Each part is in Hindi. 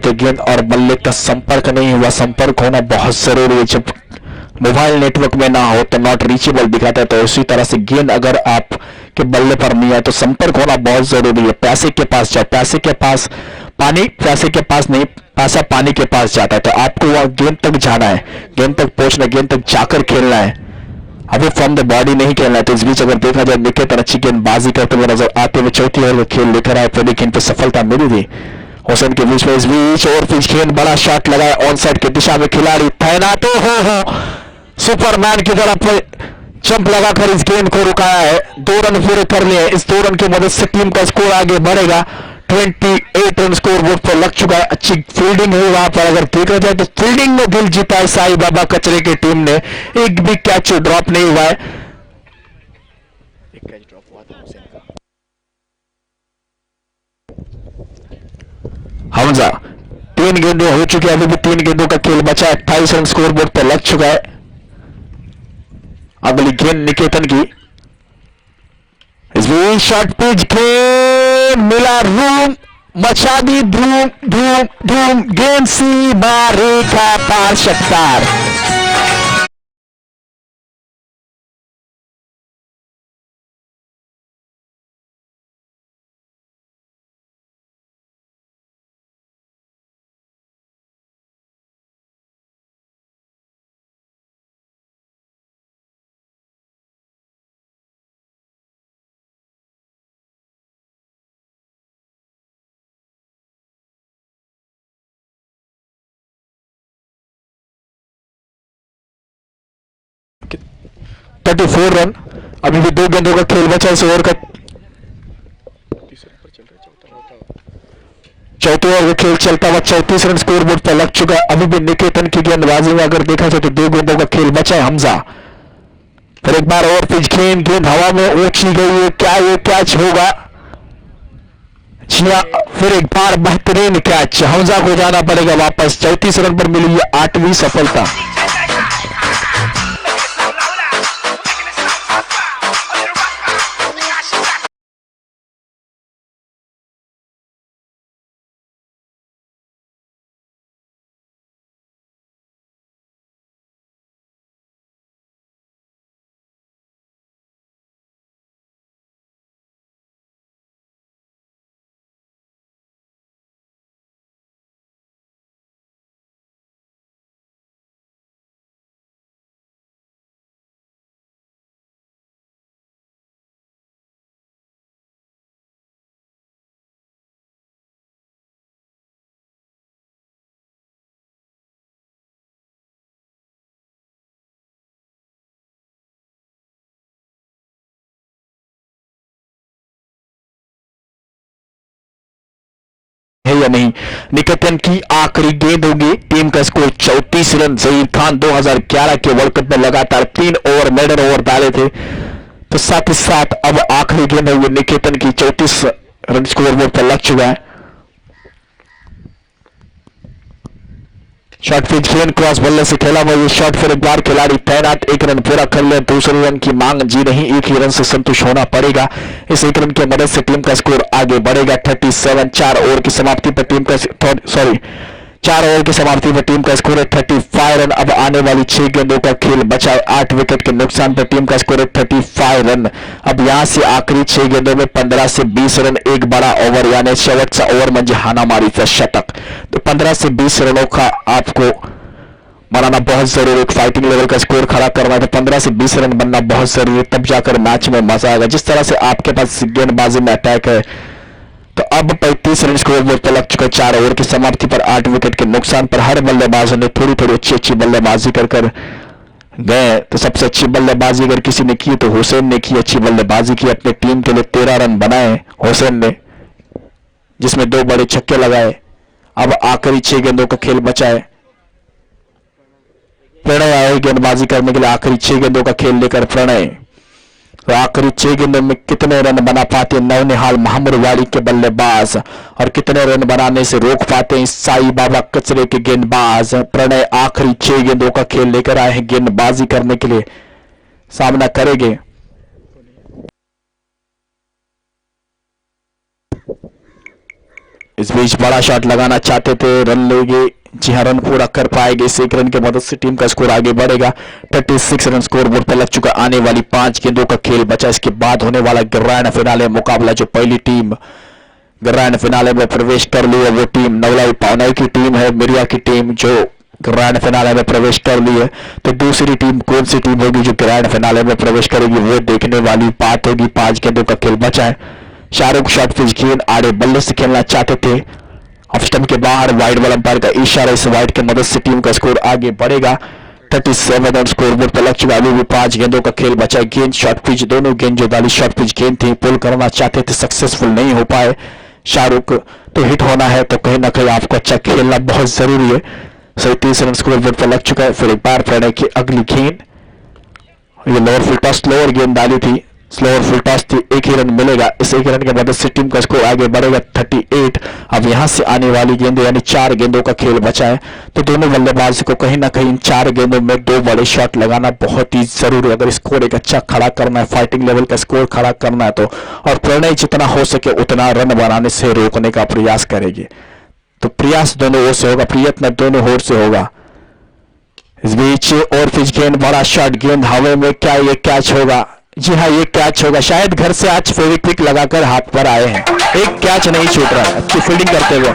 तो गेंद और बल्ले का संपर्क नहीं हुआ। संपर्क होना बहुत जरूरी है, जब मोबाइल नेटवर्क में ना हो तो नॉट रीचेबल दिखाता है। तो इसी तरह से गेंद अगर आप के बल्ले पर नहीं आए तो संपर्क होना बहुत जरूरी है। प्यासे के पास जाओ, प्यासे के पास पानी, प्यासे के पास नहीं, प्यासा पानी के पास जाता है। तो आपको वहां गेंद तक जाना है, गेंद तक पहुंचना, गेंद तक जाकर खेलना है, अभी फ्रॉम द बॉडी नहीं खेलना है। तो इस बीच अगर देखा जाए निकेतन अच्छी गेंदबाजी करते हुए नजर आते हुए चौथी ओवर में खेल लेकर आए, पहली गेंद पर सफलता मिली थी हुसैन के बीच में। इस बीच और पिच गेंद बड़ा शॉट लगाया ऑन साइड की दिशा में, खिलाड़ी तैनात हो सुपरमैन की तरफ जंप लगाकर इस गेंद को रुकाया है। 2 रन पूरे कर लिए। इस 2 रन की मदद से टीम का स्कोर आगे बढ़ेगा। 28 रन स्कोर बोर्ड पर लग चुका है। अच्छी फील्डिंग हुई वहां पर, अगर देखा जाए तो फील्डिंग में दिल जीता है साई बाबा कचरे की टीम ने। एक भी कैच ड्रॉप नहीं हुआ है। एक कैच ड्रॉप हुआ था हुसैन का। हमजा 3 गेंदें हो चुकी है, अभी भी 3 गेंदों का खेल बचा है। 28 रन स्कोर बोर्ड पर लग चुका है। अगली गेंद निकेतन की, इस बीच शॉर्ट पिच गेंद मिला रूम, मचा दी धूम धूम धूम, गेंद सीमा रेखा पार शक्तार। थर्टी 4 रन, अभी भी 2 गेंदों का खेल बचा इस ओवर का। चौथे ओवर का खेल चलता हुआ 34 रन स्कोर बोर्ड पर लग चुका है। अभी भी निकेतन की गेंदबाजी में अगर देखा जाए तो 2 गेंदों का खेल बचा है। हमजा फिर एक बार और पिच गेंद, गेंद हवा में ऊंची गई है, क्या ये कैच होगा? फिर एक बार बेहतरीन कैच, हमजा को जाना पड़ेगा वापस। 34 रन पर मिली है 8वीं सफलता। है या नहीं, निकेतन की आखिरी गेंद होगी। टीम का स्कोर 34 रन। जहीर खान 2011 के वर्ल्ड कप में लगातार 3 ओवर मेडल ओवर डाले थे। तो साथ ही साथ अब आखिरी गेंद होगी निकेतन की। 34 रन स्कोर बोर्ड पर लग चुका है। शॉट पिच गेंद क्रॉस बल्ले से खेला हुआ ये शॉट, फिर एक बार खिलाड़ी तैनात। 1 रन पूरा कर लिया, दूसरे रन की मांग जी नहीं, 1 ही रन से संतुष्ट होना पड़ेगा। इस 1 रन की मदद से टीम का स्कोर आगे बढ़ेगा। 37। 4 ओवर की समाप्ति पर टीम का 4 ओवर की समाप्ति पर टीम का स्कोर है 35 रन। अब आने वाली 6 गेंदों का खेल बचा है। 8 विकेट के नुकसान पर टीम का स्कोर है 35 रन। अब यहां से आखिरी 6 गेंदों में 15 से 20 रन, एक बड़ा ओवर यानी शेवटचा ओवर म्हणजे हाणामारीचा शतक। तो 15 से 20 रनों का आपको बनाना बहुत जरूरी, एक फाइटिंग लेवल का स्कोर खड़ा करना है। तो 15 से 20 रन बनना बहुत जरूरी, तब जाकर मैच में मजा आएगा। जिस तरह से आपके पास गेंदबाजी में अटैक है, तो अब 35 रन स्कोर बोर्ड पर लग चुका है। 4 ओवर की समाप्ति पर 8 विकेट के नुकसान पर हर बल्लेबाजों ने थोड़ी थोड़ी अच्छी बल्लेबाजी कर गए। तो सबसे अच्छी बल्लेबाजी अगर किसी ने की तो हुसैन ने की, अच्छी बल्लेबाजी की, अपने टीम के लिए 13 रन बनाए हुसैन ने, जिसमें 2 बड़े छक्के लगाए। अब आखिरी 6 गेंदों का खेल बचा है। प्रणय आए गेंदबाजी करने के लिए। आखिरी 6 गेंदों का खेल लेकर प्रणय, तो आखिरी 6 गेंदों में कितने रन बना पाते नवनिहाल मोहम्मदवाड़ी के बल्लेबाज, और कितने रन बनाने से रोक पाते हैं साई बाबा कचरे के गेंदबाज। प्रणय आखिरी 6 गेंदों का खेल लेकर आए हैं गेंदबाजी करने के लिए, सामना करेंगे। इस बीच बड़ा शॉट लगाना चाहते थे, रन लेंगे, जी हाँ रन पूरा कर पाएंगे। इस एक रन की मदद से टीम का स्कोर आगे बढ़ेगा। 36 रन स्कोर बोर्ड पर लग चुका। आने वाली 5 गेंदों का खेल बचा। इसके बाद होने वाला ग्रैंड फिनाले मुकाबला, जो पहली टीम ग्रैंड फिनाले में प्रवेश कर ली है वो टीम नवलाई पावनाई की टीम है, मिरिया की टीम जो ग्रैंड फिनाले में प्रवेश कर ली है। तो दूसरी टीम कौन सी टीम होगी जो ग्रैंड फिनाले में प्रवेश करेगी, वो देखने वाली बात होगी। 5 गेंदों का खेल बचा है। शाहरुख शॉट पिच गेंद आड़े बल्ले से खेलना चाहते थे, ऑफ स्टंप के बाहर वाइड बॉल अंपायर का इशारा, इस वाइड की मदद से टीम का स्कोर आगे बढ़ेगा। 37 रन स्कोर बोर्ड पर लग चुका। अभी भी 5 गेंदों का खेल बचा है। गेंद शॉर्ट पिच, दोनों गेंद जो दाली शॉर्ट पिच गेंद थी, पुल करना चाहते थे, सक्सेसफुल नहीं हो पाए शाहरुख। तो हिट होना है तो कहीं ना कहीं आपको अच्छा खेलना बहुत जरूरी है। 37 रन स्कोर बोर्ड पर लग चुका है। फिर एक बार प्रणय की अगली गेंद, ये लोअर फुल टॉस, स्लोअर गेंद डाली थी, स्लोअर फुल टॉस थी, एक ही रन मिलेगा। इस एक रन की मदद से टीम का स्कोर आगे बढ़ेगा 38। अब यहां से आने वाली गेंद यानी 4 गेंदों का खेल बचा है। तो दोनों बल्लेबाज को कहीं ना कहीं इन 4 गेंदों में 2 बड़े शॉट लगाना बहुत ही जरूरी है, अगर स्कोर एक अच्छा खड़ा करना है, फाइटिंग लेवल का स्कोर खड़ा करना है तो। और प्रणय जितना हो सके उतना रन बनाने से रोकने का प्रयास करेगी। तो प्रयास दोनों ओर से होगा, प्रयत्न दोनों ओर से होगा। इस बीच और पिच गेंद, बड़ा शॉट गेंद हवा में, क्या ये कैच होगा? जी हाँ ये कैच होगा। शायद घर से आज फेविक्विक लगाकर हाथ पर आए हैं। एक कैच नहीं छूट रहा है, अच्छी फील्डिंग करते हुए।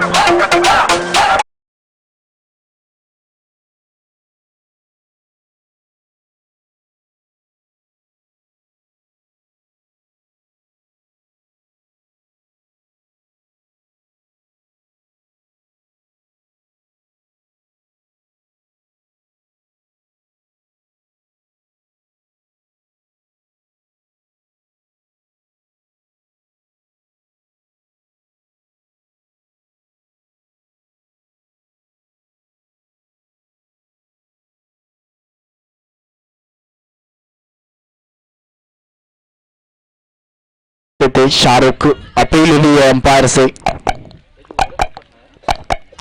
शाहरुख अपील हुई है अंपायर से,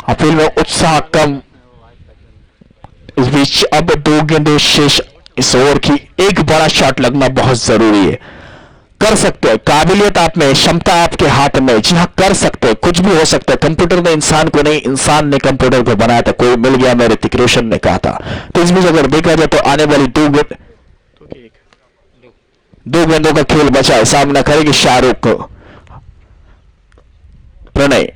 अपील में उत्साह कम। इस बीच अब 2 गेंदें शेष इस ओवर की। एक बड़ा शॉट लगना बहुत जरूरी है। कर सकते हैं, काबिलियत आप में, क्षमता आपके हाथ में, जी हाँ कर सकते हैं, कुछ भी हो सकता है। कंप्यूटर ने इंसान को नहीं, इंसान ने कंप्यूटर को बनाया था। कोई मिल गया, मैं ऋतिक रोशन ने कहा था। तो इस बीच अगर देखा जाए तो आने वाली 2 गेंदों का खेल बचा है। सामना करेगी शाहरुख, प्रणय।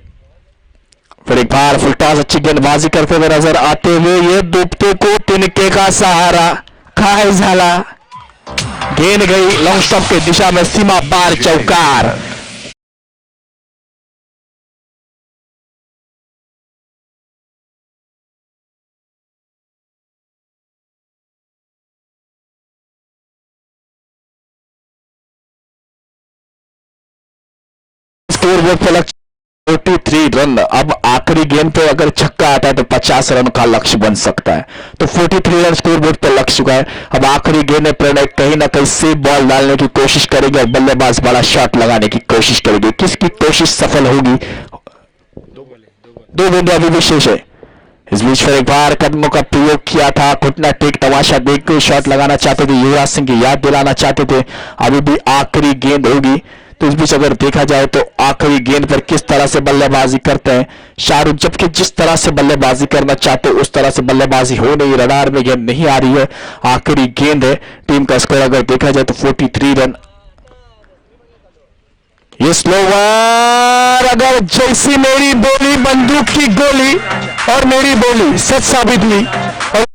फिर एक बार फुल टॉस, अच्छी गेंदबाजी करते हुए नजर आते हुए, ये दुबते को तिनके का सहारा काय झाला, गेंद गई लॉन्ग स्टॉप की दिशा में, सीमा पार चौकार। स्कोर बोर्ड पर लग 43 रन। अब आखिरी गेंद पे अगर छक्का आता है तो 50 रन का लक्ष्य बन सकता है। तो 43 रन स्कोर बोर्ड पर लग चुका है। अब आखिरी गेंद में प्रणय कहीं ना कहीं सेफ बॉल डालने की कोशिश करेगी और बल्लेबाज बड़ा शॉट लगाने की कोशिश करेगी। किसकी कोशिश सफल होगी? 2 गेंदें अभी भी शेष है। इस बीच फिर एक बार कदमों का प्रयोग किया था, घुटना टेक तमाशा देख के शॉट लगाना चाहते थे, युवराज सिंह की याद दिलाना चाहते थे। अभी भी आखिरी गेंद होगी। तो इस बीच अगर देखा जाए तो आखिरी गेंद पर किस तरह से बल्लेबाजी करते हैं शाहरुख, जबकि जिस तरह से बल्लेबाजी करना चाहते उस तरह से बल्लेबाजी हो नहीं, रडार में गेंद नहीं आ रही है। आखिरी गेंद है। टीम का स्कोर अगर देखा जाए तो 43 रन। ये स्लोवर, अगर जैसी मेरी बोली बंदूक की गोली और मेरी बोली सच साबित हुई और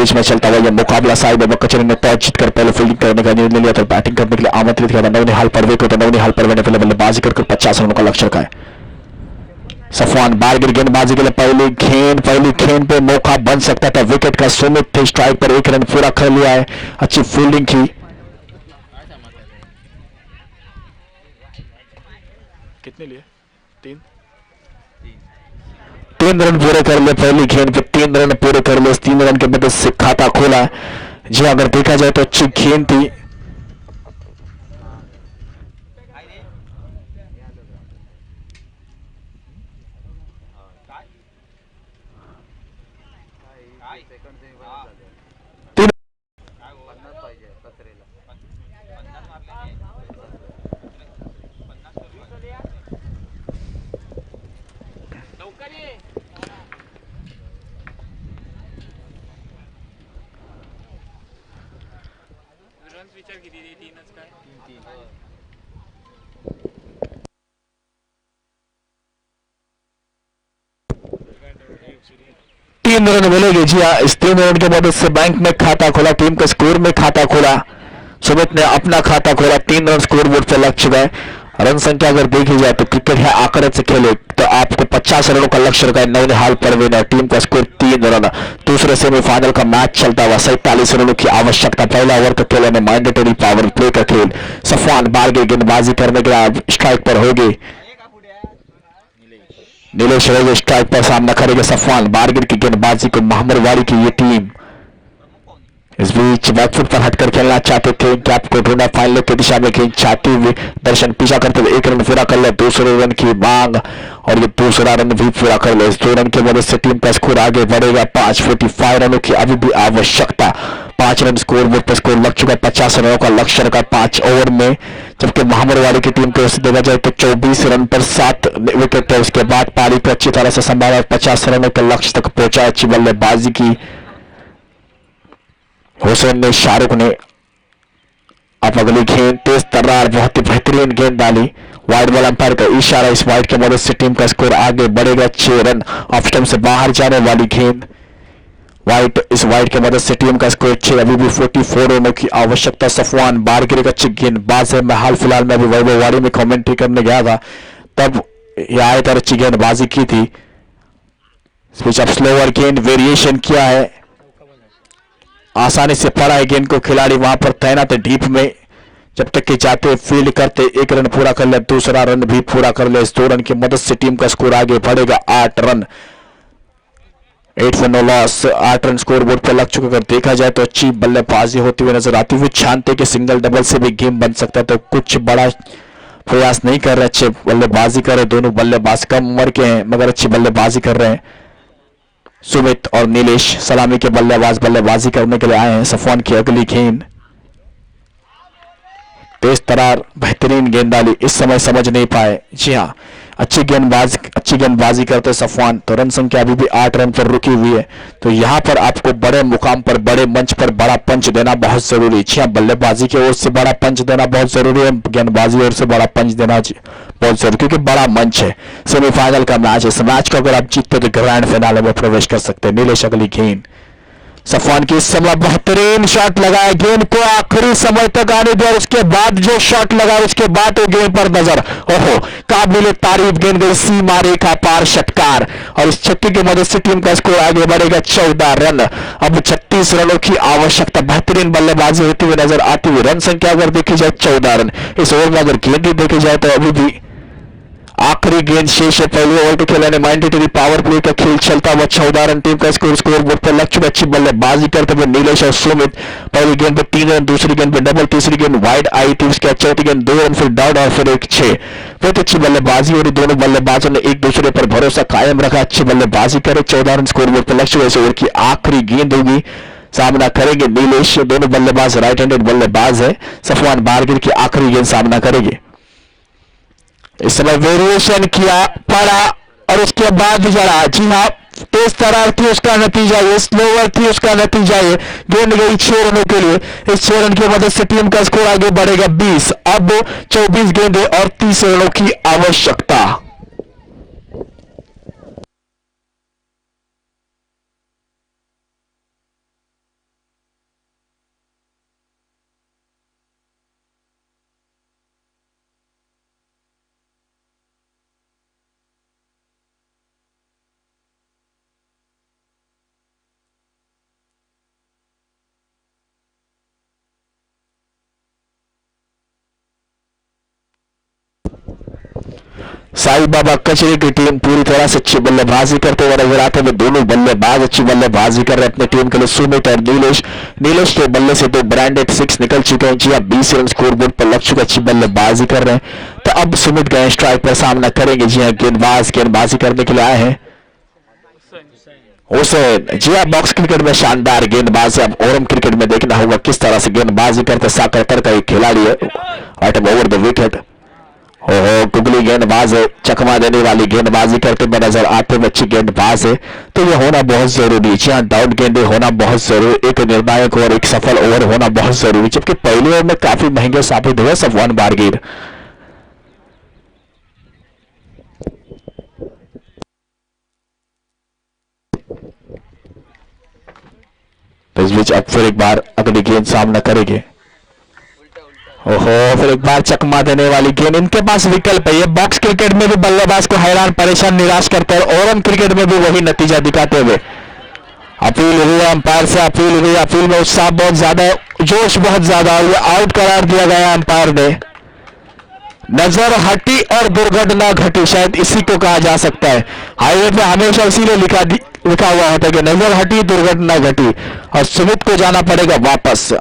बीच में चलता हुआ यह मुकाबला साहिब बकचरी ने टॉस जीतकर पहले फील्डिंग करने का निर्णय लिया तो बैटिंग करने के लिए आमंत्रित किया था नवनिहाल पर्वे को। तो नवनिहाल पर्वे ने पहले बल्लेबाजी कर 50 रनों का लक्ष्य रखा है। सफवान बारगिर गेंदबाजी के लिए पहली गेंद पे मौका बन सकता था विकेट का। सुमित थे स्ट्राइक पर 1 रन पूरा कर लिया है। अच्छी फील्डिंग की। कितने लिए? 3 रन पूरे कर लिए पहली गेंद पे। 3 रन पूरे कर लिए। 3 रन के मदद से खाता खोला है। जी अगर देखा जाए तो अच्छी गेंद थी। तीन रन मिलेगी। जी हाँ, इस 3 रन के मदद से बैंक में खाता खोला, टीम के स्कोर में खाता खोला। सुमित ने अपना खाता खोला। 3 रन स्कोर बोर्ड पर लग चुका है। रन संख्या अगर देखी जाए तो क्रिकेट है आंकड़े से खेले तो आपको 50 रनों का लक्ष्य रखा है। नवनिहाल पर्वे ने टीम का स्कोर 3 रन। दूसरे सेमीफाइनल का मैच चलता हुआ 47 रनों की आवश्यकता। पहला ओवर का खेल में मैंडेटरी पावर प्ले का खेल। सफवान बारगे गेंदबाजी करने के लिए स्ट्राइक पर होगी। नीलेश स्ट्राइक पर सामना करेगा। सफवान बारगिर की गेंदबाजी को महमरवाड़ी की ये टीम इस बीच बैकफुट पर हटकर खेलना चाहते थे। कैप को ढूंढा फाइनल की दिशा में खींच चाहते हुए दर्शन पीछा करते हुए 1 रन पूरा कर लिया। दूसरे रन की मांग और ये दूसरा रन भी पूरा कर लिया। इस 2 रन की मदद से टीम का स्कोर आगे बढ़ेगा। 45 रनों की अभी भी आवश्यकता। 5 रन स्कोर बोर्ड पर स्कोर लग चुका है। 50 रनों का लक्ष्य रखा 5 ओवर में। जबकि महमरवाड़ी की टीम को देखा जाए तो 24 रन पर 7 विकेट है। उसके बाद पारी को अच्छी तरह से संभाला। 50 रनों के लक्ष्य तक पहुंचा। अच्छी बल्लेबाजी की हुसैन ने, शाहरुख ने। अब अगली गेंद तेज तर्रार बहुत ही बेहतरीन गेंद डाली। वाइड बॉल अंपायर का इशारा। इस वाइड की मदद से टीम का स्कोर आगे बढ़ेगा। 6 रन। ऑफ स्टंप से बाहर जाने वाली गेंद वाइड। इस वाइड की मदद से टीम का स्कोर 6। अभी भी 44 रनों की आवश्यकता। सफवान बारगिर एक अच्छी गेंदबाज है। मैं हाल फिलहाल में अभी वैभववाड़ी में कमेंट्री करने गया था तब यह आए तर अच्छी गेंदबाजी की थी। इस बीच अब स्लोअर गेंद वेरिएशन किया है। आसानी से पड़ा है गेंद को। खिलाड़ी वहां पर तैनात है डीप में। जब तक कि चाहते फील्ड करते 1 रन पूरा कर ले। दूसरा रन भी पूरा कर ले। इस 2 रन की मदद से टीम का स्कोर आगे बढ़ेगा। 8 run. 8 for no loss। 8 run score board पर लग चुका। अगर देखा जाए तो अच्छी बल्लेबाजी होती हुई नजर आती हुई। छानते के सिंगल डबल से भी गेम बन सकता है तो कुछ बड़ा प्रयास नहीं कर रहे। अच्छे बल्लेबाजी कर रहे। दोनों बल्लेबाज कम उम्र के हैं मगर अच्छी बल्लेबाजी कर रहे हैं। सुमित और नीलेश सलामी के बल्लेबाज बल्लेबाजी करने के लिए आए हैं। सफवान की अगली गेंद तेज तरार बेहतरीन गेंद डाली। इस समय समझ नहीं पाए। जी हाँ, अच्छी गेंदबाजी करते सफवान। तो रन संख्या अभी भी 8 रन पर रुकी हुई है। तो यहाँ पर आपको बड़े मुकाम पर बड़े मंच पर बड़ा पंच देना बहुत जरूरी है। जी हाँ, बल्लेबाजी की ओर से बड़ा पंच देना बहुत जरूरी है। गेंदबाजी की ओर से बड़ा पंच देना बहुत जरूरी क्योंकि बड़ा मंच है। सेमीफाइनल का मैच है। इस मैच को अगर आप जीतते तो ग्रैंड फिनाले में प्रवेश कर सकते हैं। नीलेश अगली गेंद। सफवान की इस समय बेहतरीन शॉट लगाया। गेंद को आखिरी समय तक आने दिया। उसके बाद जो शॉट लगा उसके बाद वो गेंद पर नजर। ओहो, काबिल तारीफ गेंद गई सीमा रेखा पार षटकार। और इस छक्के की मदद से टीम का स्कोर आगे बढ़ेगा 14 रन। अब 36 रनों की आवश्यकता। बेहतरीन बल्लेबाजी होती हुई नजर आती हुई। रन संख्या अगर देखी जाए 14 रन। इस ओवर में अगर गेंद देखी जाए तो अभी भी आखिरी गेंद शेष है। पहले ओवर के खेलाने मैंडेटरी पावर प्ले का खेल चलता हुआ 14 रन। टीम का स्कोर बोर्ड पर लग चुका। अच्छी बल्लेबाजी करते हुए नीलेश और सुमित। पहली गेंद पे 3 रन, दूसरी गेंद पे डबल, तीसरी गेंद वाइड आई थी। उसके चौथी गेंद 2 रन, फिर डॉट और फिर एक 6। बहुत अच्छी बल्लेबाजी और दोनों बल्लेबाजों ने एक दूसरे पर भरोसा कायम रखा। अच्छी बल्लेबाजी करे। 14 रन स्कोर बोर्ड पर लग चुका। इस ओवर की आखिरी गेंद होगी। सामना करेंगे नीलेश। दोनों बल्लेबाज राइट हैंडेड बल्लेबाज है। सफवान बारगिर की आखिरी गेंद सामना करेंगे। इस समय वेरिएशन किया पड़ा और उसके बाद जरा। जी हाँ, तेज तरार थी उसका नतीजा ये। स्लोवर थी उसका नतीजा ये। गेंद गई 6 रनों के लिए। इस 6 रन की मदद से टीम का स्कोर आगे बढ़ेगा 20। अब 24 गेंदें और 30 रनों की आवश्यकता। साई बाबा कचरे की टीम पूरी तरह से अच्छी बल्लेबाजी करते हुए नजर आते हुए। दोनों बल्लेबाज अच्छी बल्लेबाजी कर रहे हैं अपनी टीम के लिए। सुमित और नीलेश के बल्ले से 2 ब्रांडेड 6 निकल चुके हैं। जी हाँ, 20 रन स्कोरबोर्ड पर लग चुके, अच्छी बल्लेबाजी कर रहे हैं। तो अब सुमित गए स्ट्राइक पर सामना करेंगे। जी हाँ, गेंदबाजी करने के लिए आए हैं हुसैन। जी हाँ, बॉक्स क्रिकेट में शानदार गेंदबाज है। अब ओरम क्रिकेट में देखना होगा किस तरह से गेंदबाजी करते। साकरकर का एक खिलाड़ी है, आइटम ओवर द विकेट। ओहो, गुगली गेंदबाज है, चकमा देने वाली गेंदबाजी करते हुए नजर आते हुए अच्छी गेंदबाज है। तो ये होना बहुत जरूरी है। यहाँ डाउट गेंदे होना बहुत जरूरी, एक निर्णायक और एक सफल ओवर होना बहुत जरूरी, जबकि पहले ओवर में काफी महंगे साबित हुए सब 1 बार गेंद। तो इस बीच अब फिर एक बार अगली गेंद सामना करेंगे। ओहो, फिर एक बार चकमा देने वाली गेंद। इनके पास विकल्प है। ये बॉक्स क्रिकेट में भी बल्लेबाज को हैरान परेशान निराश करते हैं, और क्रिकेट में भी वही नतीजा दिखाते हुए। अपील हुई अंपायर से, अपील में उत्साह बहुत ज्यादा है, जोश बहुत ज्यादा है। आउट करार दिया गया अंपायर ने। नजर हटी और दुर्घटना घटी, शायद इसी को कहा जा सकता है। हाईवे पे हमेशा इसीलिए लिखा हुआ होता है कि नजर हटी दुर्घटना घटी, और सुमित को जाना पड़ेगा वापस।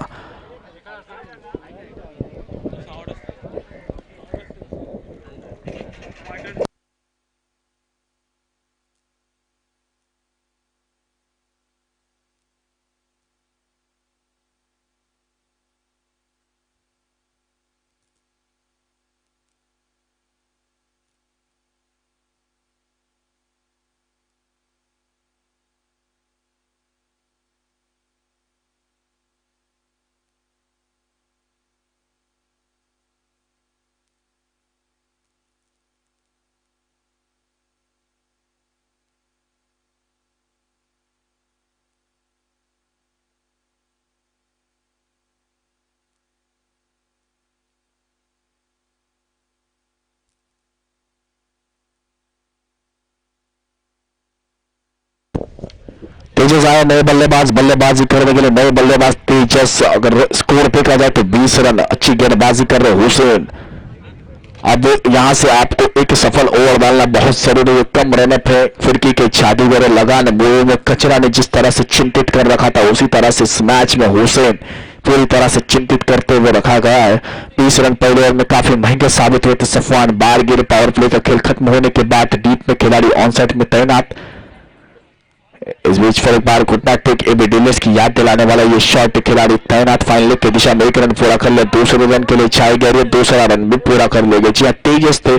तेजस आया नए बल्लेबाज, बल्लेबाजी करने के लिए नए बल्लेबाज तेजस। अगर स्कोर देखा जाए तो 20 रन, अच्छी गेंदबाजी कर रहे हुसैन। अब यहां से आपको एक सफल ओवर डालना बहुत जरूरी है। कम रन है, फिरकी के जादूगर लगान मुंह में कचरा ने जिस तरह से चिंतित कर रखा था, उसी तरह से इस मैच में हुसैन पूरी तरह से चिंतित करते हुए रखा गया है। 20 रन पहले ओवर में काफी महंगे साबित हुए थे। सफवान बार गिर, पावर प्ले का खेल खत्म होने के बाद डीप में खिलाड़ी ऑन साइड में तैनात। इस बीच फिर एक बार घुटना टेक एबी डिलेस की याद दिलाने वाला ये शॉट, खिलाड़ी तैनात फाइनल की दिशा में 1 रन पूरा कर ले। दूसरे रन के लिए छाई गए, दूसरा रन भी पूरा कर लेंगे। जी हाँ, तेजस थे।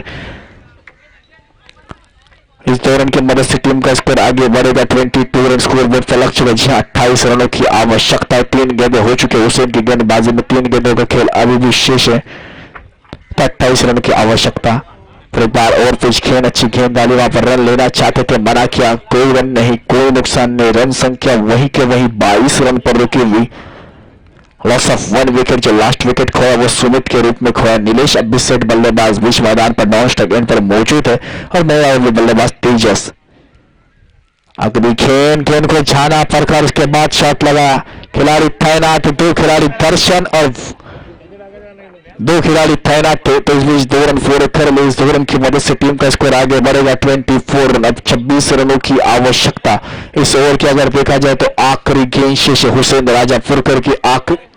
इस 2 रन की मदद से टीम का स्कोर आगे बढ़ेगा। 22 रन स्कोर बोर्ड पर लग चुके। जी हाँ, 28 रनों की आवश्यकता है। 3 गेंदें हो चुके हुसैन की गेंदबाजी में, 3 गेंदों का खेल अभी भी शेष है। 28 रन की आवश्यकता। फिर एक बार और पिच खेल, अच्छी गेंद डाली, वहां पर रन लेना चाहते थे, मना किया। कोई रन नहीं, कोई नुकसान नहीं, रन संख्या वही के वही 22 रन पर रुकी हुई। Loss of 1 wicket. जो लास्ट विकेट खोया वो सुमित के रूप में खोया। नीलेश अब भी सेट बल्लेबाज बीच मैदान पर नॉन स्ट्राइक एंड पर मौजूद है, और नया आए हुए बल्लेबाज तेजस। अगली गेंद को छाना पड़कर उसके बाद शॉट लगाया, खिलाड़ी तैनात। 2 खिलाड़ी दर्शन और 2 खिलाड़ी तैनात थे। तो इस बीच 2 रन पूरे कर लिए। इस 2 रन की मदद से टीम का स्कोर आगे बढ़ेगा। 24 रन, अब 26 रनों की आवश्यकता इस ओवर की अगर देखा जाए तो। आखिरी गेंद शेष हुसैन राजा फुरकर की आखिरी।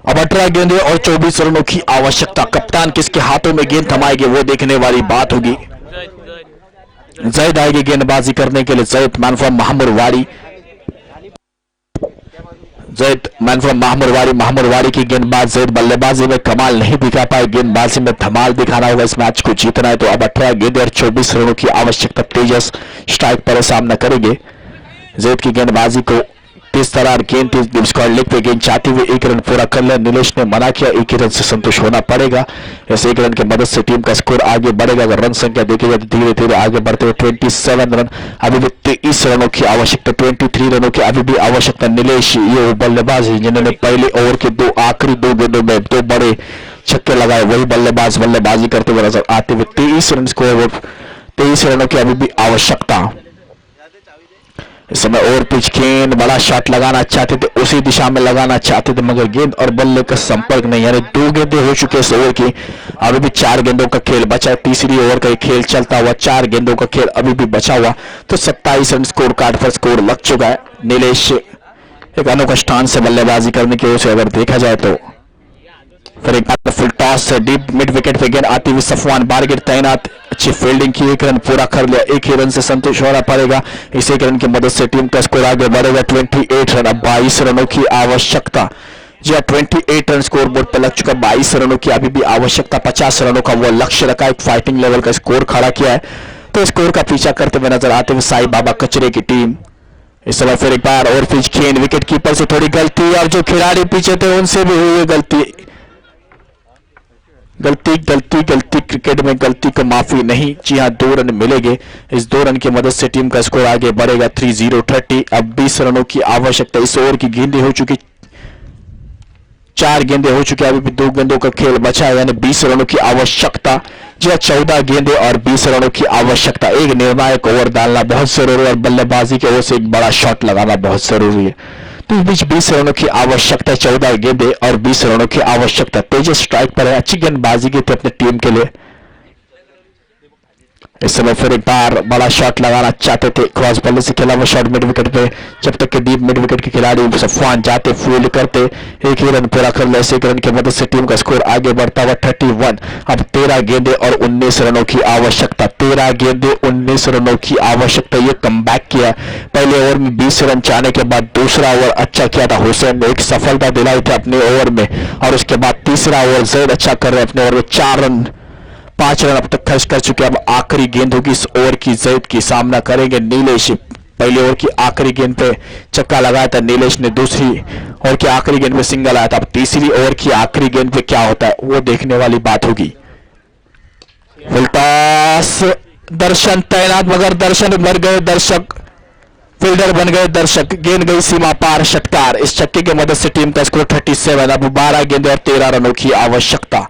अब 18 गेंदें और 24 रनों की आवश्यकता। कप्तान किसके हाथों में गेंद थमाएंगे वो देखने वाली बात होगी। जैद आएगी गेंदबाजी करने के लिए। Zaid man from Mahamurwadi, Zaid man from Mahamurwadi की गेंदबाज। जैद बल्लेबाजी में कमाल नहीं दिखा पाए, गेंदबाजी में धमाल दिखाना होगा इस मैच को जीतना है। तो अब 18 गेंदें और 24 रनों की आवश्यकता। तेजस स्ट्राइक पर सामना करेंगे। जैद की गेंदबाजी को तेज तरार गेंद थी, स्क्वायर लेग पे गेंद चाहते हुए एक रन पूरा कर लिया। नीलेश ने मना किया, एक ही रन से संतुष्ट होना पड़ेगा। इस एक रन की मदद से टीम का स्कोर आगे बढ़ेगा। अगर रन संख्या देखी जाए तो धीरे धीरे आगे बढ़ते हुए 27 रन, अभी भी 23 रनों की आवश्यकता, 23 रनों की अभी भी आवश्यकता। नीलेश ये वो बल्लेबाज है जिन्होंने पहले ओवर के आखिरी दो गेंदों में 2 बड़े छक्के लगाए, वही बल्लेबाज बल्लेबाजी करते हुए नजर आते हुए 23 रन स्कोर, 23 रनों की अभी भी आवश्यकता। इस समय ओवर पिच गेंद बड़ा शॉट लगाना चाहते थे, उसी दिशा में लगाना चाहते थे, मगर गेंद और बल्ले का संपर्क नहीं, यानी 2 गेंदें हो चुके इस ओवर की, अभी भी 4 गेंदों का खेल बचा है। तीसरी ओवर का खेल चलता हुआ 4 गेंदों का खेल अभी भी बचा हुआ, तो 27 रन स्कोर कार्ड पर स्कोर लग चुका है। नीलेश एक अनोखा स्थान से बल्लेबाजी करने की ओर से अगर देखा जाए तो फिर एक बार फुल टॉस से डीप मिड विकेट पे गेंद आती हुई सफवान बारगिर तैनात, अच्छी फील्डिंग की, 1 रन पूरा कर लिया, 1 ही रन से संतुष्ट होना पड़ेगा। इस 1 रन की मदद से टीम का स्कोर आगे बढ़ेगा 28 रन, अब 22 रनों की आवश्यकता। जी हाँ, 28 रन स्कोर बोर्ड पर लग चुका, 22 रनों की अभी भी आवश्यकता। 50 रनों का वो लक्ष्य रखा, एक फाइटिंग लेवल का स्कोर खड़ा किया है, तो स्कोर का पीछा करते हुए नजर आते हुए साई बाबा कचरे की टीम। इस समय फिर एक बार और पिच गेंद, विकेट कीपर से थोड़ी गलती, और जो खिलाड़ी पीछे थे उनसे भी हुई गलती, गलती गलती गलती, क्रिकेट में गलती को माफी नहीं। जी हाँ, 2 रन मिलेंगे, इस 2 रन की मदद से टीम का स्कोर आगे बढ़ेगा 30-30। अब 20 रनों की आवश्यकता। इस ओवर की गेंदें हो चुकी, 4 गेंदें हो चुकी, अभी भी 2 गेंदों का खेल बचा है, यानी 20 रनों की आवश्यकता। जी हाँ, 14 गेंदें और 20 रनों की आवश्यकता। एक निर्णायक ओवर डालना बहुत जरूरी है और बल्लेबाजी की ओर से एक बड़ा शॉट लगाना बहुत जरूरी है। तो इस बीच 20 रनों की आवश्यकता, 14 गेंदें और 20 रनों की आवश्यकता। तेज स्ट्राइक पर है, अच्छी गेंदबाजी की थी अपनी टीम के लिए। इस समय फिर एक बार बड़ा शॉट लगाना चाहते थे, क्रॉस बॉल से खेला हुआ शॉट मिड विकेट पे, जब तक कि डीप मिड विकेट के खिलाड़ी सफवान जाते फील्ड करते, 1 ही रन पूरा कर लिया। 1 रन की मदद से टीम का स्कोर आगे बढ़ता हुआ 31। अब 13 गेंदें और 19 रनों की आवश्यकता, 13 गेंदें 19 रनों की आवश्यकता। ये कमबैक किया, पहले ओवर में 20 रन चाहने के बाद दूसरा ओवर अच्छा किया था हुसैन ने, एक सफलता दिलाई थी अपने ओवर में, और उसके बाद तीसरा ओवर जैद अच्छा कर रहे अपने ओवर में, 4 रन 5 रन अब तक खर्च कर चुके। अब आखिरी गेंद होगी इस ओवर की, जैद की सामना करेंगे नीलेश। पहले ओवर की आखिरी गेंद पे चक्का लगाया था नीलेश ने, दूसरी ओवर की आखिरी गेंद पे सिंगल आया था। अब तीसरी ओवर की आखिरी गेंद पे क्या होता है वो देखने वाली बात होगी। फुल टॉस, दर्शन तैनात, मगर दर्शन मर गए, दर्शक फील्डर बन गए दर्शक, गेंद गई सीमा पार, षटकार। इस छक्के की मदद से टीम का स्कोर 37। अब 12 गेंदें और 13 रनों की आवश्यकता।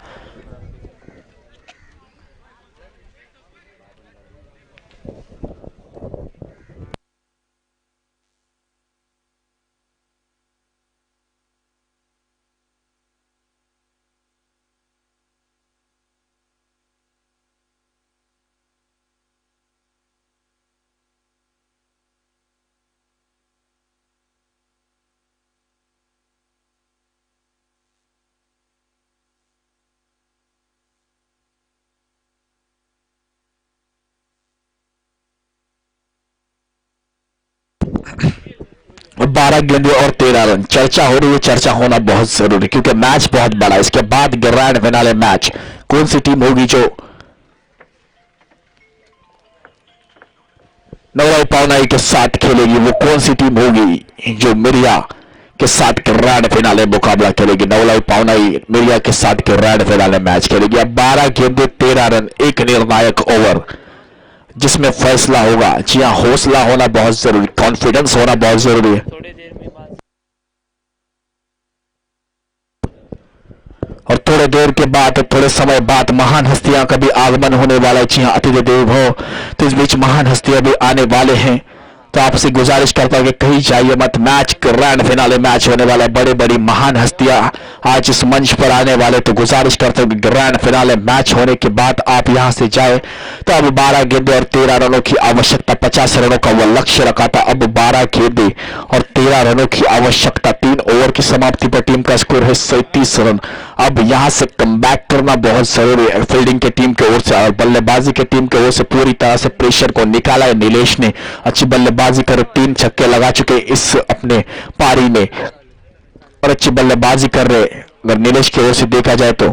अब 12 गेंदें और 13 रन, चर्चा हो रही है, चर्चा होना बहुत जरूरी क्योंकि मैच बहुत बड़ा है। इसके बाद ग्रैंड फिनाले मैच, कौन सी टीम होगी जो नवराई पावनाई के साथ खेलेगी, वो कौन सी टीम होगी जो मिरिया के साथ ग्रैंड फिनाले मुकाबला खेलेगी। नवलाई पावनाई मिरिया के साथ ग्रैंड फिनाले मैच खेलेगी। अब 12 गेंदें 13 रन, एक निर्णायक ओवर जिसमें फैसला होगा। जी हाँ, हौसला होना बहुत जरूरी, कॉन्फिडेंस होना बहुत जरूरी है। और थोड़े देर के बाद, थोड़े समय बाद महान हस्तियां का भी आगमन होने वाला है। जी हाँ, अतिथि देव हो, तो इस बीच महान हस्तियां भी आने वाले हैं, तो आपसे गुजारिश करता हूं कि कहीं जाइए मत। मैच ग्रैंड फिनाले मैच होने वाला है, बड़े बड़ी महान हस्तियां आज इस मंच पर आने वाले, तो गुजारिश करता हूं कि ग्रैंड फिनाले मैच होने के बाद आप यहां से जाए। तो अब 12 गेंदे और 13 रनों की आवश्यकता, 50 रनों का वो लक्ष्य रखा था, अब 12 गेंदे और 13 रनों की आवश्यकता। 3 ओवर की समाप्ति पर टीम का स्कोर है 37 रन। अब यहां से कमबैक करना बहुत जरूरी है फील्डिंग की टीम की ओर से, और बल्लेबाजी की टीम की ओर से पूरी तरह से प्रेशर को निकाला है नीलेश ने, अच्छी बल्लेबाजी कर 3 छक्के लगा चुके इस अपने पारी में, और अच्छी बल्लेबाजी कर रहे। अगर नीलेश की ओर से देखा जाए तो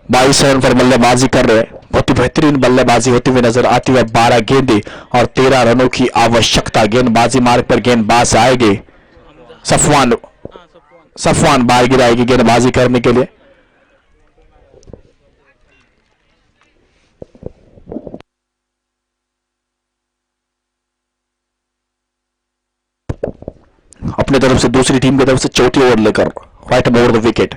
22 रन पर बल्लेबाजी कर रहे हैं। बहुत ही बेहतरीन बल्लेबाजी होती हुई नजर आती है। 12 गेंदे और 13 रनों की आवश्यकता। गेंदबाजी मार्ग पर गेंदबाज आएंगे। सफवान सफवान बाहर गिराएगी गेंदबाजी करने के लिए। अपने तरफ से दूसरी टीम की तरफ से चौथी ओवर लेकर राइट ओवर द विकेट।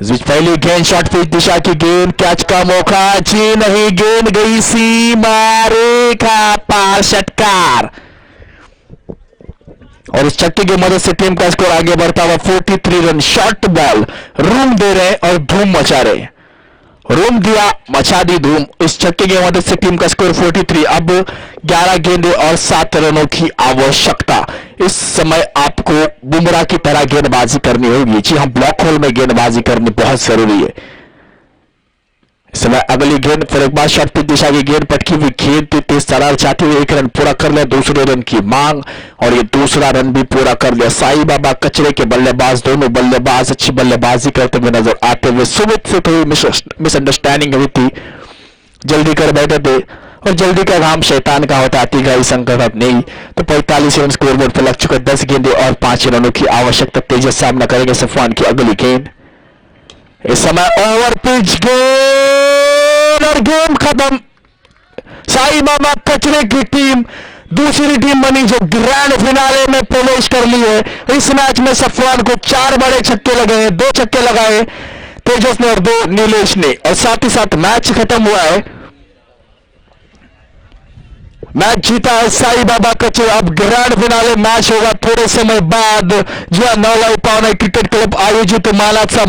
इस बीच पहली गेंद शॉर्ट पिच दिशा की गेंद, कैच का मौका, जी नहीं, गेंद गई सीमा रेखा पार, षटकार। और इस छक्के की मदद से टीम का स्कोर आगे बढ़ता हुआ 43 रन। शॉर्ट बॉल रूम दे रहे और धूम मचा रहे। रूम दिया, मचा दी धूम। इस छक्के की मदद से टीम का स्कोर 43। अब 11 गेंदे और 7 रनों की आवश्यकता। इस समय आपको बुमराह की तरह गेंदबाजी करनी होगी। जी हां, ब्लॉक होल में गेंदबाजी करनी बहुत जरूरी है। इस समय अगली गेंद, फिर एक बार शॉर्ट पिच दिशा की गेंद, पटकी हुई गेंद तेज तरार चाहते हुए 1 रन पूरा कर लिया। दूसरे रन की मांग और ये दूसरा रन भी पूरा कर लिया। साई बाबा कचरे के बल्लेबाज, दोनों बल्लेबाज अच्छी बल्लेबाजी करते हुए नजर आते हुए। सुमित से थोड़ी मिसअंडरस्टैंडिंग हुई थी, जल्दी कर बैठे थे और जल्दी का काम शैतान का होता, अति का ही संकट नहीं। तो 45 रन स्कोर बोर्ड पर लग चुके। 10 गेंदे और 5 रनों की आवश्यकता। तेज सामना करेंगे सफवान की अगली गेंद। इस समय ओवर पिच गेंद और गेम खत्म। साई बाबा कचरे की टीम दूसरी टीम बनी जो ग्रैंड फिनाले में प्रवेश कर ली है। इस मैच में सफवान को 4 बड़े छक्के लगे हैं, 2 छक्के लगाए तेजस ने और 2 नीलेश ने, और साथ ही साथ मैच खत्म हुआ है। मैच जीता है साई बाबा कचरे। अब ग्रैंड फिनाले मैच होगा थोड़े समय बाद। जी हाँ, नौलाई पावना क्रिकेट क्लब आयोजित मालाचा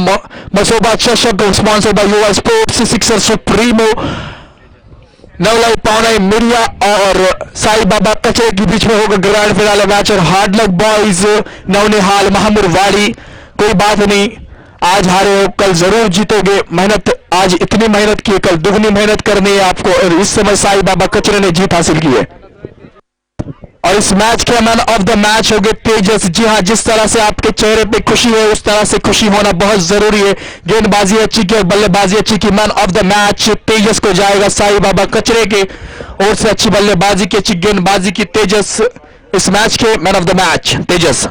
मसोबा चषक स्पॉन्सर बाय युवा स्पोर्ट्स सिक्सर सुप्रीमो नवलाई पावना मिरिया और साई बाबा कचरे के बीच में होगा ग्रैंड फिनाले मैच। और हार्ड लक बॉयज नवनिहाल महामुर वाड़ी, कोई बात नहीं, आज हारे हो कल जरूर जीतोगे। मेहनत आज इतनी मेहनत की, कल दुगनी मेहनत करनी है आपको। और इस समय साई बाबा कचरे ने जीत हासिल की है। और इस मैच के मैन ऑफ द मैच हो गए तेजस। जी हाँ, जिस तरह से आपके चेहरे पे खुशी है उस तरह से खुशी होना बहुत जरूरी है। गेंदबाजी अच्छी की और बल्लेबाजी अच्छी की। मैन ऑफ द मैच तेजस को जाएगा साई बाबा कचरे के ओर से। अच्छी बल्लेबाजी की, अच्छी गेंदबाजी की तेजस। इस मैच के मैन ऑफ द मैच तेजस।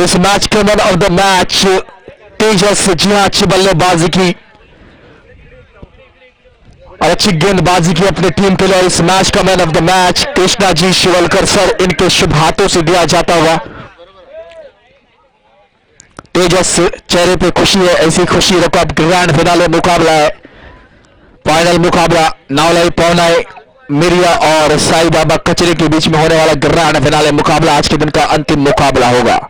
इस मैच के मैन ऑफ द मैच तेजस, जी हाँ, अच्छी बल्लेबाजी की और अच्छी गेंदबाजी की अपनी टीम के लिए। इस मैच का man of the match Krishna ji Shivalkar sir, इनके शुभ हाथों से दिया जाता हुआ। तेजस चेहरे पे खुशी है, ऐसी खुशी रखो। अब ग्रैंड फिनाले मुकाबला है, फाइनल मुकाबला नावलाई पौनाई मिरिया और साई बाबा कचरे के बीच में होने वाला ग्रैंड फिनाले मुकाबला आज के दिन का अंतिम मुकाबला होगा।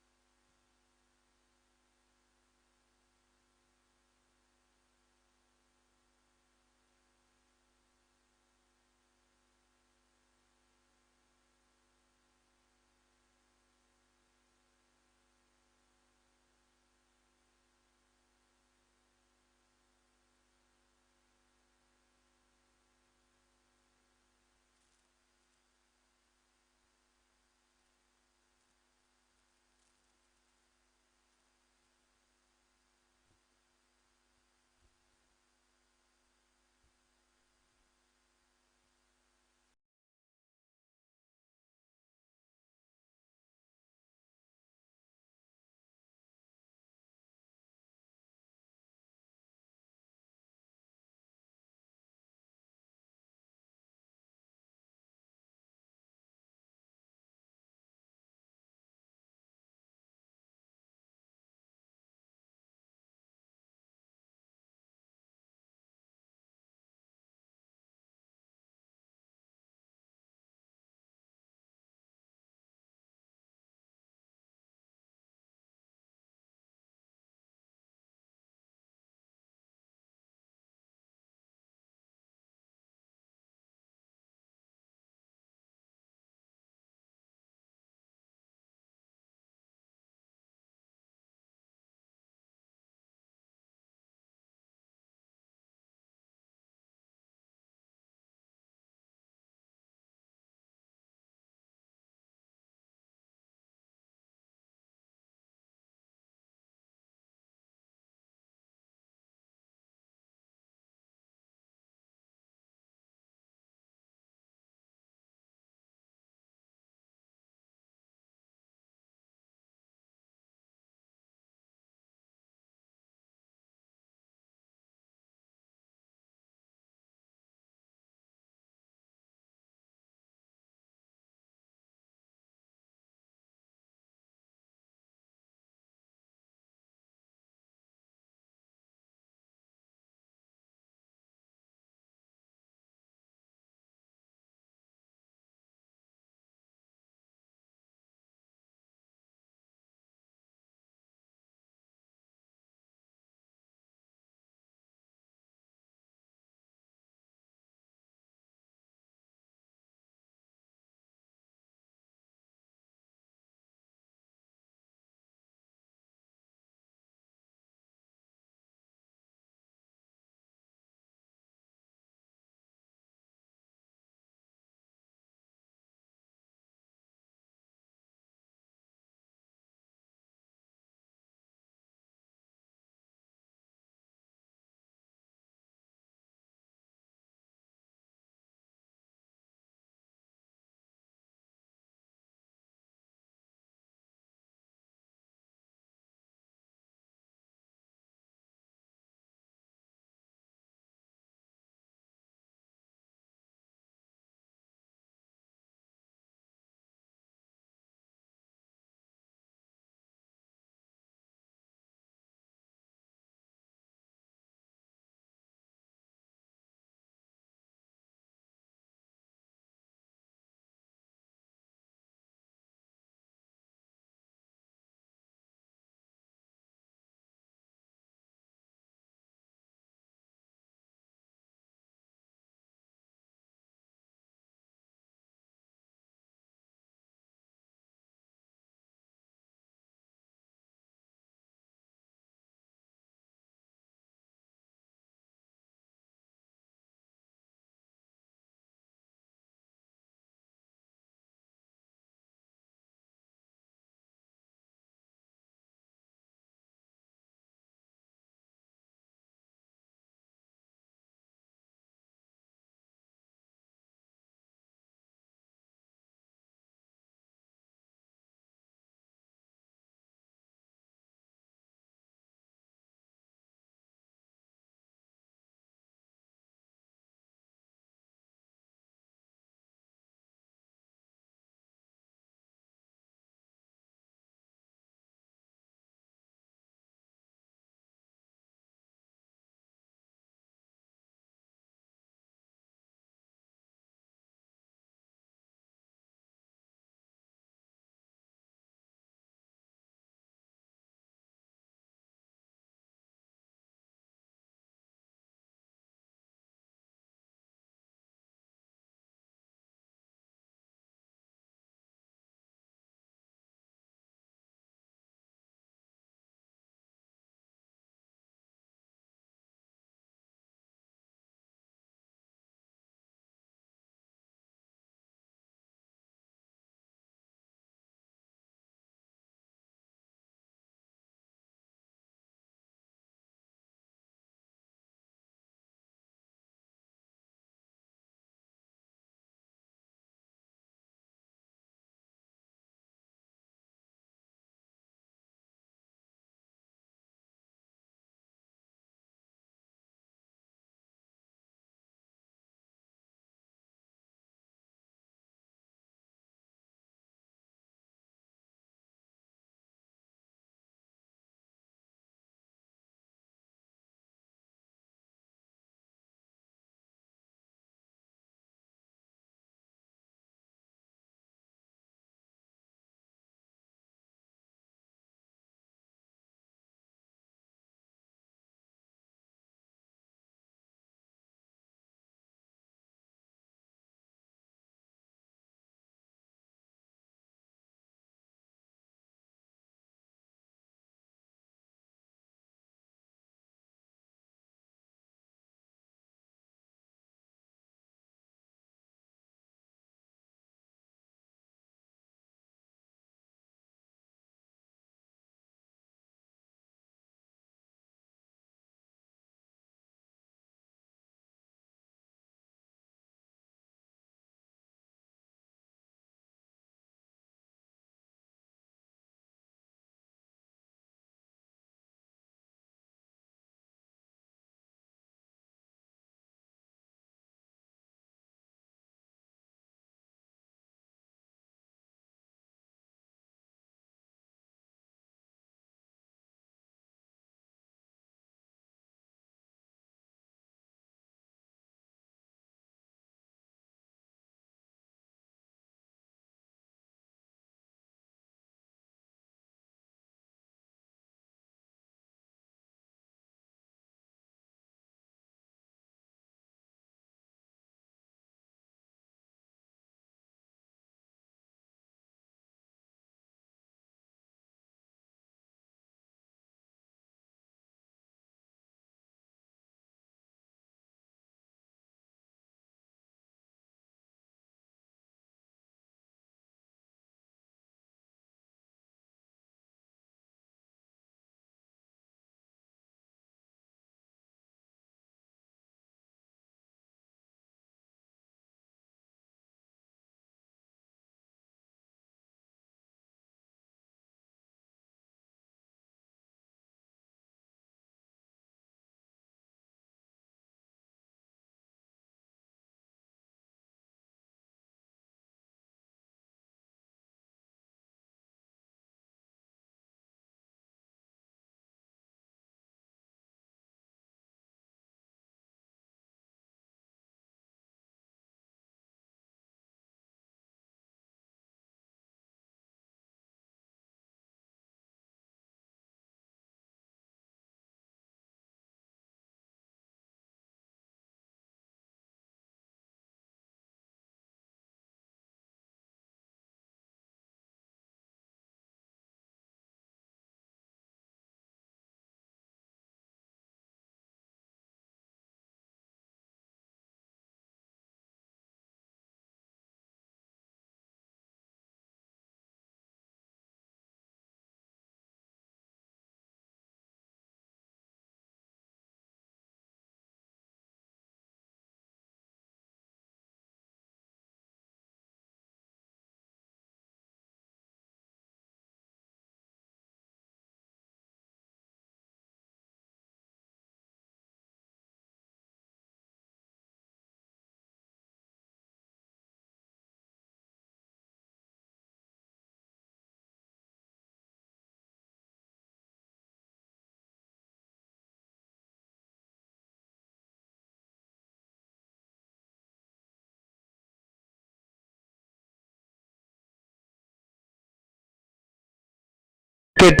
थेट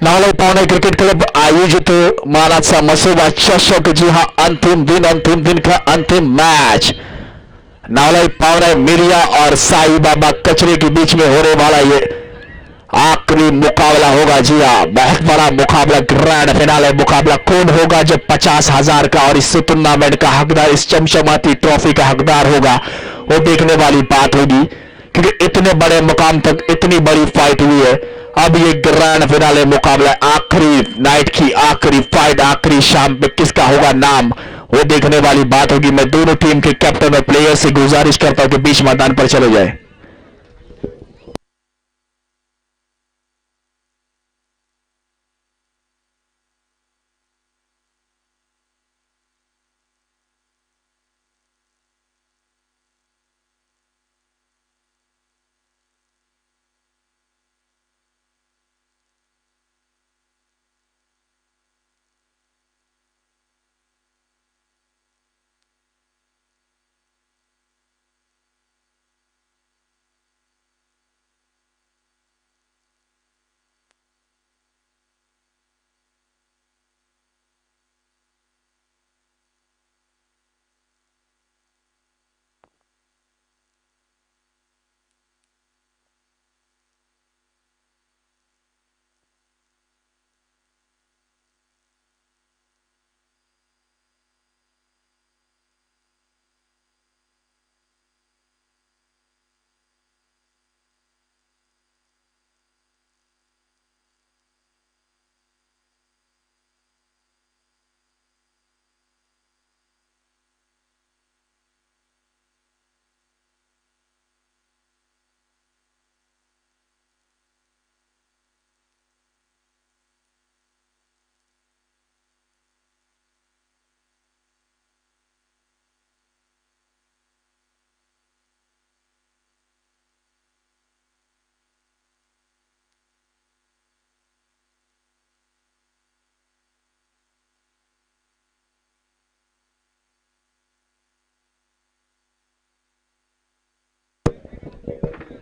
नावलाई पावणे क्रिकेट क्लब आयोजित मानाचा मसोबा चषक। जी हाँ, अंतिम दिन का अंतिम मैच नावलाई पावणे मिरिया और साई बाबा कचरे के बीच में होने वाला ये आखिरी मुकाबला होगा। जी हाँ, बहुत बड़ा मुकाबला, ग्रैंड फिनाले मुकाबला। कौन होगा जो 50,000 का और इस टूर्नामेंट का हकदार, इस चमचमाती ट्रॉफी का हकदार होगा, वो देखने वाली बात होगी, क्योंकि इतने बड़े मुकाम तक इतनी बड़ी फाइट हुई है। अब ये ग्रैंड फिनाले मुकाबला, आखिरी नाइट की आखिरी फाइट, आखिरी शाम पे किसका होगा नाम, वो देखने वाली बात होगी। मैं दोनों टीम के कैप्टन और प्लेयर से गुजारिश करता हूं कि बीच मैदान पर चले जाए।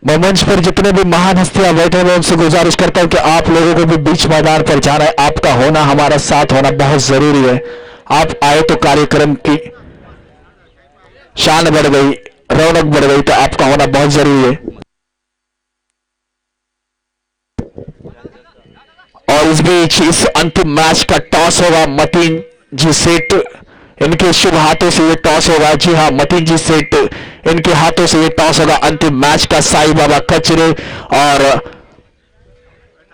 मैं मंच पर जितने भी महान हस्तियां बैठे हुए उनसे गुजारिश करता हूं कि आप लोगों को भी बीच मैदान पर जाना है। आपका होना, हमारा साथ होना बहुत जरूरी है। आप आए तो कार्यक्रम की शान बढ़ गई, रौनक बढ़ गई, तो आपका होना बहुत जरूरी है। और इस बीच इस अंतिम मैच का टॉस होगा मतीन जी सेठ, इनके शुभ हाथों से ये टॉस होगा। जी हाँ, मतीन जी सेठ, इनके हाथों से ये टॉस होगा। अंतिम मैच का साई बाबा कचरे और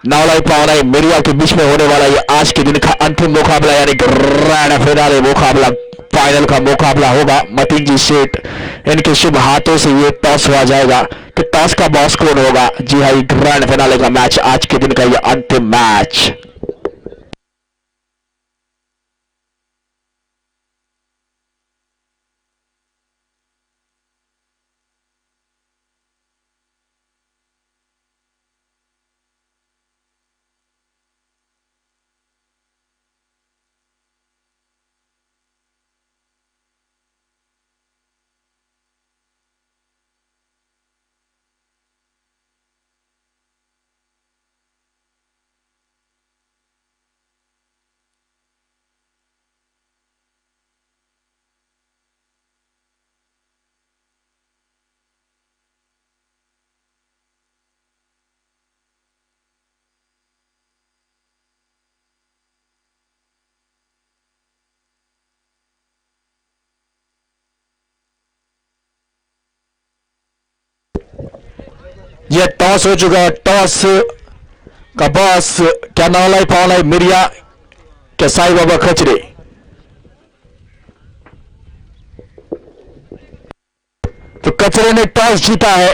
नावलाई पावलाई मिरिया के बीच में होने वाला ये आज के दिन का अंतिम मुकाबला, यानी ग्रैंड फिनाले मुकाबला, फाइनल का मुकाबला होगा। मतीन जी सेठ, इनके शुभ हाथों से ये टॉस हुआ जाएगा कि टॉस का बॉस कौन होगा। जी हाँ, ये ग्रैंड फिनाले का मैच, आज के दिन का ये अंतिम मैच। ये टॉस हो चुका है। टॉस का बॉस क्या नावलाई पावलाई मिरिया क्या साई बाबा खचरे? तो कचरे ने टॉस जीता है।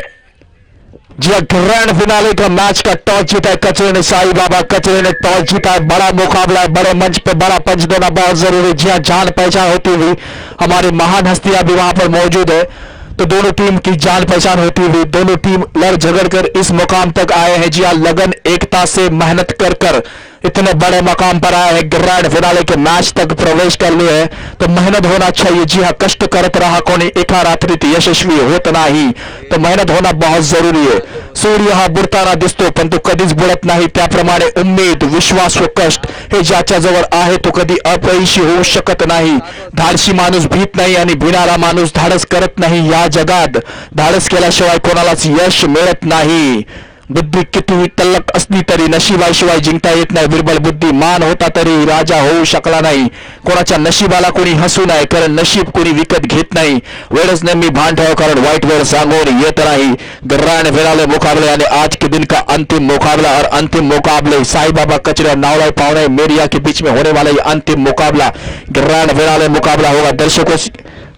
जी हाँ, ग्रैंड फिनाले का मैच का टॉस जीता है कचरे ने, साई बाबा कचरे ने टॉस जीता है। बड़ा मुकाबला है, बड़े मंच पे बड़ा पंच देना बहुत जरूरी है। जी हाँ, जान पहचान होती हुई हमारी महान हस्तियां भी वहां पर मौजूद है, तो दोनों टीम की जान पहचान होती हुई दोनों टीम लड़ झगड़ कर इस मुकाम तक आए हैं। जी हाँ, लगन एकता से मेहनत कर कर इतने बड़े मकाम पर आए हैं, ग्रैंड फिनाले के मैच तक प्रवेश कर लिए हैं, तो मेहनत होना चाहिए। जी हाँ, कष्ट करत रहा कोणी एका रात्रीत यशस्वी होत नाही, तो मेहनत होणं बहुत जरुरी आहे। सूर्य हा बुडताना दिसतो पण तो कधीच बुडत नाही, त्याप्रमाणे उम्मीद, विश्वास व कष्ट हे ज्याच्याजवळ आहे तो कधी अपयशी होऊ शकत नाही। धाडसी माणूस भीत नाही आणि भिणारा माणूस धाडस करत नाही। या जगात धाडस केल्याशिवाय कोणालाच यश मिळत नाही। बुद्धी कितीही तल्लख असली तरी नशिबाशिवाय जिंकता येत नाही। बिरबल बुद्धिमान होता तरी राजा होऊ शकला नाही। कोणाच्या नशिबाला कोणी हसू नये, कारण नशीब कोणी विकत घेत नाही। वेळच नेहमी भान ठेव, कारण वाईट वेळ सांगून येत नाही। ग्रैंड फिनाले मुकाबले यानी आज के दिन का अंतिम मुकाबला, और अंतिम मुकाबले साई बाबा कचरे और नावलाई पावनाई मेरिया के बीच में होने वाला ये अंतिम मुकाबला ग्रैंड फिनाले मुकाबला होगा।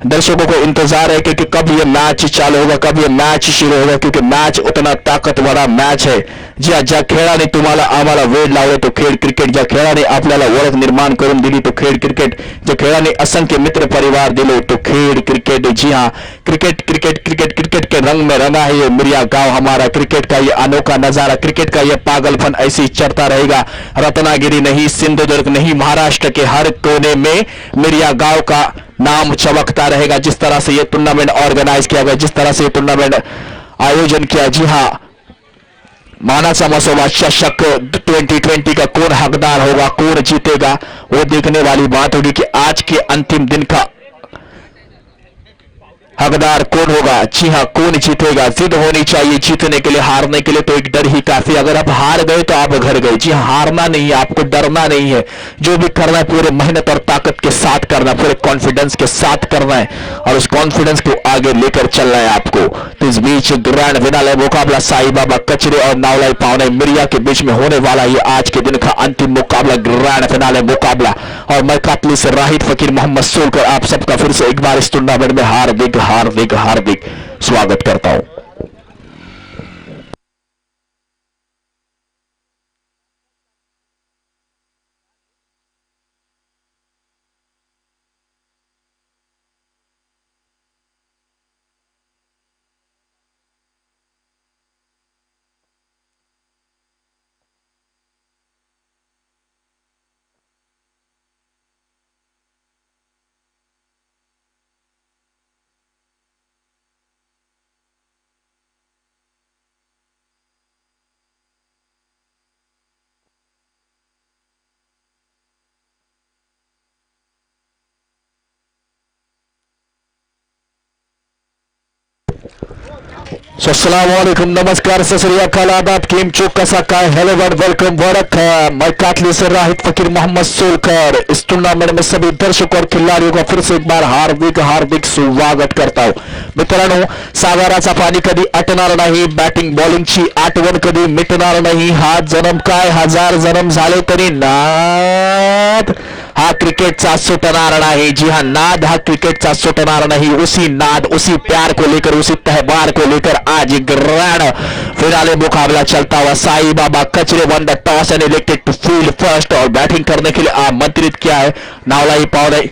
दर्शकों को इंतजार है कि कब ये मैच चालू होगा, कब ये मैच शुरू होगा, क्योंकि मैच उतना ताकतवर मैच है। जी हाँ, ज्या खेळाने तुम्हाला आम्हाला वेळ लावले तो खेळ क्रिकेट, ज्या खेळाने आपल्याला ओळख निर्माण करून दिली तो खेळ क्रिकेट, ज्या खेळाने असंख्य मित्र परिवार दिले तो खेळ क्रिकेट। जी हाँ, क्रिकेट क्रिकेट क्रिकेट क्रिकेट के रंग में रंगा है ये मिरिया गांव हमारा। क्रिकेट का ये अनोखा नजारा, क्रिकेट का ये पागलपन ऐसे ही चढ़ता रहेगा। रत्नागिरी नहीं, सिंधुदुर्ग नहीं, महाराष्ट्र के हर कोने में मिरिया गांव का नाम चमकता रहेगा। जिस तरह से ये टूर्नामेंट ऑर्गेनाइज किया गया, जिस तरह से ये टूर्नामेंट आयोजन किया, जी हाँ, मानाचा मसोबा चषक 2020 का कौन हकदार होगा, कौन जीतेगा, वो देखने वाली बात होगी कि आज के अंतिम दिन का हकदार कौन होगा। जी हाँ, कौन जीतेगा। जिद होनी चाहिए जीतने के लिए, हारने के लिए तो एक डर ही काफी। अगर आप हार गए तो आप घर गए। जी हाँ, हारना नहीं है, आपको डरना नहीं है। जो भी करना है पूरे मेहनत और ताकत के साथ करना, पूरे कॉन्फिडेंस के साथ करना है, और उस कॉन्फिडेंस को आगे लेकर चलना है आपको। तो इस बीच ग्रैंड फिनाले मुकाबला साई बाबा कचरे और नावलाई पावनाई मिरिया के बीच में होने वाला ये आज के दिन का अंतिम मुकाबला, ग्रैंड फिनाले मुकाबला। और मैं कातली से राहिद फकीर मोहम्मद सोलकर आप सबका फिर से एक बार इस टूर्नामेंट में हार्दिक हार्दिक हार्दिक स्वागत करता हूं। अस्सलामुअलैकुम, नमस्कार, सत श्री अकाल, आदाब, केम चो, कसा काय, हेलो एंड वेलकम, वरक। मैं कातली से राहिद फकीर मोहम्मद सोलकर इस टूर्नामेंट में सभी दर्शकों और खिलाड़ियों का फिर से एक बार हार्दिक हार्दिक स्वागत करता हूं। मित्रांनो, सागराचा पाणी कधी आटणार नाही, बॅटिंग बॉलिंगची आठवण कधी मिटणार नाही। हा जन्म काय हजार जन्म झाले तरी नाद हा क्रिकेटचा सुटणार नहीं। जी हाँ, नाद हा क्रिकेटचा सुटणार नहीं। उसी नाद, उसी प्यार को लेकर, उसी तहवार को लेकर आज ग्रैंड फिनाले मुकाबला चलता हुआ। Sai Baba Kachre won the toss and elected to field first, और बैटिंग करने के लिए आमंत्रित किया है नावलाई पावनाई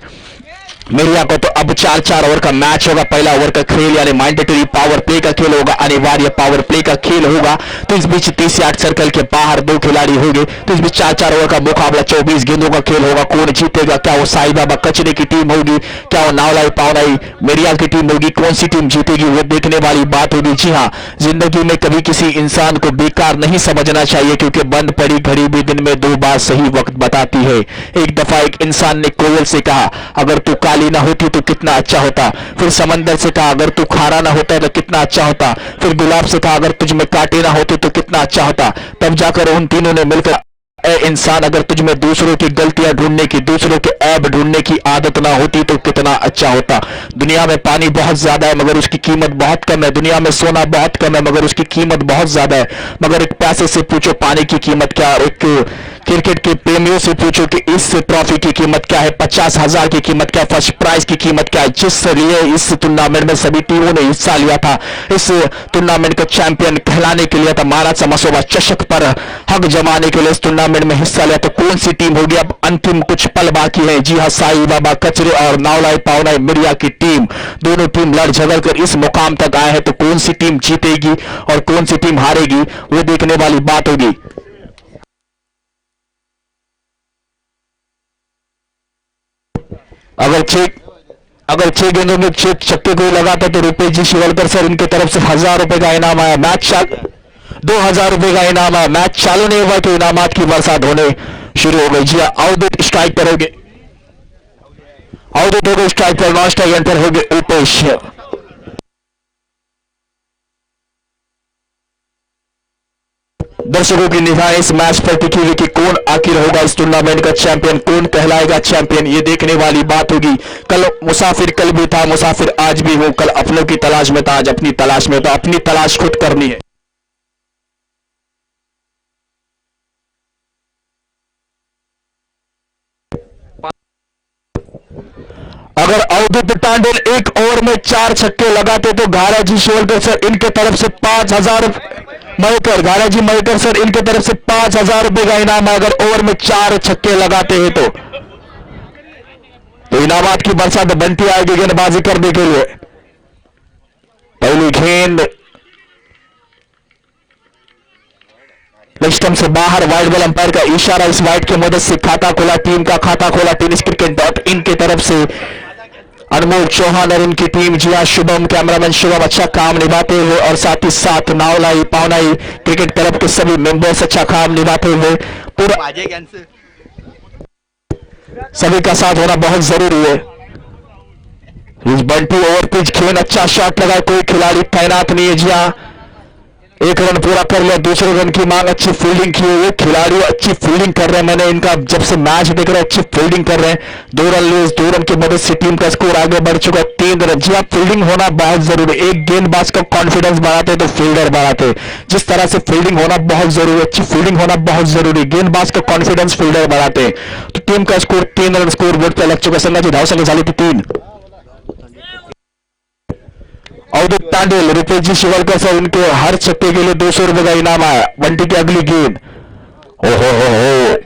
मिरिया को। तो अब 4-4 ओवर का मैच होगा। पहला ओवर का खेल यानी मैंडेटरी पावर प्ले का खेल होगा, अनिवार्य पावर प्ले का खेल होगा। तो इस बीच 30 यार्ड सर्कल के बाहर 2 खिलाड़ी होंगे। तो इस बीच 4-4 ओवर का मुकाबला 24 गेंदों का खेल होगा। कौन जीतेगा, क्या वो साई बाबा कचरे की टीम होगी, क्या वो नावलाई पावनाई मिरिया की टीम होगी, कौन सी टीम जीतेगी वो देखने वाली बात होगी। जी हाँ, जिंदगी में कभी किसी इंसान को बेकार नहीं समझना चाहिए, क्योंकि बंद पड़ी घड़ी भी दिन में 2 बार सही वक्त बताती है। एक दफा एक इंसान ने कोयल से कहा, अगर तू काली ना होती तो कितना अच्छा होता। फिर समंदर से कहा, अगर तू खारा ना होता तो कितना अच्छा होता। फिर गुलाब से कहा, अगर तुझ में कांटे ना होते तो कितना अच्छा होता। तब जाकर उन तीनों ने मिलकर, ए इंसान, अगर तुझ में दूसरों की गलतियां ढूंढने की, दूसरों के ऐब ढूंढने की आदत ना होती तो कितना अच्छा होता। दुनिया में पानी बहुत ज्यादा है मगर उसकी कीमत बहुत कम है। दुनिया में सोना बहुत कम है मगर उसकी कीमत बहुत ज्यादा है। मगर एक पैसे से पूछो पानी की कीमत क्या, एक क्रिकेट के प्रेमियों से पूछो कि इस ट्रॉफी की कीमत क्या है, 50,000 की कीमत क्या, फर्स्ट प्राइज की कीमत क्या है, जिस लिए इस टूर्नामेंट में सभी टीमों ने हिस्सा लिया था। इस टूर्नामेंट का चैंपियन कहलाने के लिए था, महाराज मसोबा चषक पर हक जमाने के लिए इस टूर्नामेंट में हिस्सा लिया। तो कौन सी टीम होगी, अब अंतिम कुछ पल बाकी है। जी हाँ, साई बाबा कचरे और नावलाई पावनाई मिरिया की टीम, दोनों टीम लड़ झगड़ कर इस मुकाम तक आए हैं। तो कौन सी टीम जीतेगी और कौन सी टीम हारेगी वो देखने वाली बात होगी। अगर छह गेंदों में छह छक्के कोई लगाता तो रुपेश जी शिवलकर सर इनके तरफ से 1,000 रुपए का इनाम आया। मैच चालू, 2,000 रुपए का इनाम आया। मैच चालू नहीं हुआ तो इनामात की बरसात होने शुरू हो गई। जी अवधुत स्ट्राइक पर होगे, अवधुत हो गए स्ट्राइक पर, नॉन स्ट्राइक एंटर हो गए उपेश। दर्शकों की निगाह इस मैच पर टिकी हुई कि कौन आखिर होगा इस टूर्नामेंट का चैंपियन, कौन कहलाएगा चैंपियन, ये देखने वाली बात होगी। कल मुसाफिर कल भी था, मुसाफिर आज भी हूं, कल अपनों की तलाश में था, आज अपनी तलाश में, तो अपनी तलाश खुद करनी है। अगर अवधूत टांडेल एक ओवर में 4 छक्के लगाते तो घाराजी शिवलकर सर इनके तरफ से 5,000 मयकर, घाराजी मयकर सर इनके तरफ से 5,000 रुपए का इनाम है। अगर ओवर में 4 छक्के लगाते हैं तो इनामात की बरसात बनती आएगी गेंदबाजी करने के लिए। पहली गेंद स्टंप से बाहर, वाइड बॉल अंपायर का इशारा, इस वाइड की मदद से खाता खोला, टीम का खाता खोला tenniscricket.in की तरफ से अनमोल चौहान और उनकी टीम। जी हाँ, शुभम कैमरामैन शुभम अच्छा काम निभाते हुए और साथ ही साथ नावलाई पावनाई क्रिकेट क्लब के सभी मेंबर्स अच्छा काम निभाते हुए, पूरा सभी का साथ होना बहुत जरूरी है। इस बंटी ओवर पिच खेल अच्छा शॉट लगा, कोई खिलाड़ी तैनात नहीं है। जी हाँ, 1 रन पूरा कर लिया, दूसरे रन की मांग, अच्छी फील्डिंग की हुई, खिलाड़ी अच्छी फील्डिंग कर रहे हैं। मैंने इनका जब से मैच देख रहा है अच्छी फील्डिंग कर रहे हैं। 2 रन लिए, 2 रन की मदद से टीम का स्कोर आगे बढ़ चुका है 3 रन। जी हाँ, फील्डिंग होना बहुत जरूरी है। एक गेंदबाज का कॉन्फिडेंस बढ़ाते तो फील्डर बढ़ाते, जिस तरह से फील्डिंग होना बहुत जरूरी है, अच्छी फील्डिंग होना बहुत जरूरी, गेंदबाज का कॉन्फिडेंस फील्डर बढ़ाते। तो टीम का स्कोर 3 रन स्कोर बोर्ड पर लग चुका। संघा जी धाव संख्या झाली थी 3। अवधूत टांडेल, रुपेश जी शिवलकर सर इनके हर छक्के के लिए 200 रुपए का इनाम आया। बंटी की अगली गेंद, ओहो हो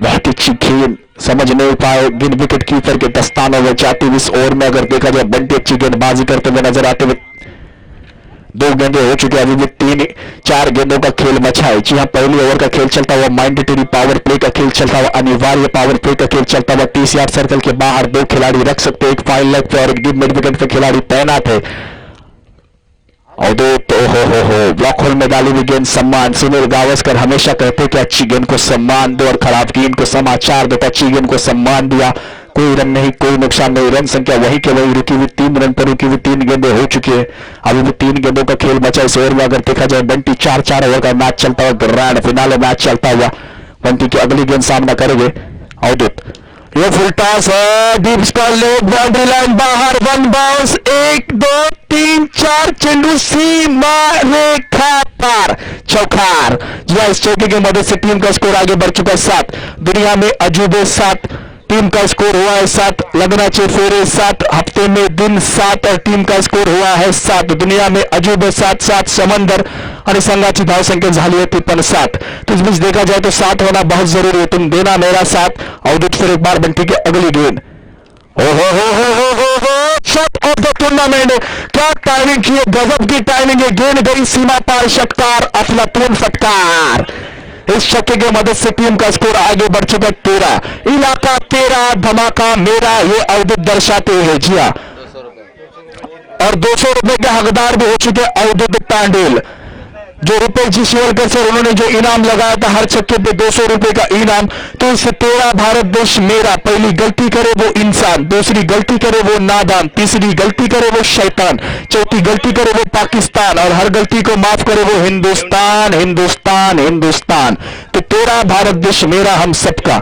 बहुत अच्छी गेंद, समझ नहीं पाए गेंद विकेट कीपर के दस्तानों में जाती हुई। इस ओवर में अगर देखा जाए बंटी अच्छी गेंदबाजी करते हुए नजर आते हुए। 2 गेंदे हो चुके, अभी भी 3-4 गेंदों का खेल मचा है। जी हाँ, पहली ओवर का खेल चलता हुआ, मैंडेटरी पावर प्ले का खेल चलता हुआ, अनिवार्य पावर प्ले का खेल चलता हुआ। 30 यार्ड सर्कल के बाहर 2 खिलाड़ी रख सकते, एक फाइन लेग पे और एक डीप मिड विकेट पे खिलाड़ी तैनात है। अवधूत हो ब्लॉक होल में डाली हुई गेंद, सम्मान। सुनील गावस्कर हमेशा कहते कि अच्छी गेंद को सम्मान दो और खराब गेंद को समाचार दो, अच्छी गेंद को सम्मान दिया, कोई रन नहीं, कोई नुकसान नहीं, रन संख्या वही के वही रुकी हुई, 3 रन पर रुकी हुई 3 गेंदें हो चुकी है। अभी भी 3 गेंदों का खेल बचा इस ओवर में। अगर देखा जाए बंटी 4-4 ओवर का मैच चलता हुआ, ग्रैंड फिनाले मैच चलता हुआ, बंटी की अगली गेंद सामना करेंगे अवधूत। ये फुल टॉस है, deep stall leg, boundary line बाहर, 1 बाउंस, 1 2 3 4 चेंडू सीमा रेखा पार, चौकार। जी इस चौके की मदद से टीम का स्कोर आगे बढ़ चुका है 7। दुनिया में अजूबे 7, टीम का स्कोर हुआ है 7, लगना चाहिए फेरे 7, हफ्ते में दिन 7 और टीम का स्कोर हुआ है 7। दुनिया में अजूबे 7 समंदर और संघाची धाव संख्या झाली है 53-7। तो इस बीच देखा जाए तो 7 होना बहुत जरूरी है, तुम देना मेरा 7। अवधूत फिर एक बार बंटी की अगली गेंद, हो शॉट ऑफ द टूर्नामेंट, क्या टाइमिंग की है, गजब की टाइमिंग है, गेंद गई सीमा पार, षटकार, अफलातून फटकार। इस छक्के की मदद से टीम का स्कोर आगे बढ़ चुका 13, इलाका तेरा धमाका मेरा, ये अवधूत दर्शाते हैं। जी हाँ, और 200 रुपए के हकदार भी हो चुके अवधूत टांडेल। जो रुपेश जी शिवलकर सर उन्होंने जो इनाम लगाया था हर छक्के पे 200 रुपए का इनाम, तो इससे 13 भारत देश मेरा। पहली गलती करे वो इंसान, दूसरी गलती करे वो नादान, तीसरी गलती करे वो शैतान, चौथी गलती करे वो पाकिस्तान और हर गलती को माफ करे वो हिंदुस्तान हिंदुस्तान हिंदुस्तान। तो 13 भारत देश मेरा, हम सबका।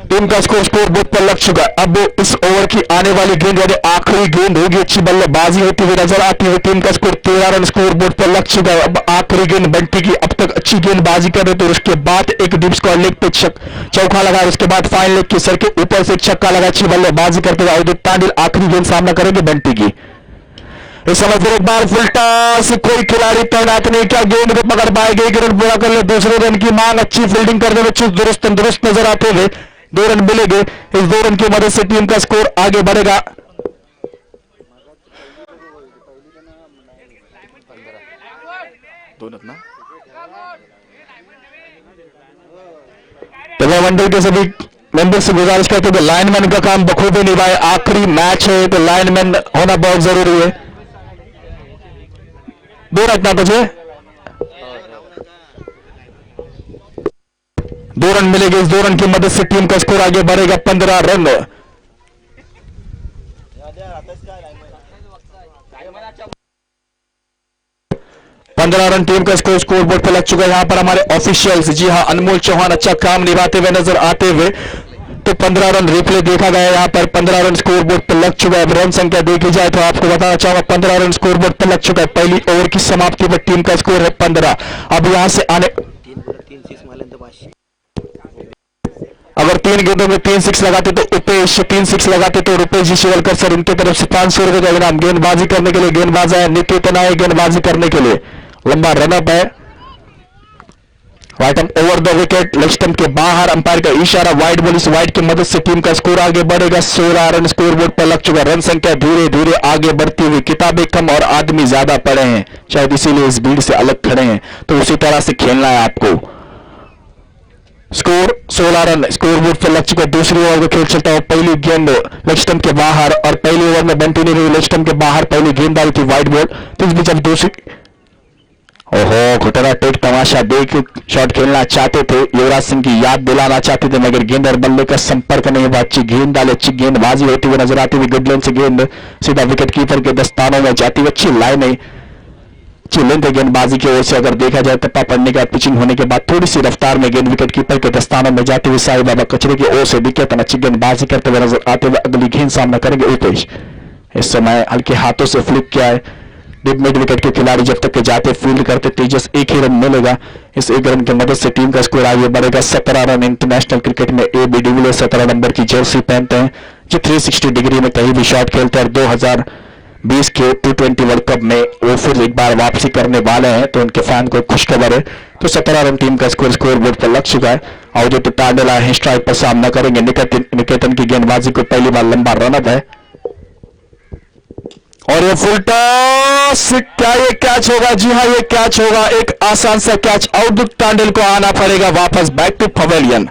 टीम का स्कोर बोर्ड पर लग चुका है। अब इस ओवर की आने वाली गेंद यानी आखिरी गेंद होगी, अच्छी बल्लेबाजी होती हुई नजर आती है। टीम का स्कोर 13 रन स्कोर बोर्ड पर लग चुका है। अब आखिरी गेंद बंटी की, अब तक अच्छी गेंदबाजी कर रहे थे, उसके बाद एक डीप स्क्वायर लेग पे चौका लगा, उसके बाद फाइन लेग के सर के ऊपर से छक्का लगा, अच्छी बल्लेबाजी करते हुए अवधूत टांडेल आखिरी गेंद सामना करेंगे बंटी की। इस समय फिर एक बार फुल टॉस, कोई खिलाड़ी तैनात नहीं, क्या गेंद को पकड़ पाएगा, 1 रन पूरा कर ले, दूसरे रन की मांग, अच्छी फील्डिंग करने में चुस्त दुरुस्त तंदुरुस्त नजर आते हुए 2 रन मिलेंगे। इस 2 रन की मदद से टीम का स्कोर आगे बढ़ेगा। तो मंडल के सभी मेंबर से गुजारिश करते हैं लाइनमैन का काम बखूबी निभाए, आखिरी मैच है तो लाइनमैन होना बहुत जरूरी है। दो रखना तुझे, 2 रन मिलेंगे, इस 2 रन की मदद से टीम का स्कोर आगे बढ़ेगा 15 रन। 15 रन टीम का स्कोर स्कोर बोर्ड पर लग चुका है। यहां पर हमारे ऑफिशियल्स, जी हां, अनमोल चौहान अच्छा काम निभाते हुए नजर आते हुए, तो 15 रन रिप्ले देखा गया। यहां पर 15 रन स्कोर बोर्ड पर लग चुका है। रन संख्या देखी जाए तो आपको बताना चाहूंगा 15 रन स्कोर बोर्ड पर लग चुका है। पहली ओवर की समाप्ति पर टीम का स्कोर है 15। अब यहां से आने अगर 3 गेंदों में 3 6 लगाते तो उपेश, 3 6 लगाते तो रुपेश जी शिवलकर सर, इनकी तरफ से 500 रुपए का इनाम। गेंदबाजी करने के लिए गेंदबाज है निकेतन आए गेंदबाजी करने के लिए, लंबा रनअप है। Right over the wicket, leg stump के बाहर, अंपायर का इशारा, वाइड बॉल, इस वाइड की मदद से टीम का स्कोर आगे बढ़ेगा। 16 रन स्कोर बोर्ड पर लग चुका। रन संख्या धीरे धीरे आगे बढ़ती हुई, किताबें कम और आदमी ज्यादा पड़े हैं, शायद इसीलिए इस भीड़ से अलग खड़े हैं, तो उसी तरह से खेलना है आपको। स्कोर 16 रन स्कोर बोर्ड पर लग चुका। दूसरी ओवर में खेल चलता है। पहली गेंद लेग स्टंप के बाहर और पहली ओवर में बनती नहीं रही, लेग स्टंप के बाहर पहली गेंदबाजी थी वाइड बॉल। तो इस बीच अब दूसरी, ओहो, घुटना टेक तमाशा देख शॉट खेलना चाहते थे, युवराज सिंह की याद दिलाना चाहते थे, मगर गेंद और बल्ले का संपर्क नहीं हुआ। अच्छी गेंद अच्छी गेंदबाजी होती हुई नजर आती हुई, गुड लेन से गेंद सीधा विकेट कीपर के दस्तानों में जाती हुई, अच्छी लाइन है चिलेंद्र गेंदबाजी की ओर से। अगर देखा जाए टप्पा पड़ने के बाद, पिचिंग होने के बाद थोड़ी सी रफ्तार में गेंद विकेट कीपर के दस्तानों में जाती हुई साई बाबा कचरे की ओर से विकेट अच्छी गेंदबाजी करते हुए नजर आते हुए अगली गेंद सामना करेंगे उपेश। इस समय हल्के हाथों से फ्लिक किया है डिप मिड विकेट के खिलाड़ी, जब तक के जाते फील्ड करते तेजस 1 ही रन मिलेगा। इस 1 रन की मदद से टीम का स्कोर आगे बढ़ेगा 17 रन। इंटरनेशनल क्रिकेट में ए बी डिविलियर्स 17 नंबर की जर्सी पहनते हैं, जो 360 डिग्री में कहीं भी शॉट खेलते हैं, और 2020 के T20 वर्ल्ड कप में वो फिर एक बार वापसी करने वाले हैं, तो उनके फैन को खुशखबर है। तो 17 रन टीम का स्कोर बोर्ड पर लग चुका है। अवधेश टांडेला है स्ट्राइक पर सामना करेंगे निकेतन की गेंदबाजी को पहली बार लंबा रनअप है, और ये फुल टॉस, क्या ये कैच होगा? जी हां, ये कैच होगा, एक आसान सा कैच। अवधेश टांडेल को आना पड़ेगा वापस बैक टू पवेलियन।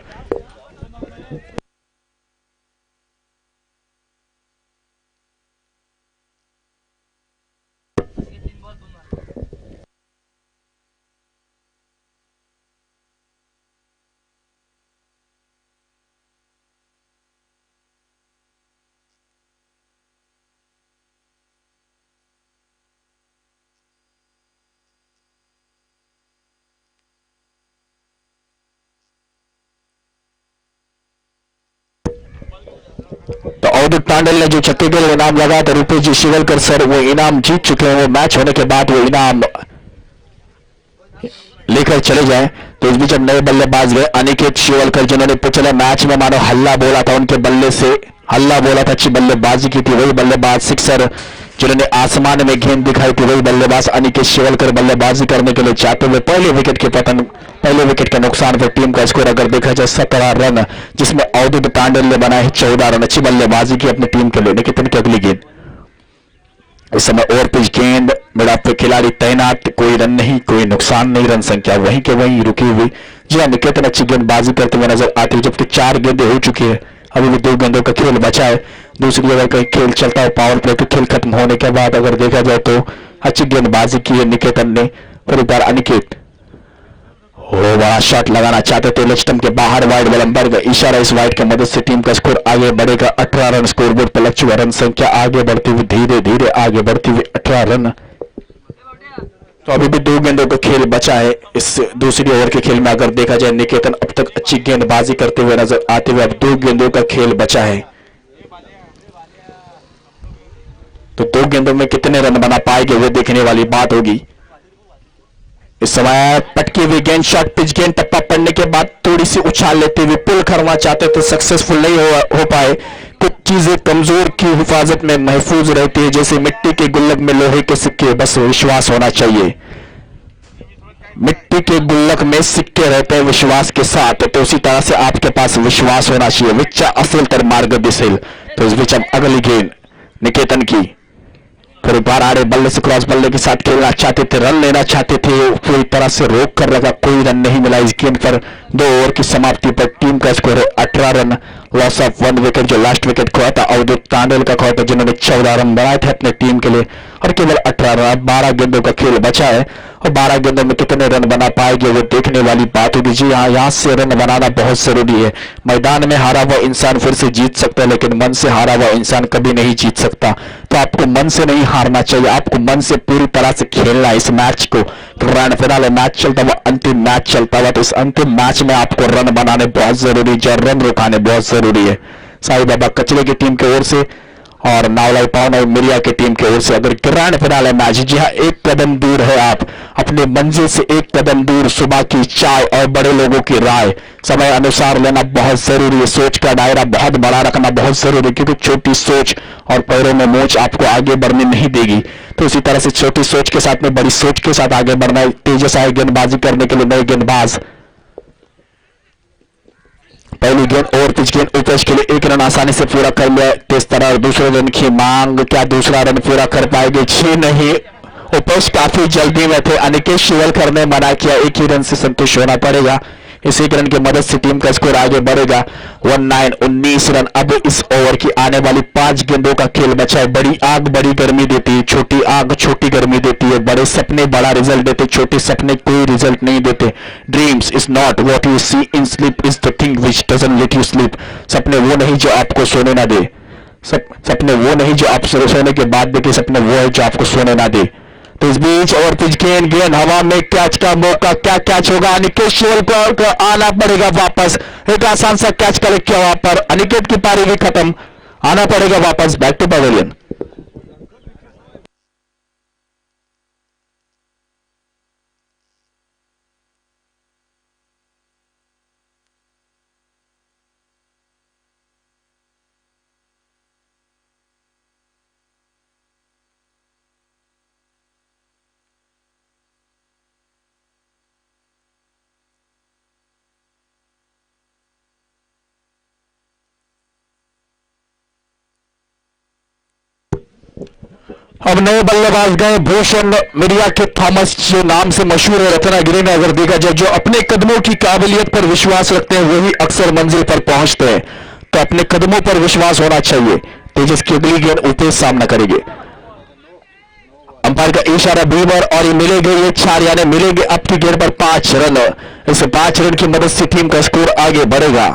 तो अवधेश टांडेल ने जो छक्के के लिए इनाम लगाया था रुपेश जी शिवलकर सर, वो इनाम जीत चुके हैं। वो मैच होने के बाद वो इनाम लेकर चले जाए। तो इस बीच अब नए बल्लेबाज गए अनिकेत शिवलकर, जिन्होंने पिछले मैच में मानो हल्ला बोला था, उनके बल्ले से हल्ला बोला था, अच्छी बल्लेबाजी की थी। वही बल्लेबाज सिक्सर जिन्होंने आसमान में गेंद दिखाई थी, वही बल्लेबाज अनिकेत शिवलकर बल्लेबाजी करने के लिए चाहते हुए पहले विकेट के पतन, पहले विकेट के नुकसान पर टीम का स्कोर अगर देखा जाए 17 रन, जिसमें अवधेश टांडेल ने बनाए 14 रन। अच्छी बल्लेबाजी की अपनी टीम के लिए। निकेतन की अगली गेंद, इस समय ओवर पिच गेंद, मिड पे खिलाड़ी तैनात, कोई रन नहीं, कोई नुकसान नहीं, रन संख्या वहीं के वहीं रुकी हुई। जी हाँ, निकेतन अच्छी गेंदबाजी करते हुए नजर आती है, जबकि 4 गेंदें हो चुकी है, अभी भी 2 गेंदों का खेल बचा है। दूसरी अगर कहीं खेल चलता है पावर प्ले, तो खेल खत्म होने के बाद अगर देखा जाए तो अच्छी गेंदबाजी की है निकेतन ने। फिर एक बार अनिकेत बड़ा शॉट लगाना चाहते थे, लेग स्टंप के बाहर वाइड बलंबर का इशारा, इस वाइड की मदद से टीम का स्कोर आगे बढ़ेगा 18 रन स्कोर बोर्ड पर लग चुका। रन संख्या आगे बढ़ती हुई धीरे धीरे आगे बढ़ती हुई 18 रन। तो अभी भी 2 गेंदों का खेल बचा है इस दूसरी ओवर के खेल में। अगर देखा जाए निकेतन अब तक अच्छी गेंदबाजी करते हुए नजर आते हुए, अब 2 गेंदों का खेल बचा है। तो 2 गेंदों में कितने रन बना पाएंगे वो देखने वाली बात होगी। इस समय पटकी हुई गेंद, शॉर्ट पिच गेंद, टप्पा पड़ने के बाद थोड़ी सी उछाल लेते हुए पुल करना चाहते थे, सक्सेसफुल नहीं हो पाए। कुछ चीजें कमजोर की हिफाजत में महफूज रहती है, जैसे मिट्टी के गुल्लक में लोहे के सिक्के, बस विश्वास होना चाहिए। मिट्टी के गुल्लक में सिक्के रहते हैं विश्वास के साथ, तो उसी तरह से आपके पास विश्वास होना चाहिए। विच्चा असेल तर मार्ग दिसेल। तो इस बीच अब अगली गेंद निकेतन की, फिर एक बार आड़े बल्ले से क्रॉस बल्ले के साथ खेलना चाहते थे, रन लेना चाहते थे, पूरी तरह से रोक कर रखा, कोई रन नहीं मिला इस गेंद पर। 2 ओवर की समाप्ति पर टीम का स्कोर है 18 रन, लॉस ऑफ 1 विकेट। जो लास्ट विकेट खोया था अवधूत तांडेल का खोया था, जिन्होंने 14 रन बनाए थे अपने टीम के लिए, और केवल 18 रन। 12 गेंदों का खेल बचा है और 12 गेंदों में कितने रन बना पाएंगे वो देखने वाली बात होगी। जी हाँ, यहाँ से रन बनाना बहुत जरूरी है। मैदान में हारा हुआ इंसान फिर से जीत सकता है, लेकिन मन से हारा हुआ इंसान कभी नहीं जीत सकता। तो आपको मन से नहीं हारना चाहिए, आपको मन से पूरी तरह से खेलना है इस मैच को। तो ग्रैंड फिनाले मैच चलता हुआ, अंतिम मैच चलता हुआ, तो इस अंतिम मैच में आपको रन बनाने बहुत जरूरी है, रन रुकाने बहुत जरूरी है। साईं बाबा कचरे की टीम की ओर से और नावलाई पावन और मिरिया की टीम की ओर से अगर ग्रैंड फिनाले मैच, जी हाँ, एक कदम दूर है आप अपने मंजिल से, एक कदम दूर। सुबह की चाय और बड़े लोगों की राय समय अनुसार लेना बहुत जरूरी है। सोच का दायरा बहुत बड़ा रखना बहुत जरूरी है, क्योंकि छोटी सोच और पैरों में मोच आपको आगे बढ़ने नहीं देगी। तो इसी तरह से छोटी सोच के साथ में बड़ी सोच के साथ आगे बढ़ना है। तेजस आए गेंदबाजी करने के लिए नए गेंदबाज। पहली गेंद ओवर पिच गेंद, उपज के लिए 1 रन आसानी से पूरा कर लिया किस तरह, और दूसरे रन की मांग, क्या दूसरा रन पूरा कर पाएंगे? जी नहीं, उपज काफी जल्दी में थे, अनिकेत शिवलकर ने मना किया, 1 ही रन से संतुष्ट होना पड़ेगा। इस 1 रन की मदद से टीम का स्कोर आगे बढ़ेगा 19 रन। अब इस ओवर की आने वाली 5 गेंदों का खेल बचा है। बड़ी आग बड़ी गर्मी देती है, छोटी आग छोटी गर्मी देती है, बड़े सपने बड़ा रिजल्ट देते, छोटे सपने कोई रिजल्ट नहीं देते। Dreams is not what you see in sleep, is the thing which doesn't let you sleep. सपने वो नहीं जो आपको सोने ना दे, सपने वो नहीं जो आप सोने के बाद देखे, सपने वो है जो आपको सोने ना दे। तो इस बीच ओवर पिच गेंद हवा में, कैच का मौका, क्या कैच होगा? अनिकेत शिवलकर को आना पड़ेगा वापस, एक आसान सा कैच कलेक्ट किया वहां पर, अनिकेत की पारी भी खत्म, आना पड़ेगा वापस बैक टू पवेलियन। अब नए बल्लेबाज गए भूषण मिरिया के थॉमस, जो नाम से मशहूर है रत्नागिरी में। अगर देखा जाए, जो अपने कदमों की काबिलियत पर विश्वास रखते हैं वही अक्सर मंजिल पर पहुंचते हैं, तो अपने कदमों पर विश्वास होना चाहिए। तेजस की अगली गेंद ऊपर सामना करेंगे, अंपायर का इशारा बीमर, और ये मिलेंगे, ये 4 यानी मिलेंगे अब की गेंद पर 5 रन। इस 5 रन की मदद से टीम का स्कोर आगे बढ़ेगा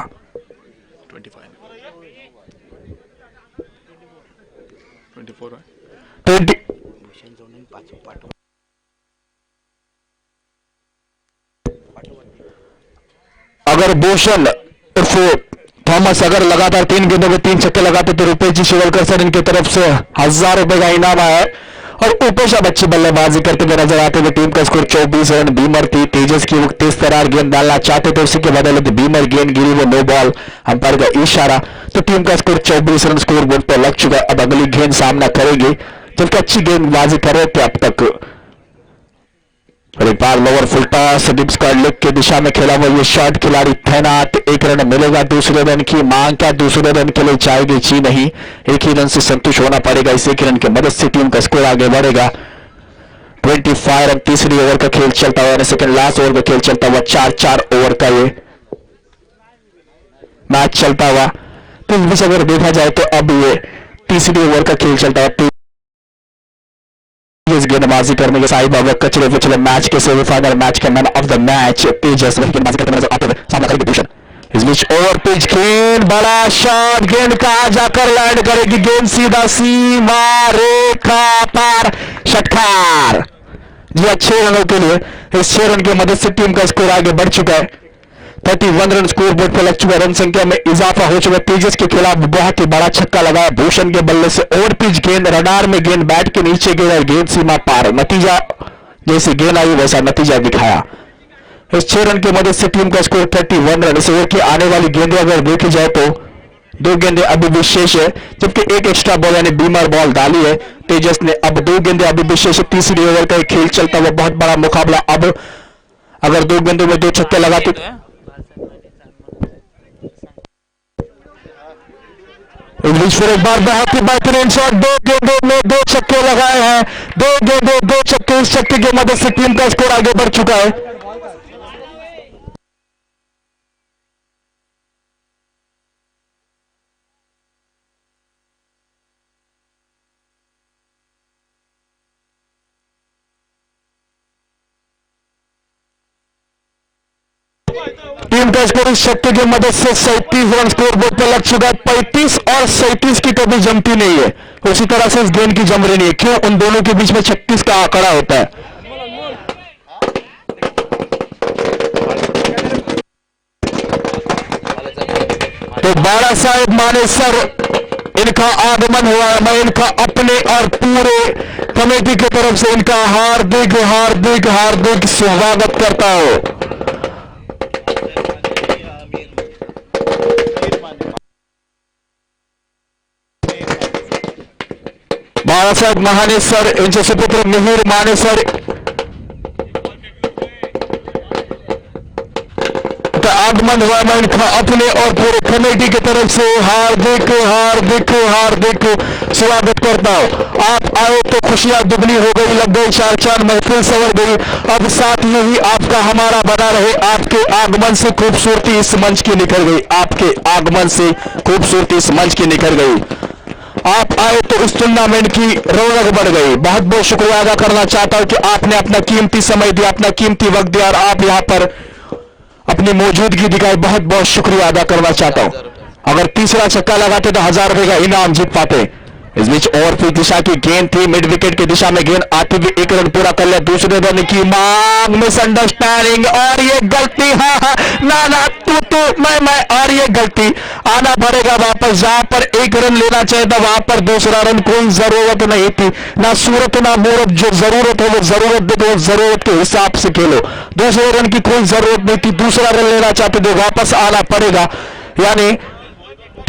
20। अगर भूषण थॉमस अगर लगातार 3 गेंदों में 3 छक्के लगाते तो रुपेश जी शिवलकर सर इनकी तरफ से 1000 रुपए का इनाम आया। और उपेश अब अच्छी बल्लेबाजी करते हुए नजर आते हुए, टीम का स्कोर 24 रन। बीमर थी, तेजस की वो तेज तरार गेंद डालना चाहते थे, उसी के बदले बीमर गेंद गिरी, वो नो बॉल, अंपायर का इशारा। तो टीम का स्कोर 24 रन स्कोर बोर्ड पर लग चुका है। अब अगली गेंद सामना करेंगे, जबकि अच्छी गेंदबाजी कर रहे थे अब तक। और एक बार lower full toss dip square leg की दिशा में खेला हुआ ये शॉट, खिलाड़ी तैनात, 1 रन मिलेगा। दूसरे रन की मांग, क्या दूसरे रन के लिए जाएगी? जी नहीं, 1 ही रन से संतुष्ट होना पड़ेगा। इस 1 रन की मदद से टीम का स्कोर आगे बढ़ेगा 25 रन। तीसरी ओवर का खेल चलता हुआ, सेकंड लास्ट ओवर का खेल चलता हुआ, 4-4 ओवर का ये मैच चलता हुआ। तो इस बीच अगर देखा जाए तो अब ये तीसरी ओवर का खेल चलता हुआ, गेंदबाजी करने के साईं बाबा कचरे पिछले मैच के सेमीफाइनल मैच के मैन ऑफ द मैच तेजस वही गेंदबाजी करते नजर आते हुए सामना करेंगे भूषण। इस बीच ओवर पिच गेंद, बड़ा शॉट, गेंद कहां जाकर लैंड करेगी? गेंद सीधा सीमा रेखा पार, षटकार। जी, 6 रनों के लिए इस 6 रन की मदद से टीम का स्कोर आगे बढ़ चुका है। 31 रन स्कोर बोर्ड पर लग चुका है, रन संख्या में इजाफा हो चुका है। तेजस के खिलाफ बहुत ही बड़ा छक्का लगाया भूषण के बल्ले से। ओवर पिच गेंद, रडार में गेंद बैट के नीचे गिरा, गेंद सीमा पार। नतीजा जैसी गेंद आई वैसा नतीजा दिखाया। इस 6 रन की मदद से टीम का स्कोर 31 रन। इस ओवर की आने वाली गेंदें अगर देखी जाए तो 2 गेंदें अभी भी शेष है, जबकि 1 एक्स्ट्रा बॉल यानी बीमर बॉल डाली है तेजस ने। अब 2 गेंदें अभी भी शेष है। तीसरी ओवर का खेल चलता हुआ, बहुत बड़ा मुकाबला। अब अगर 2 गेंदों में 2 छक्के लगाते इस बीच फिर एक बार बहुत ही बेहतरीन शॉट, दो गेंदों में दो छक्के लगाए हैं, दो गेंदों दो छक्के, इस छक्के की मदद से टीम का स्कोर आगे बढ़ चुका है। टीम का स्कोर इस छक्के की मदद से 37 रन स्कोर बोर्ड पर लग चुका है। 35 और 37 की कभी जमती नहीं है, उसी तरह से इस गेंद की जम रही है। क्यों? उन दोनों के बीच में 36 का आंकड़ा होता है। तो बाड़ा साहेब मानेसर, इनका आगमन हुआ है। मैं इनका अपने और पूरे कमेटी की तरफ से इनका हार्दिक हार्दिक हार्दिक स्वागत करता हूं। बाड़ा साहेब महानेसर, इनसे सुपुत्र मिहिर मानेसर का आगमन हुआ। मैं इनका अपने और पूरे कमेटी की तरफ से हार्दिक हार्दिक हार्दिक स्वागत करता हूं। आप आए तो खुशियां दुगनी हो गई, लग गई चार चांद, महफिल संवर गई। अब साथ में ही आपका हमारा बना रहे। आपके आगमन से खूबसूरती इस मंच की निखर गई, आपके आगमन से खूबसूरती इस मंच की निखर गई। आप आए तो इस टूर्नामेंट की रौनक बढ़ गई। बहुत बहुत शुक्रिया अदा करना चाहता हूं कि आपने अपना कीमती समय दिया, अपना कीमती वक्त दिया और आप यहां पर अपनी मौजूदगी दिखाई। बहुत बहुत शुक्रिया अदा करना चाहता हूं। अगर तीसरा छक्का लगाते तो 1000 रुपए का इनाम जीत पाते। इस बीच और फिर दिशा की गेंद थी, मिड विकेट की दिशा में गेंद आती हुई, एक रन पूरा कर लिया। दूसरे रन की मांग, मिसअंडरस्टैंडिंग और ये गलती, हाँ ना ना तू मैं और ये गलती। आना पड़ेगा वापस, जहां पर एक रन लेना चाहिए था वहां पर दूसरा रन, कोई जरूरत नहीं थी। ना सूरत ना मूरत, जो जरूरत है वो जरूरत दे दो, जरूरत के हिसाब से खेलो। दूसरे रन की कोई जरूरत नहीं थी, दूसरा रन लेना चाहते थे वापस आना पड़ेगा। यानी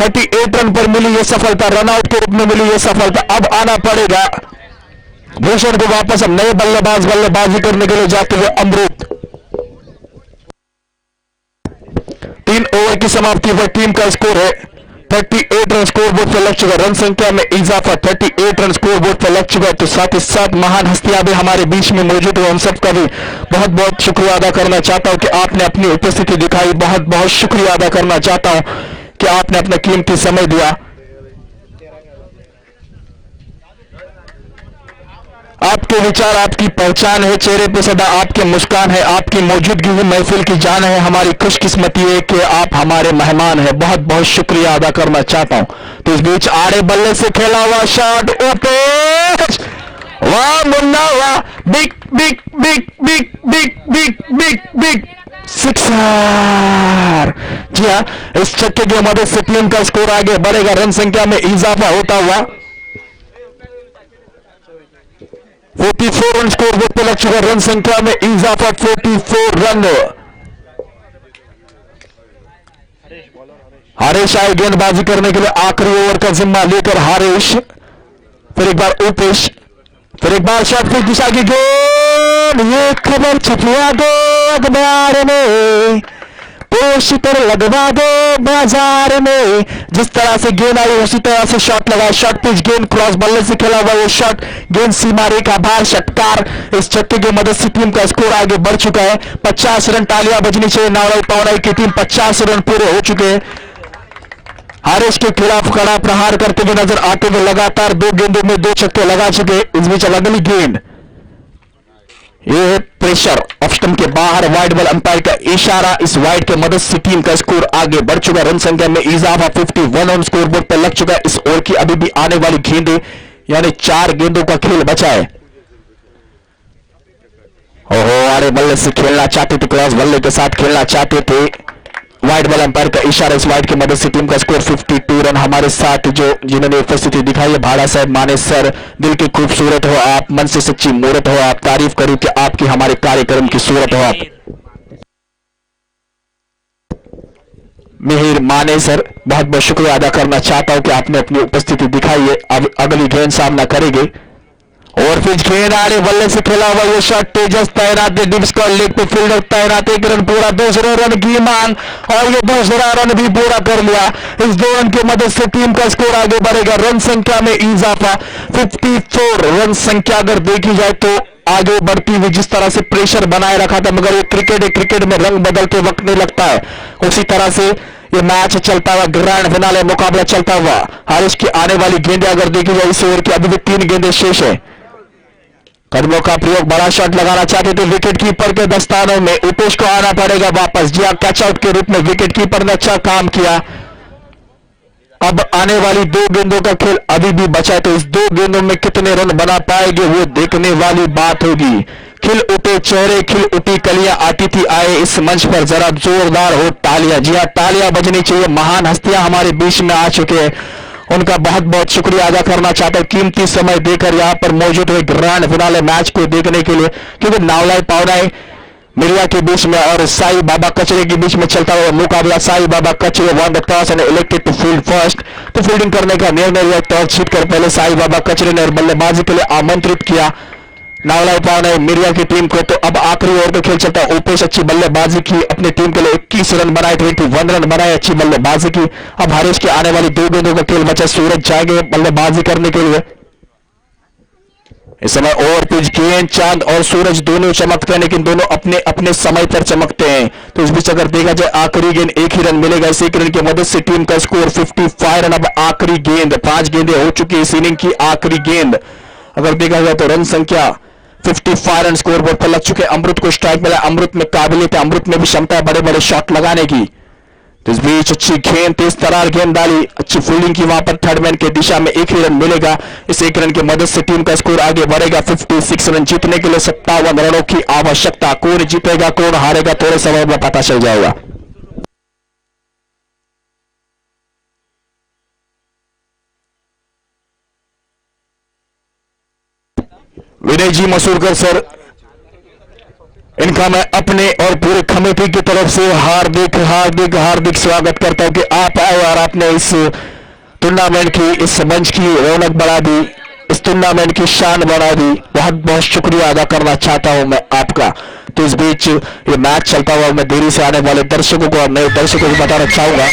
38 रन पर मिली ये सफलता, रनआउट के रूप में मिली ये सफलता। अब आना पड़ेगा भूषण को वापस। अब नए बल्लेबाजी करने के लिए जाते हुए अमृत। 3 ओवर की समाप्ति पर टीम का स्कोर है 38 रन, स्कोर बोर्ड पर लग चुका। रन संख्या में इजाफा, 38 रन स्कोर बोर्ड पर लग चुका है। तो साथ ही साथ महान हस्तियां भी हमारे बीच में मौजूद है, उन सबका भी बहुत बहुत शुक्रिया अदा करना चाहता हूं कि आपने अपनी उपस्थिति दिखाई। बहुत बहुत शुक्रिया अदा करना चाहता हूं कि आपने अपना कीमती समय दिया। आपके विचार आपकी पहचान है, चेहरे पे सदा आपके मुस्कान है, आपकी मौजूदगी ही महफिल की जान है। हमारी खुशकिस्मती है कि आप हमारे मेहमान हैं। बहुत बहुत शुक्रिया अदा करना चाहता हूं। तो इस बीच आड़े बल्ले से खेला हुआ शॉट, ऊपर, वाह मुन्ना वाह, big big big big big big big big sixer. जी हाँ, इस छक्के की मदद से टीम का स्कोर आगे बढ़ेगा, रन संख्या में इजाफा होता हुआ। 44 रन स्कोर बोर्ड पर लग चुका, रन संख्या में इजाफा 44 रन। हरीश आए गेंदबाजी करने के लिए, आखिरी ओवर का जिम्मा लेकर हरीश। फिर एक बार उपेश, फिर एक बार शॉट, फिर दिशा की गेंद, ये खबर छपवा दो अखबार में, पोस्टर लगवा दो बाजार में। जिस तरह से गेंद आई उसी तरह से शॉट लगा। शॉट पिच गेंद क्रॉस बल्ले से खेला हुआ वो शॉट, गेंद सीमा रेखा बाहर, षटकार। इस छक्के की मदद से टीम का स्कोर आगे बढ़ चुका है। 50 रन, तालियां बजनी चाहिए। नावड़ाई पावड़ाई की टीम 50 रन पूरे हो चुके हैं। हारिस के खिलाफ कड़ा प्रहार करते हुए नजर आते हुए लगातार 2 गेंदों में 2 छक्के लगा चुके। इस बीच अगली गेंद, ये प्रेशर ऑफ स्टंप के बाहर, वाइड बॉल, अंपायर का इशारा। इस वाइड के मदद से टीम का स्कोर आगे बढ़ चुका। रन संख्या में इजाफा 51 रन स्कोर बोर्ड पर लग चुका है। इस ओवर की अभी भी आने वाली गेंदें, यानी 4 गेंदों का खेल बचा है। ओहो, आड़े बल्ले से खेलना चाहते थे, क्रॉस बल्ले के साथ खेलना चाहते थे। वाइड बॉल, अंपायर का इशारा। इस वाइड की मदद से टीम का स्कोर 52 रन। हमारे साथ जो जिन्होंने उपस्थिति दिखाई है, भाड़ा साहब माने सर, दिल की खूबसूरत हो आप, मन से सच्ची मूरत हो आप, तारीफ करूं कि आपकी हमारे कार्यक्रम की सूरत हो आप। मिहिर माने सर, बहुत बहुत शुक्रिया अदा करना चाहता हूं कि आपने अपनी उपस्थिति दिखाई है। अब अगली गेंद सामना करेंगे और फिर गेंद आड़े बल्ले से खेला हुआ ये शॉट तेजस तैनात है, डिप्स का लेग पे फील्डर तैनात, एक रन पूरा, दूसरे रन की मांग और ये दूसरा रन भी पूरा कर लिया। इस 2 रन की मदद से टीम का स्कोर आगे बढ़ेगा, रन संख्या में इजाफा 54 रन संख्या अगर देखी जाए तो आगे बढ़ती हुई जिस तरह से प्रेशर बनाए रखा था, मगर ये क्रिकेट है, क्रिकेट में रंग बदलते वक्त नहीं लगता है, उसी तरह से ये मैच चलता हुआ, ग्रैंड फिनाले मुकाबला चलता हुआ। हारिस की आने वाली गेंदें अगर देखी जाए इस ओवर की अभी भी 3 गेंदें शेष है। कदमों का प्रयोग, बड़ा शॉट लगाना चाहते थे विकेट कीपर के दस्तानों में, उपेश को आना पड़ेगा वापस। जी हाँ, कैच आउट के रूप में विकेट कीपर ने अच्छा काम किया। अब आने वाली 2 गेंदों का खेल अभी भी बचा है, तो इस 2 गेंदों में कितने रन बना पाएंगे वो देखने वाली बात होगी। खिल उठे चेहरे, खिल उठी कलियां, अतिथि आए इस मंच पर, जरा जोरदार हो तालियां। जी हाँ, तालियां बजनी चाहिए, महान हस्तियां हमारे बीच में आ चुके हैं, उनका बहुत बहुत शुक्रिया अदा करना चाहता हूं, कीमती समय देकर यहां पर मौजूद हुए ग्रैंड फिनाले मैच को देखने के लिए, क्योंकि नावलाई पावनाई मिरिया के बीच में और साई बाबा कचरे के बीच में चलता हुआ मुकाबला। Sai Baba Kachre won the toss and elected to field first, तो फील्डिंग करने का निर्णय लिया, टॉस जीतकर पहले साई बाबा कचरे ने बल्लेबाजी के लिए आमंत्रित किया नावलाई पावनाई मिरिया की टीम को। तो अब आखिरी ओवर पे खेल चलता है, उपेश अच्छी बल्लेबाजी की, अपनी टीम के लिए 21 रन बनाए, 21 रन बनाए, अच्छी बल्लेबाजी की। अब हारिस की आने वाली 2 गेंदों का खेल बचा, सूरज जाएंगे बल्लेबाजी करने के लिए। इस समय ओवर पिच गेंद, चांद और सूरज दोनों चमकते हैं, लेकिन दोनों अपने अपने समय पर चमकते हैं। तो इस बीच अगर देखा जाए आखिरी गेंद 1 ही रन मिलेगा, इस 1 रन की मदद से टीम का स्कोर 55 रन। अब आखिरी गेंद, 5 गेंदें हो चुकी इस इनिंग की, आखिरी गेंद अगर देखा जाए तो रन संख्या 55 रन स्कोर बोर्ड पर लग चुके। अमृत को स्ट्राइक मिला, अमृत में काबिलियत है, अमृत में भी क्षमता है बड़े बड़े शॉट लगाने की। तो इस बीच अच्छी गेंद, तेज तरार गेंद डाली, अच्छी फील्डिंग की, वहां पर थर्ड मैन की दिशा में 1 ही रन मिलेगा। इस 1 रन की मदद से टीम का स्कोर आगे बढ़ेगा 56 रन। जीतने के लिए 57 रनों की आवश्यकता, कौन जीतेगा कौन हारेगा थोड़े समय में पता चल जाएगा। विनय जी मसूरकर सर, इनका मैं अपने और पूरे कमेटी की तरफ से हार्दिक हार्दिक हार्दिक स्वागत करता हूं कि आप आए और आपने इस टूर्नामेंट की, इस मंच की रौनक बढ़ा दी, इस टूर्नामेंट की शान बढ़ा दी। बहुत बहुत शुक्रिया अदा करना चाहता हूं मैं आपका। तो इस बीच ये मैच चलता हुआ मैं देरी से आने वाले दर्शकों को और नए दर्शकों को बताना चाहूंगा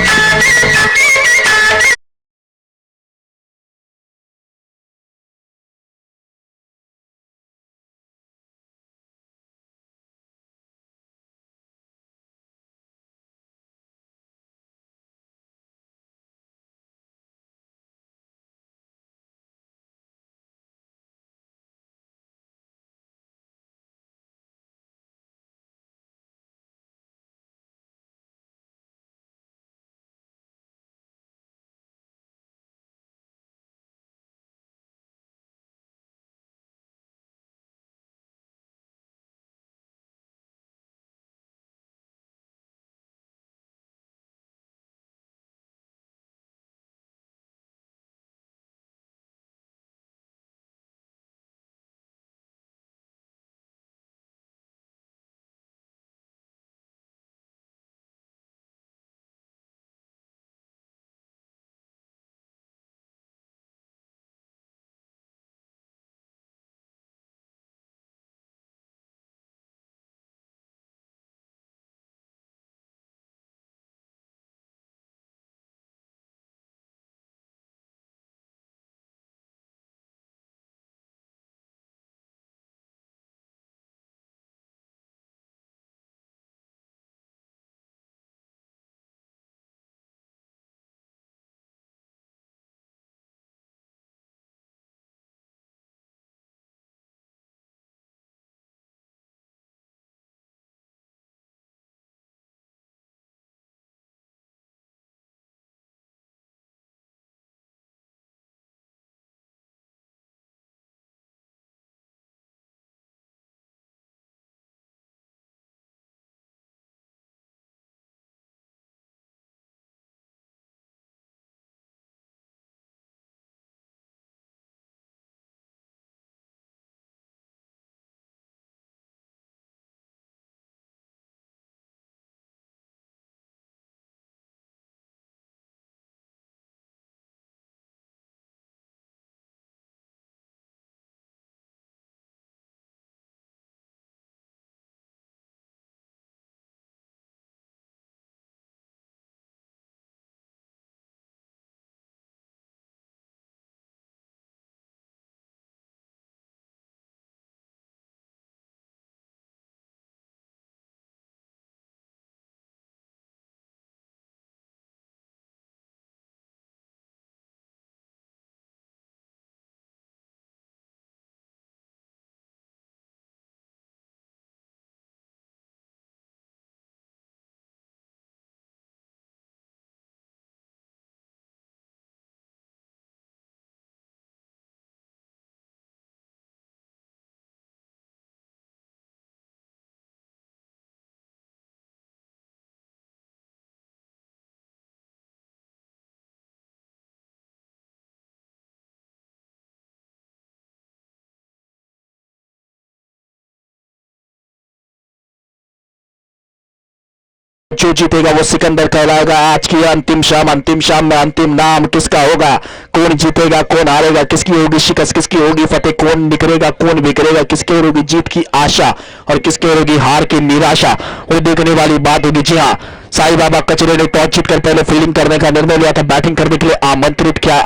जो जीतेगा वो सिकंदर कहलाएगा। आज की अंतिम शाम में अंतिम नाम किसका होगा, कौन जीतेगा कौन हारेगा, किसकी होगी शिकस्त किसकी होगी फतेह, कौन निकलेगा कौन बिखरेगा, किसके होगी जीत की आशा और किसके होगी हार की निराशा, वो देखने वाली बात होगी। जी हाँ, साईं बाबा कचरे ने टॉस जीतकर पहले फील्डिंग करने का निर्णय लिया था, बैटिंग करने के लिए आमंत्रित किया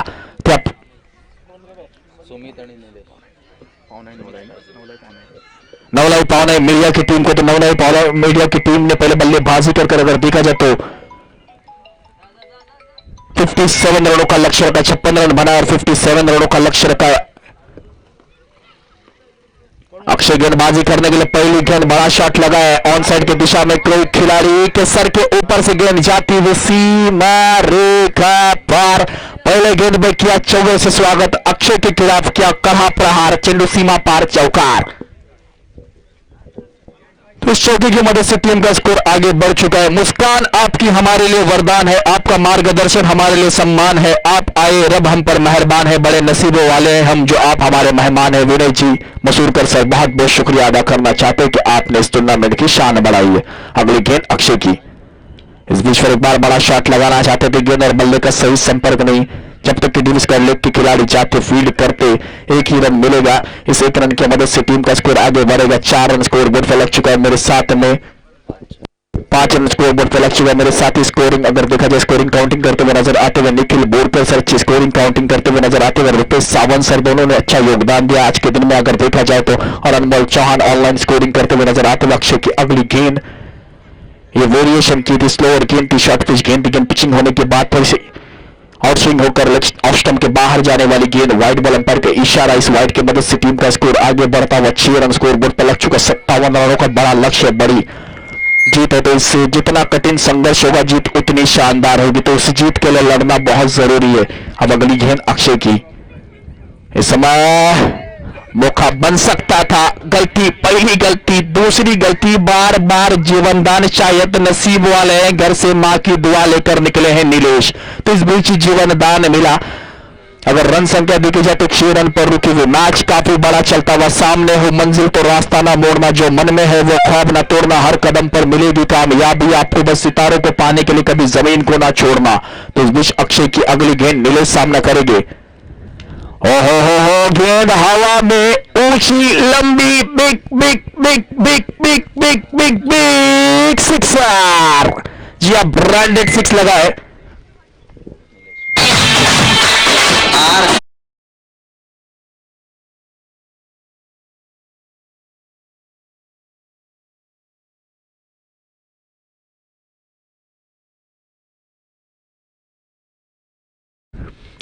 था। नवलाई पावना मीडिया की टीम को, तो नवलाई पावना मीडिया की टीम ने पहले बल्लेबाजी कर अगर देखा जाए तो 57 रनों का लक्ष्य रखा, 56 रन बना और 57 रनों का लक्ष्य रखा। अक्षय गेंदबाजी करने के लिए पहली गेंद बड़ा शॉट लगा है ऑन साइड की दिशा में, कोई खिलाड़ी के सर के ऊपर से गेंद जाती हुई सीमा रेखा पार। पहले गेंद में किया चौके से स्वागत, अक्षय के खिलाफ किया कड़ा प्रहार, चेंडू सीमा पार चौकार। तो इस चौके की मदद से टीम का स्कोर आगे बढ़ चुका है। मुस्कान आपकी हमारे लिए वरदान है, आपका मार्गदर्शन हमारे लिए सम्मान है, आप आए रब हम पर मेहरबान है, बड़े नसीबों वाले हैं हम जो आप हमारे मेहमान हैं। विनय जी मसूरकर सर बहुत बहुत शुक्रिया अदा करना चाहते हैं कि आपने इस टूर्नामेंट की शान बढ़ाई है। अगली गेंद अक्षय की, इस बीच पर एक बार बड़ा शॉट लगाना चाहते थे, गेंद और बल्ले का सही संपर्क नहीं, जब तक कि डिविस का लेग के खिलाड़ी जाते फील्ड करते एक ही रन मिलेगा। इस एक रन की मदद से टीम का स्कोर आगे बढ़ेगा। 4 रन स्कोर बोर्ड पर लग चुका है मेरे साथ में, 5 रन स्कोर बोर्ड पर लग चुका है मेरे साथ ही। स्कोरिंग अगर देखा जाए, स्कोरिंग काउंटिंग करते हुए नजर आते हुए निखिल बोर्ड पर सर अच्छी स्कोरिंग काउंटिंग करते हुए नजर आते हुए, रुपेश सावंत सर दोनों ने अच्छा योगदान दिया आज के दिन में अगर देखा जाए तो, और अनमोल चौहान ऑनलाइन स्कोरिंग करते हुए नजर आते हुए। अक्षय की अगली गेंद, ये वेरिएशन की थी, स्लोअर गेंद थी, शॉर्ट पिच गेंद थी, पिचिंग होने के बाद थोड़ी सी आउटस्विंग होकर ऑफ स्टंप के बाहर जाने वाली गेंद, वाइड बॉल अंपायर का इशारा, इस वाइड की मदद से टीम का स्कोर आगे बढ़ता हुआ 6 रन स्कोर बोर्ड पर लग चुका। 57 रनों का बड़ा लक्ष्य, बड़ी जीत है, तो इससे जितना कठिन संघर्ष होगा जीत उतनी शानदार होगी, तो उस जीत के लिए लड़ना बहुत जरूरी है। अब अगली गेंद अक्षय की, इस समय मौका बन सकता था, गलती, पहली गलती, दूसरी गलती, बार बार जीवनदान शायद नसीब वाले हैं, घर से मां की दुआ लेकर निकले हैं नीलेश, तो इस बीच जीवनदान मिला। अगर रन संख्या देखी जाए तो 6 रन पर रुकी हुई, मैच काफी बड़ा चलता हुआ, सामने हो मंजिल तो रास्ता ना मोड़ना, जो मन में है वो ख्वाब ना तोड़ना, हर कदम पर मिलेगी कामयाबी आपको, बस सितारों को पाने के लिए कभी जमीन को ना छोड़ना। तो इस बीच अक्षय की अगली गेंद नीलेश सामना करेंगे। हो गेंद हवा में ऊंची लंबी, big big big big big big big big sixer, जी अब ब्रांडेड सिक्स लगा है।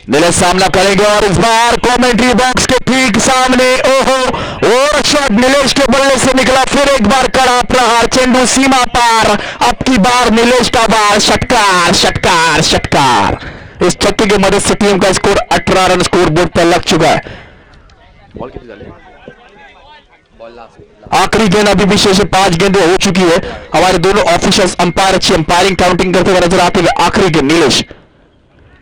नीलेश सामना करेंगे और इस बार कमेंट्री बॉक्स के ठीक सामने, ओहो और शॉट नीलेश के बल्ले से निकला, फिर एक बार कड़ा प्रहार, चेंडू सीमा पार, अब की बार नीलेश का बार, षटकार षटकार षटकार। इस छक्के की मदद से टीम का स्कोर 18 रन स्कोर बोर्ड पर लग चुका है। आखिरी गेंद अभी भी शेष 5 गेंदें हो चुकी है, हमारे दोनों ऑफिशियल्स अंपायर अच्छी अंपायरिंग काउंटिंग करते हुए नजर आते हुए। आखिरी गेंद नीलेश,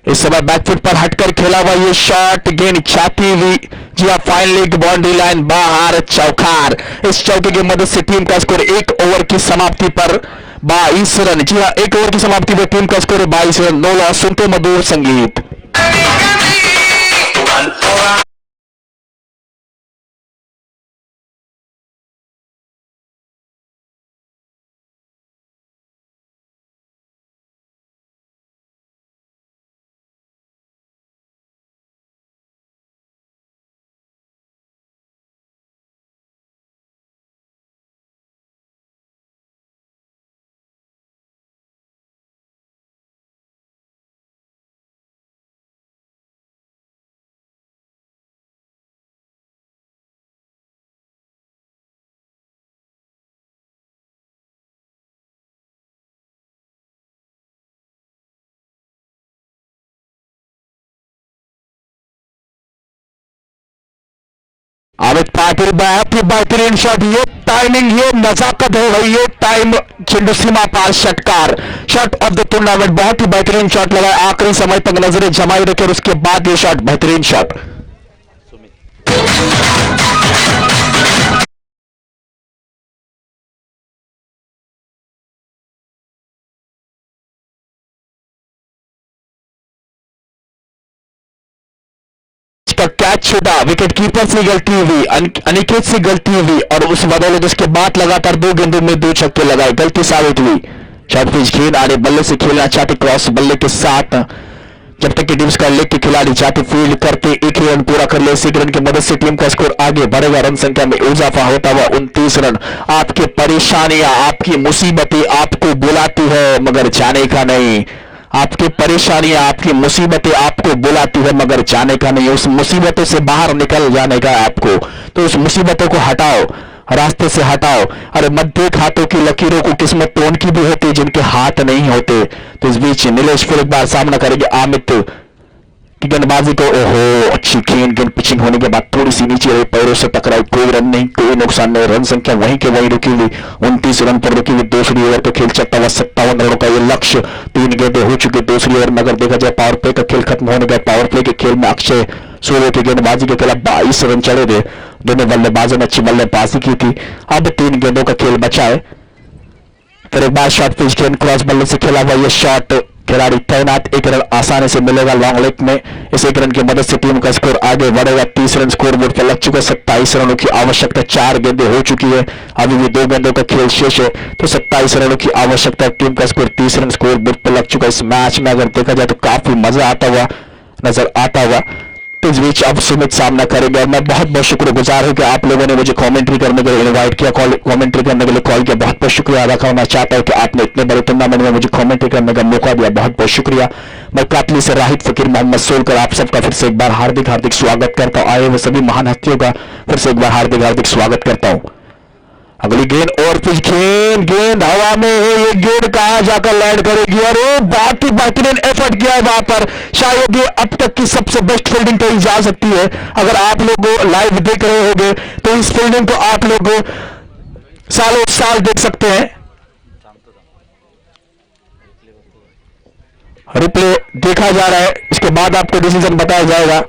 इस समय बैकफुट पर हटकर खेला हुआ ये शॉट, गेंद छाती हुई, जी हाँ फाइनली बाउंड्री लाइन बाहर, चौकार। इस चौके की मदद से टीम का स्कोर 1 ओवर की समाप्ति पर 22 रन, जी हाँ 1 ओवर की समाप्ति पर टीम का स्कोर 22 रन। नो लॉस, सुनते मधुर संगीत। अमित पाटिल बहुत ही बेहतरीन शॉट, ये टाइमिंग, ये नजाकत हो गई, ये टाइम, चेंडू सीमा पार, षटकार, शॉट ऑफ द टूर्नामेंट, बहुत ही बेहतरीन शॉट लगा, आखिरी समय तक नजरें जमाई रखे और उसके बाद ये शॉट, बेहतरीन शॉट। कैच छूटा, विकेट कीपर से गलती हुई, अनिकेत से गलती हुई और उस बदौलत उसके बाद लगातार 2 गेंदों में 2 छक्के लगाए, गलती साबित हुई। शॉर्ट पिच गेंद आड़े बल्ले से खेलना चाहते क्रॉस बल्ले के साथ, जब तक कि टीम्स का लेग के खिलाड़ी चाहते फील्ड करते एक रन पूरा कर ले, इसी रन की मदद से टीम का स्कोर आगे बढ़ेगा। रन संख्या में इजाफा होता हुआ 29 रन। आपकी परेशानियां, आपकी मुसीबतें आपको बुलाती है मगर जाने का नहीं। आपकी परेशानियां, आपकी मुसीबतें आपको बुलाती है मगर जाने का नहीं। उस मुसीबतों से बाहर निकल जाने का आपको, तो उस मुसीबतों को हटाओ, रास्ते से हटाओ। अरे मत देख हाथों की लकीरों को, किस्मत तो उनकी भी होती है जिनके हाथ नहीं होते। तो इस बीच नीलेश फिर एक बार सामना करेंगे अमित की गेंदबाजी को। ओहो, अच्छी गेंद, गेंद पिचिंग होने के बाद थोड़ी सी नीचे रही, पैरों से टकराई, कोई रन नहीं, कोई नुकसान नहीं। रन संख्या वहीं के वहीं रुकी हुई, 29 रन पर रुकी हुई। दूसरी ओवर तो खेल चलता हुआ 57 रनों का ये लक्ष्य, 3 गेंदें हो चुकी दूसरी ओवर में। अगर देखा जाए पावर प्ले का खेल खत्म होने का, पावर प्ले के खेल में अक्षय सूर्य की गेंदबाजी के खिलाफ 22 रन चढ़े थे। दोनों बल्लेबाजों ने अच्छी बल्लेबाजी की थी। अब 3 गेंदों का खेल बचा है। फिर एक बार शॉर्ट पिच गेंद क्रॉस बल्ले से खेला हुआ ये शॉट, खिलाड़ी तैनात, 1 रन आसानी से मिलेगा लॉन्ग लेग में। इस 1 रन की मदद से टीम का स्कोर आगे बढ़ेगा। 30 रन स्कोर बोर्ड पर लग चुका है। 27 रनों की आवश्यकता, 4 गेंदें हो चुकी है, अभी भी 2 गेंदों का खेल शेष है, तो 27 रनों की आवश्यकता। टीम का स्कोर 30 रन स्कोर बोर्ड पर लग चुका है। इस मैच में अगर देखा जाए तो काफी मजा आता हुआ नजर आता हुआ। तो इस बीच अब सुमित सामना करेंगे और मैं बहुत बहुत शुक्रगुजार हूं कि आप लोगों ने मुझे कमेंट्री करने के लिए इनवाइट किया, कमेंट्री करने के लिए कॉल किया। बहुत बहुत शुक्रिया अदा करना चाहता हूं कि आपने इतने बड़े टूर्नामेंट में मुझे कमेंट्री करने का मौका दिया। बहुत बहुत शुक्रिया। मैं कातली से राहित फकीर मोहम्मद सोलकर आप सबका फिर से एक बार हार्दिक हार्दिक स्वागत करता हूं। आए हुए सभी महान हस्तियों का फिर से एक बार हार्दिक हार्दिक स्वागत करता हूं। अगली गेंद और पिच गेंद हवा में है, ये गेंद कहां जाकर लैंड करेगी? और बहुत ही बेहतरीन एफर्ट किया है वहां पर। शायद ये अब तक की सबसे बेस्ट फील्डिंग कही जा सकती है। अगर आप लोग लाइव देख रहे होंगे तो इस फील्डिंग को आप लोग सालों साल देख सकते हैं। रिप्ले देखा जा रहा है, इसके बाद आपको डिसीजन बताया जाएगा।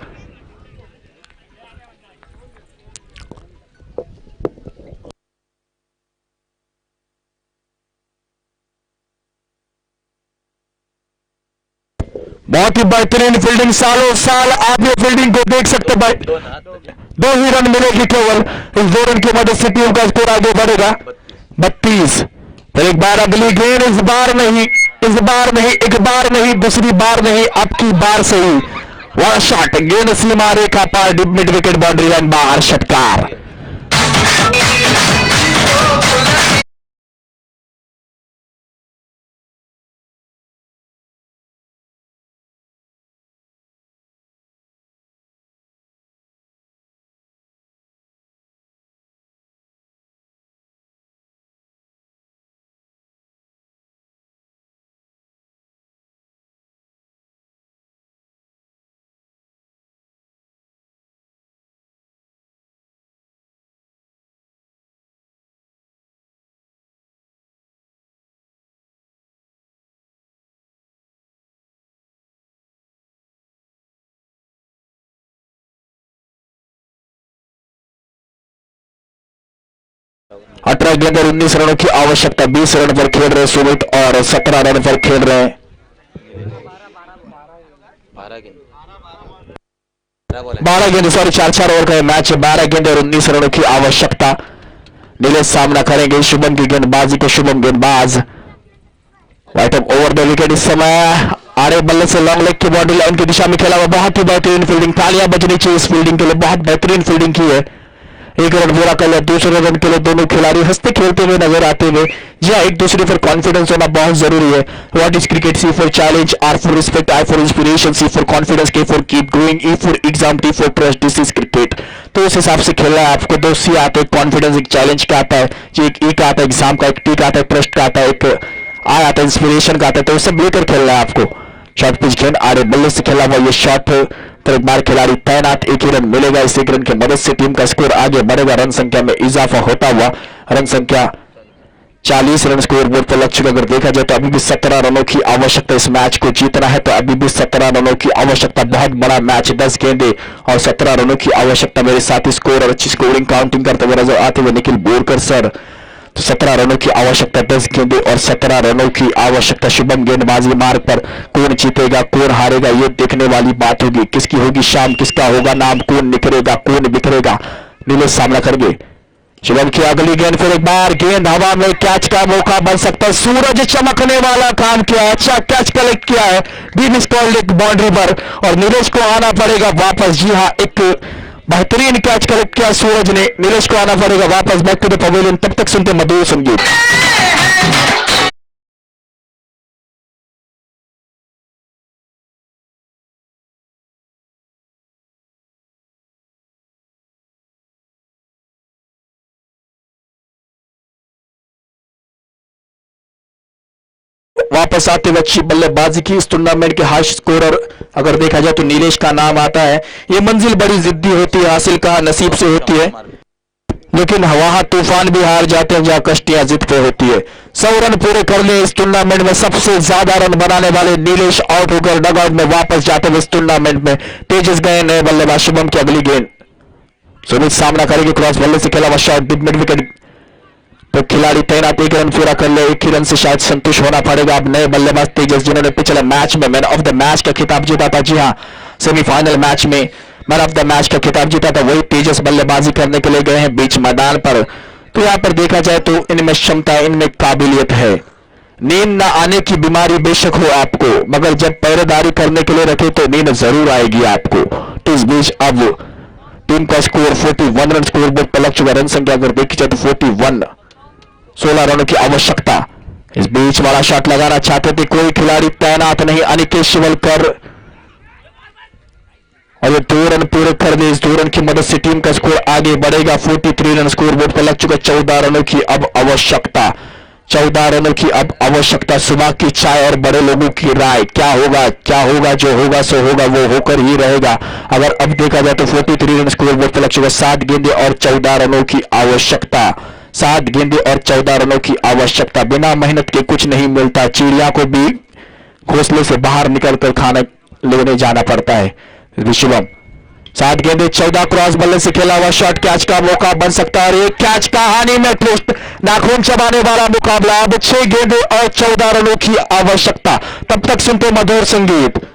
बहुत ही बेहतरीन फील्डिंग, सालों साल आप ये फील्डिंग को देख सकते हैं। 2 ही रन मिलेगी केवल, इस 2 रन की मदद से टीम का स्कोर आगे बढ़ेगा 32। फिर एक बार अगली गेंद, इस बार नहीं, एक बार नहीं, दूसरी बार नहीं, अब की बार से ही वह शॉट, गेंद सीमा रेखा पार, मिड विकेट बाउंड्री लाइन बाहर, षटकार। अठारह गेंद और 19 रनों की आवश्यकता। 20 रन पर खेल रहे सुमित और 17 रन पर खेल रहे हैं 12 गेंद, सॉरी 4-4 ओवर का मैच है। 12 गेंद और 19 रनों की आवश्यकता। नीलेश सामना करेंगे शुभम की गेंदबाजी को। शुभम गेंदबाज right up over the wicket. इस समय आड़े बल्ले से लॉन्ग लेग की बॉडी लाइन की दिशा में खेला हुआ, बहुत ही बेहतरीन फील्डिंग, तालियां बजनी चाहिए इस फील्डिंग के लिए, बहुत बेहतरीन फील्डिंग की है। 1 रन पूरा कर लिया। दूसरे रन के लिए दोनों खिलाड़ी हंसते खेलते हुए नजर आते हुए। जी हाँ, एक दूसरे पर कॉन्फिडेंस होना बहुत जरूरी है। What is cricket? C for challenge, R for respect, I for inspiration, C for confidence, K for keep going, E for exam, T for trust. This is cricket. तो उस हिसाब से खेलना है आपको। 2 सी आते हैं, कॉन्फिडेंस, एक चैलेंज का आता है जी, एक ई का आता है एग्जाम का, एक टी का आता है ट्रस्ट का आता है, एक आई आता है इंस्पिरेशन का आता है। तो सब लेकर खेलना है आपको। शॉर्ट पिच गेंद आड़े बल्ले से खेला हुआ ये शॉट, तो एक बार खिलाड़ी तैनात, 1 ही रन मिलेगा। इस 1 रन की मदद से टीम का स्कोर आगे बढ़ेगा। रन संख्या में इजाफा होता हुआ रन संख्या 40 रन स्कोर बोर्ड पर लग चुका। अगर देखा जाए तो अभी भी 17 रनों की आवश्यकता। इस मैच को जीतना है तो अभी भी 17 रनों की आवश्यकता। बहुत बड़ा मैच, 10 गेंदे और 17 रनों की आवश्यकता। मेरे साथी स्कोर और अच्छी स्कोरिंग काउंटिंग करते हुए नजर आते हुए निखिल बोरकर सर। 17 रनों की आवश्यकता, 10 गेंदें और 17 रनों की आवश्यकता। शुभम गेंदबाजी मार्ग पर, कौन जीतेगा कौन हारेगा ये देखने वाली बात होगी। किसकी होगी शाम, किसका होगा नाम, कौन निखरेगा कौन बिखरेगा, नीलेश सामना करेंगे। शुभम की अगली गेंद, फिर एक बार गेंद हवा में, कैच का मौका बन सकता है। सूरज चमकने वाला काम किया, अच्छा कैच कलेक्ट किया है, डीप स्कॉल्ड एक बाउंड्री पर और नीलेश को आना पड़ेगा वापस। जी हाँ, एक बेहतरीन कैच कलेक्ट किया सूरज ने, नीलेश को आना पड़ेगा वापस बैक टू द पवेलियन। तब तक सुनते मधुर संगीत। वापस आते हुए अच्छी बल्लेबाजी की इस टूर्नामेंट के हाई स्कोरर अगर देखा जाए तो नीलेश का नाम आता है। ये मंजिल बड़ी जिद्दी होती है, हासिल कहां नसीब से होती है, लेकिन वहां तूफान भी हार जाते हैं जहां कश्तियां जिद पे होती है। 100 रन पूरे कर लिए इस टूर्नामेंट में, सबसे ज्यादा रन बनाने वाले नीलेश आउट होकर डगआउट में वापस जाते हुए इस टूर्नामेंट में। तेजस गए नए बल्लेबाज। शुभम की अगली गेंद, सुमित सामना करेंगे, क्रॉस बल्ले से खेला हुआ शॉट, मिड विकेट तो खिलाड़ी तैनात, एक रन पूरा कर ले, एक ही रन से शायद संतुष्ट होना पड़ेगा। अब नए बल्लेबाज तेजस जिन्होंने पिछले मैच में मैन ऑफ द मैच का खिताब जीता था। जी हाँ, सेमीफाइनल मैच में मैन ऑफ द मैच का खिताब जीता था, वही तेजस बल्लेबाजी करने के लिए गए हैं बीच मैदान पर। तो यहां पर देखा जाए तो इनमें क्षमता, इनमें काबिलियत है। नींद न आने की बीमारी बेशक हो आपको, मगर जब पहरेदारी करने के लिए रखे तो नींद जरूर आएगी आपको। तो इस बीच अब टीम का स्कोर 41 रन स्कोर बोर्ड पर लग चुका। रन संख्या अगर देखी जाए तो 41, 16 रनों की आवश्यकता। इस बीच वाला शॉट लगाना चाहते थे, कोई खिलाड़ी तैनात नहीं, अनिकेत शिवलकर, और ये 2 रन पूरे कर दे। इस 2 रन की मदद से टीम का स्कोर आगे बढ़ेगा। 43 रन स्कोर बोर्ड पर लग चुका। 14 रनों की अब आवश्यकता, 14 रनों की अब आवश्यकता। सुबह की चाय और बड़े लोगों की राय, क्या होगा क्या होगा, जो होगा सो होगा, वो होकर ही रहेगा। अगर अब देखा जाए तो 43 रन स्कोर बोर्ड पर लग चुका। 7 गेंदें और 14 रनों की आवश्यकता, 7 गेंदें और 14 रनों की आवश्यकता। बिना मेहनत के कुछ नहीं मिलता, चिड़िया को भी घोंसले से बाहर निकलकर खाना लेने जाना पड़ता है। शुभम 7 गेंदें 14, क्रॉस बल्ले से खेला हुआ शॉट, कैच का मौका बन सकता है। एक कैच कहानी में ट्विस्ट, नाखून चबाने वाला मुकाबला। अब 6 गेंदें और 14 रनों की आवश्यकता। तब तक सुनते मधुर संगीत।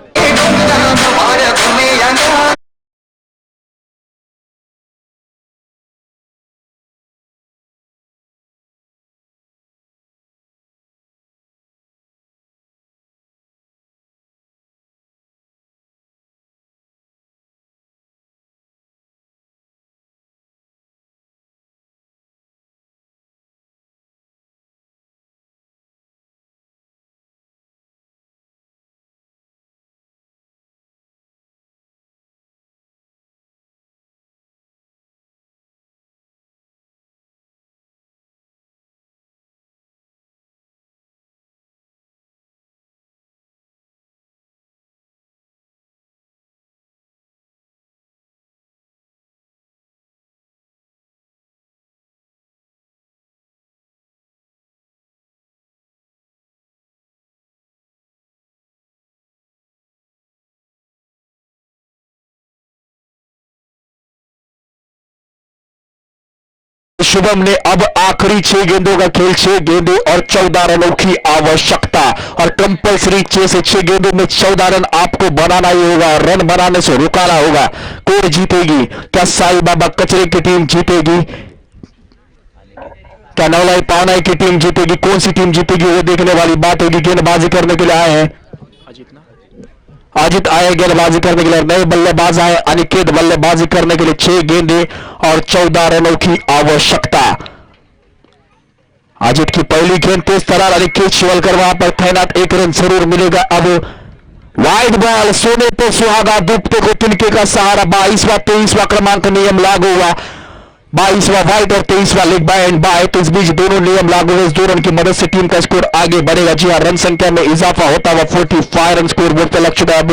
शुभम ने अब आखिरी 6 गेंदों का खेल, 6 गेंदें और 14 रनों की आवश्यकता, और कंपलसरी 6 से 6 गेंदों में 14 रन आपको बनाना ही होगा, रन बनाने से रुकाना होगा। कौन जीतेगी? क्या साई बाबा कचरे की टीम जीतेगी, क्या नवलाई पावनाई की टीम जीतेगी? कौन सी टीम जीतेगी वो देखने वाली बात होगी। गेंदबाजी करने के लिए आए हैं अजित, आए गेंदबाजी करने के लिए। नए बल्लेबाज आए अनिकेत, बल्लेबाजी करने के लिए। 6 गेंदें और 14 रनों की आवश्यकता। अजित की पहली गेंद तेज तरार, अनिकेत शिवलकर वहां पर तैनात, 1 रन जरूर मिलेगा। अब वाइड बॉल, सोने पे सुहागा, डूबते को तिनके का सहारा। 22वां 23वां क्रमांक नियम लागू हुआ, 22वां वाइड और 23वां लेग बाय एंड बाय। तो इस बीच दोनों नियम लागू हुए। इस 2 रन की मदद से टीम का स्कोर आगे बढ़ेगा। जी हां, रन संख्या में इजाफा होता हुआ 45 रन स्कोर बोर्ड पर लग चुका है। अब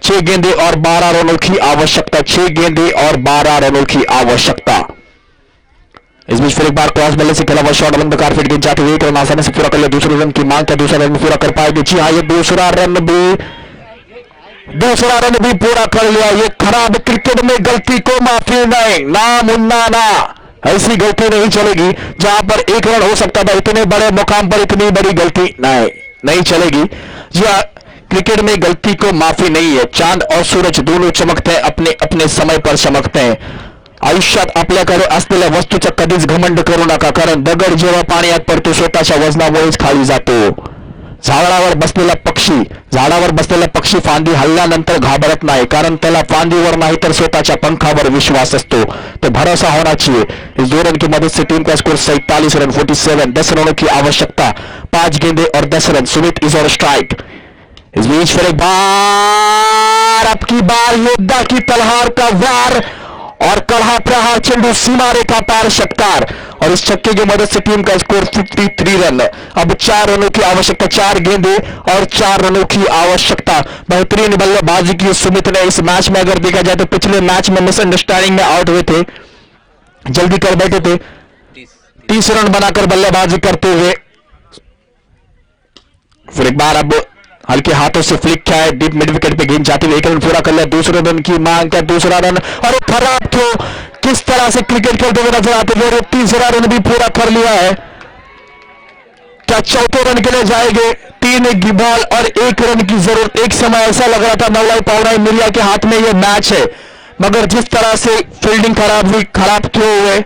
6 गेंदें और 12 रनों की आवश्यकता, 6 गेंदें और 12 रनों की आवश्यकता। इस बीच फिर एक बार क्रॉस बल्ले से खेला हुआ शॉट अलग कार फिट गिर जाते हुए 1 रन आसानी से पूरा कर लिया। दूसरे रन की मांग क्या दूसरा रन पूरा कर पाएगी? जी हाँ, ये दूसरा रन भी पूरा कर लिया। ये खराब क्रिकेट में गलती को माफी नहीं, ना मुन्ना ना ऐसी गलती नहीं चलेगी। जहां पर एक रन हो सकता था, इतने बड़े मुकाम पर इतनी बड़ी गलती नहीं नहीं चलेगी। जी हाँ, क्रिकेट में गलती को माफी नहीं है। चांद और सूरज दोनों चमकते हैं, अपने अपने समय पर चमकते हैं। आयुष्यात आपल्याकडे असलेल्या वस्तूचा कधीच घमंड करू नका, कारण दगड जेव्हा पाण्यात पडतो स्वतःच्या वजनामुळेच खाली जातो. झाडावर बसलेला पक्षी फांदी हल्ल्यानंतर घाबरत नाही, कारण त्याला फांदीवर नाही तर स्वतःच्या पंखावर विश्वास असतो. तो भरोसा होना चाहिए. इस 2 रन की मदद से टीम का स्कोर 47 रन 47, 10 रनों की आवश्यकता, 5 गेंदे और 10 रन. सुमित इज और स्ट्राइक. इस बीच फिर एक बार, अब की बार योद्धा की तलवार का वार और कढ़ा प्रहार, चेंडू सीमा रेखा पार, षटकार. और इस छक्के की मदद से टीम का स्कोर 53 रन. अब 4 रनों की आवश्यकता, 4 गेंदे और 4 रनों की आवश्यकता. बेहतरीन बल्लेबाजी की सुमित ने इस मैच में. अगर देखा जाए तो पिछले मैच में मिसअंडरस्टैंडिंग में आउट हुए थे, जल्दी कर बैठे थे. 30 रन बनाकर बल्लेबाजी करते हुए फिर एक बार अब हल्के हाथों से फ्लिक किया है, डीप मिड विकेट पे गेंद जाते हुए 1 रन पूरा कर लिया. दूसरे रन की मांग का दूसरा रन, और खराब थ्रो. किस तरह से क्रिकेट खेलते हुए नजर आते हुए तीसरा रन भी पूरा कर लिया है. क्या चौथे रन के लिए जाएंगे? 3 की बॉल और 1 रन की जरूरत. एक समय ऐसा लग रहा था नवलाई पावनाई मिरिया के हाथ में यह मैच है, मगर जिस तरह से फील्डिंग खराब हुई, खराब थ्रो हुए,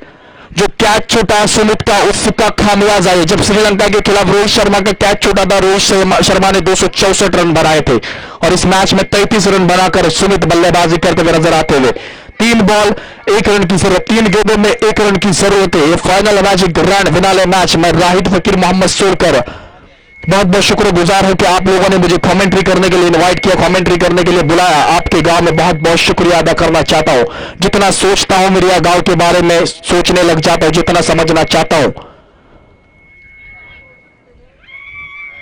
जो कैच छूटा सुमित का, उसका खामियाजा है. जब श्रीलंका के खिलाफ रोहित शर्मा का कैच छूटा था, रोहित शर्मा ने 264 रन बनाए थे, और इस मैच में 33 रन बनाकर सुमित बल्लेबाजी करते हुए नजर आते हुए. 3 बॉल 1 रन की जरूरत, 3 गेंदों में 1 रन की जरूरत है. ये final match, grand finale match में राहिद फकीर मोहम्मद सोलकर बहुत बहुत शुक्रगुजार हूं कि आप लोगों ने मुझे कमेंट्री करने के लिए इनवाइट किया, कमेंट्री करने के लिए बुलाया. आपके गांव में बहुत बहुत शुक्रिया अदा करना चाहता हूं. जितना सोचता हूं मेरे गांव के बारे में सोचने लग जाता हूं, जितना समझना चाहता हूं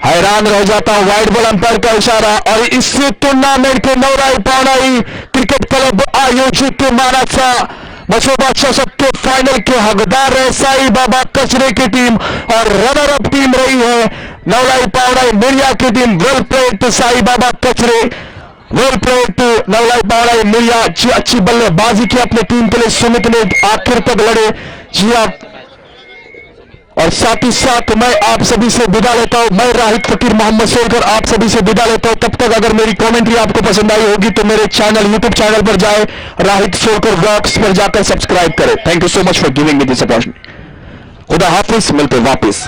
हैरान रह जाता हूं. वाइड बॉल अंपायर का इशारा. और इस टूर्नामेंट के नवराई पावनाई क्रिकेट क्लब आयोजित मानाचा बसोबा चषक के फाइनल के हकदार है साई बाबा कचरे की टीम, और रनर अप टीम रही है नवलाई पावनाई मिरिया की team. Well played Sai Baba कचरे, वेल प्लेड नवलाई पावनाई मिरिया. अच्छी बल्लेबाजी की अपनी टीम के लिए सुमित ने, आखिर तक लड़े. जी आप, और साथ ही साथ मैं आप सभी से विदा लेता हूं. मैं राहिद फकीर मोहम्मद सोलकर आप सभी से विदा लेता हूं. तब तक अगर मेरी कमेंट्री आपको पसंद आई होगी तो मेरे चैनल, यूट्यूब चैनल पर जाए, राहिद सोलकर ब्लॉग्स पर जाकर सब्सक्राइब करें. Thank you so much for giving me this opportunity. खुदा हाफिज, मिलते वापिस.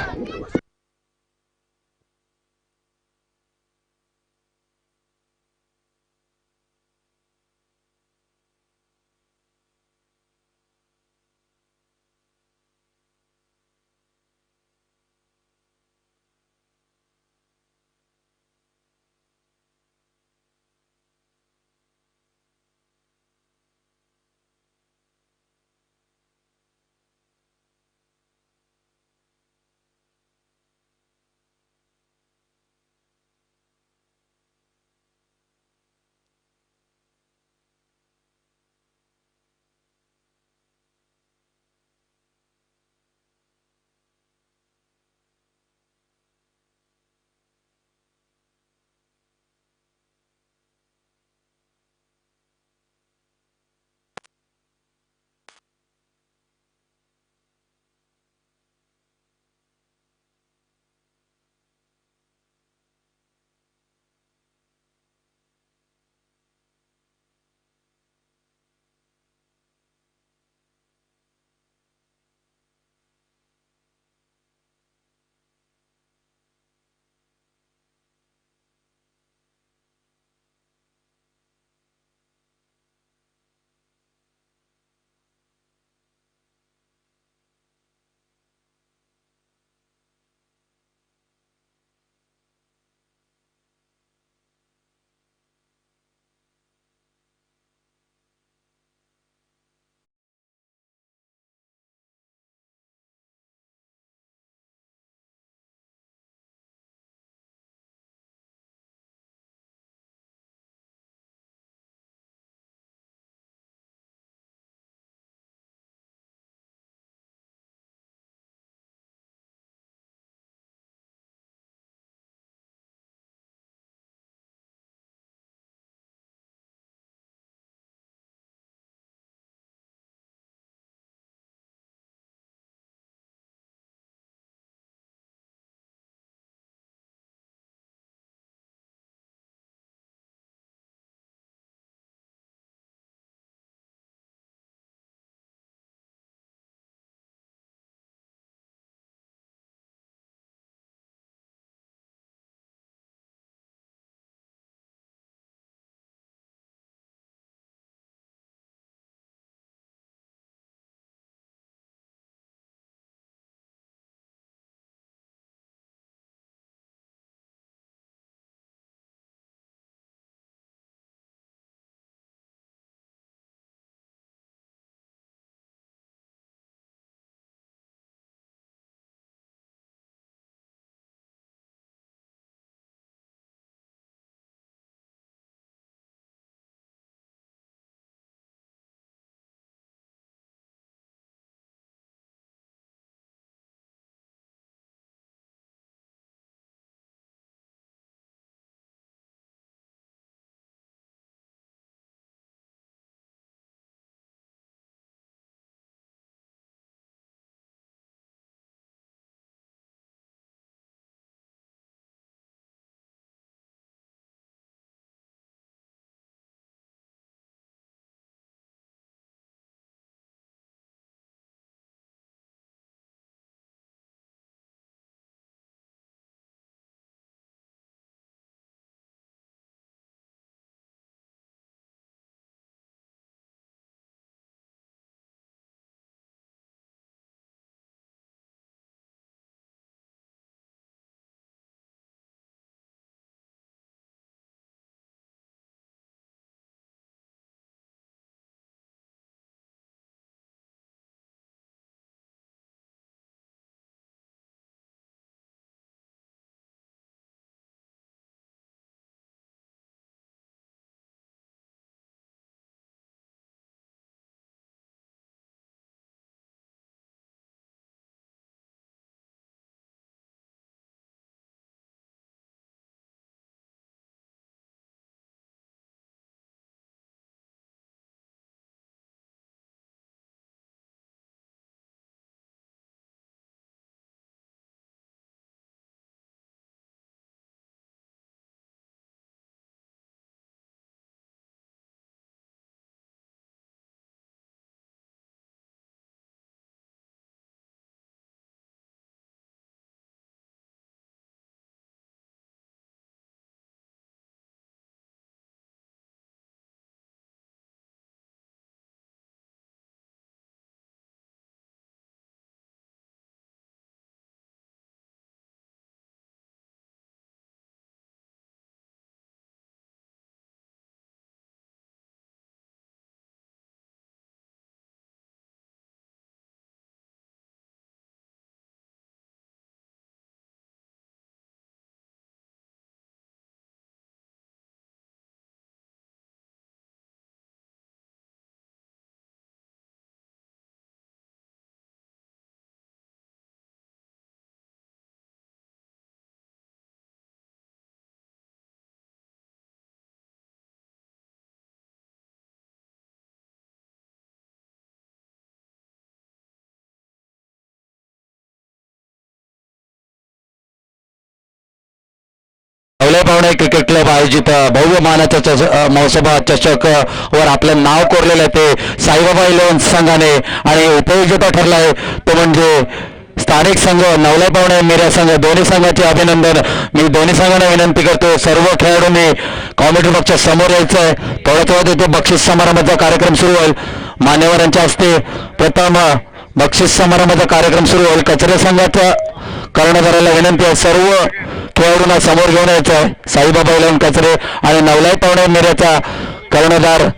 नवले पाहुणे क्रिकेट क्लब आयोजित भव्य मानाच्या महोत्सवा चषक वर आपलं नाव कोरलेलं आहे ते साईबाबा 11 संघाने आणि उपविजेता ठरला आहे तो म्हणजे स्थानिक संघ नवले पाहुणे मिऱ्या संघ. दोन्ही संघाचे अभिनंदन. मी दोन्ही संघांना विनंती करतो सर्व खेळाडूंनी कॉमेडी बॉक्सच्या समोर यायचं आहे. थोड्याच वेळात येथे बक्षीस समारंभाचा कार्यक्रम सुरू होईल. मान्यवरांच्या हस्ते प्रथम बक्षीस समारंभाचा कार्यक्रम सुरू होईल. कचरे संघाचा कर्णधाराला विनंती आहे सर्व खेळाडूंना समोर घेऊन यायचं आहे. साईबाबा 11 कचरे आणि नवले पाहुणे मिऱ्याचा कर्णधार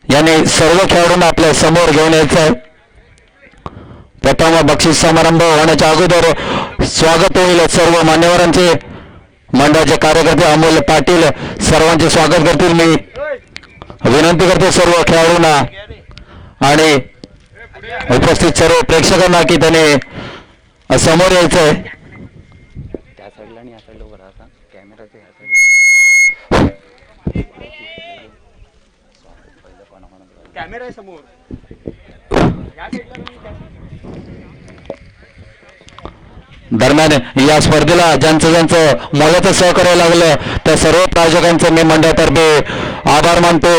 यांनी सर्व खेळाडूंना आपल्या समोर घेऊन यायचं आहे. प्रथम बक्षीस समारंभ होण्याच्या अगोदर स्वागत होईल सर्व मान्यवरांचे. मंडळाचे कार्यकर्ते अमोल पाटील सर्वांचे स्वागत करतील. मी विनंती करतो सर्व खेळाडूंना आणि उपस्थित सर्व प्रेक्षकांना की त्याने समोर यायचं आहे. कॅमेरा समोर दरम्यान या स्पर्धेला ज्यांचं मोलाचं सहकार्य लागलं त्या सर्व प्रायोजकांचे मी मंडळातर्फे आभार मानतो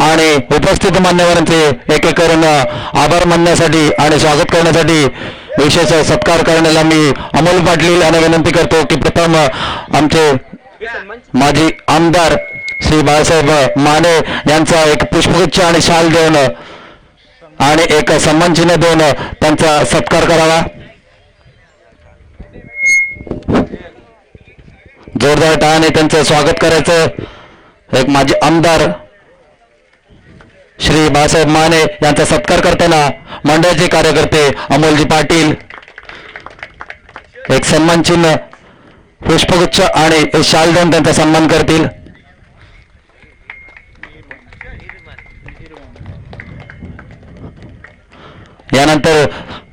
आणि उपस्थित मान्यवरांचे एक एक करून आभार मानण्यासाठी आणि स्वागत करण्यासाठी विशेष सत्कार करण्याला मी अमोल पाटील यांना विनंती करतो की प्रथम आमचे माजी आमदार श्री बाळासाहेब माने यांचा एक पुष्पगुच्छ आणि शाल देऊन आणि एक सन्मान चिन्ह देऊन त्यांचा सत्कार करावा. जोरदार टाळ्याने त्यांचं स्वागत करायचं. एक माजी आमदार श्री बाळासाहेब माने यांचा सत्कार करताना मंडळाचे कार्यकर्ते अमोलजी पाटील एक सन्मान चिन्ह पुष्पगुच्छ आणि शाल देऊन त्यांचा सन्मान करतील. यानंतर